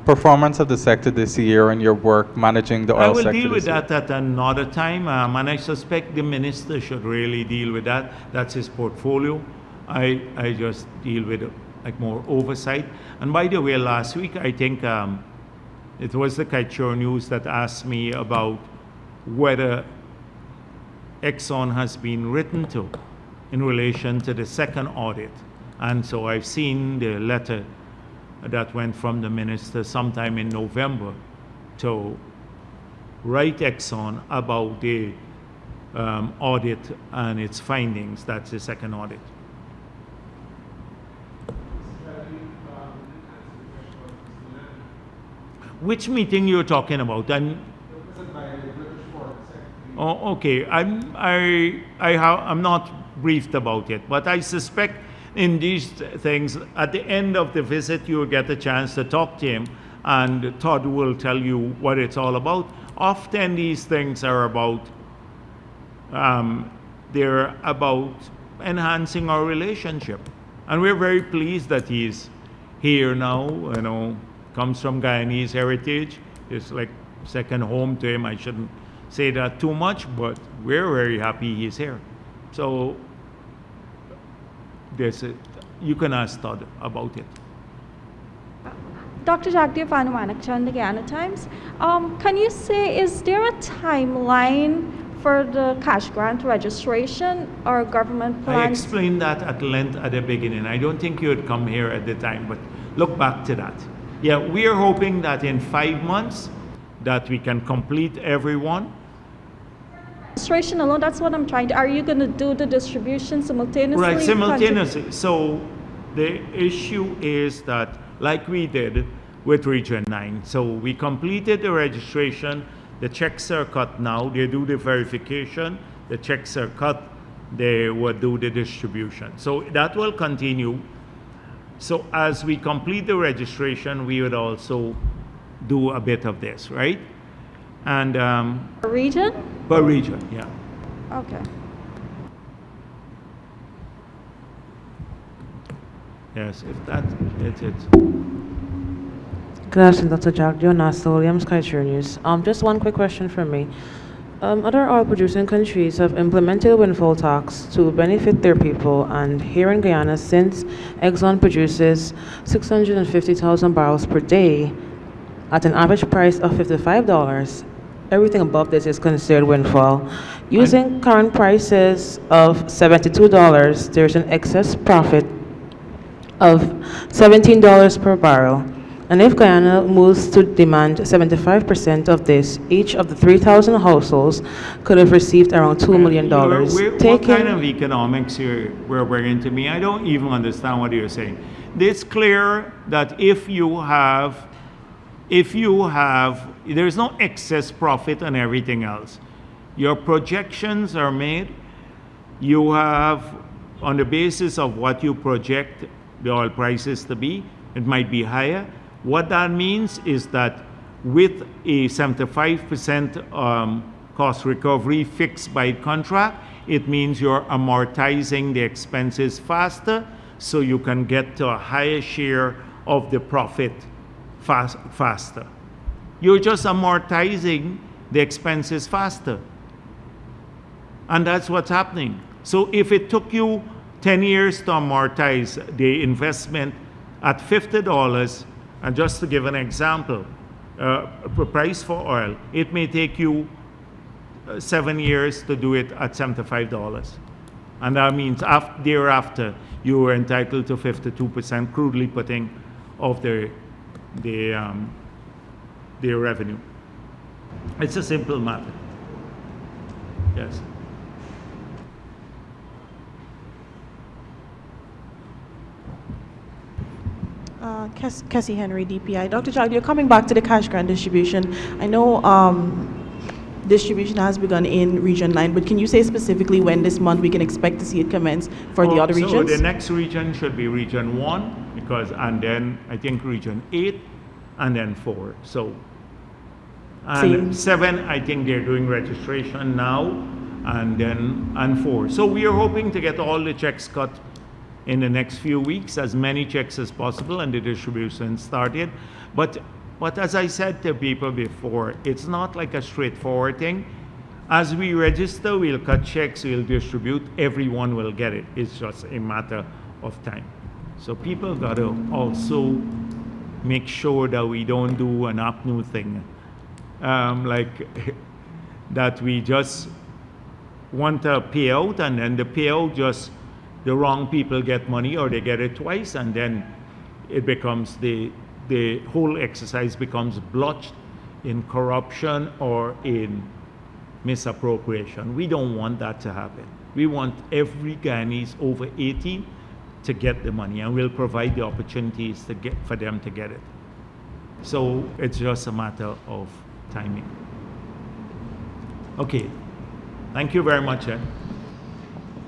Performance of the sector this year and your work managing the I oil will sector deal with this year. that at another time, and I suspect the minister should really deal with that. That's his portfolio. I just deal with like more oversight. And by the way, last week I think it was the Kaichur News that asked me about whether Exxon has been written to in relation to the second audit. And so I've seen the letter that went from the minister sometime in November to write Exxon about the audit and its findings. That's the second audit. Which meeting you're talking about? Oh, okay. I'm not briefed about it, but I suspect in these things, at the end of the visit, you will get a chance to talk to him, and Todd will tell you what it's all about. Often these things are about, they're about enhancing our relationship. And we're very pleased that he's here now, comes from Guyanese heritage. It's like second home to him. I shouldn't say that too much, but we're very happy he's here. So you can ask Todd about it. Dr. Jagdeo Panumanakchan, the Guyana Times. Can you say, is there a timeline for the cash grant registration or government plans? I explained that at length at the beginning. I don't think you would come here at the time, but look back to that. Yeah, we are hoping that in 5 months that we can complete everyone. Registration alone, that's what I'm trying to. Are you going to do the distribution simultaneously? Right, simultaneously. So the issue is that, like we did with Region 9, so we completed the registration, the checks are cut now, they do the verification, the checks are cut, they will do the distribution. So that will continue. So as we complete the registration, we would also do a bit of this, right? And Per region? per region, yeah. Okay. Yes, if that's it. Good afternoon, Dr. Jagdeo, Nasa Williams, Kaichur News. Just one quick question from me. Other oil-producing countries have implemented windfall tax to benefit their people, and here in Guyana, since Exxon produces 650,000 barrels per day at an average price of $55, everything above this is considered windfall. Using current prices of $72, there's an excess profit of $17 per barrel. And if Guyana moves to demand 75% of this, each of the 3,000 households could have received around $2 million. What kind of economics we're bringing to me? I don't even understand what you're saying. It's clear that if you have, there's no excess profit on everything else. Your projections are made. You have, on the basis of what you project the oil prices to be, it might be higher. What that means is that with a 75% cost recovery fixed by contract, it means you're amortizing the expenses faster so you can get to a higher share of the profit faster. You're just amortizing the expenses faster. And that's what's happening. So if it took you 10 years to amortize the investment at $50, and just to give an example, the price for oil, it may take you 7 years to do it at $75. And that means thereafter, you are entitled to 52%, crudely putting, of the revenue. It's a simple matter. Yes. Cassie Henry, DPI. Dr. Jagdeo, coming back to the cash grant distribution, I know distribution has begun in Region 9, but can you say specifically when this month we can expect to see it commence for the other regions? So the next region should be Region 1, and then I think Region 8, and then 4. So, and 7, I think they're doing registration now, and 4. So we are hoping to get all the checks cut in the next few weeks, as many checks as possible, and the distribution started. But as I said to people before, it's not like a straightforward thing. As we register, we'll cut checks, we'll distribute, everyone will get it. It's just a matter of time. So people got to also make sure that we don't do an APNU thing, like that we just want a payout, and then the payout just, the wrong people get money, or they get it twice, and then it becomes the whole exercise becomes blotched in corruption or in misappropriation. We don't want that to happen. We want every Guyanese over 18 to get the money, and we'll provide the opportunities for them to get it. So it's just a matter of timing. Okay, thank you very much.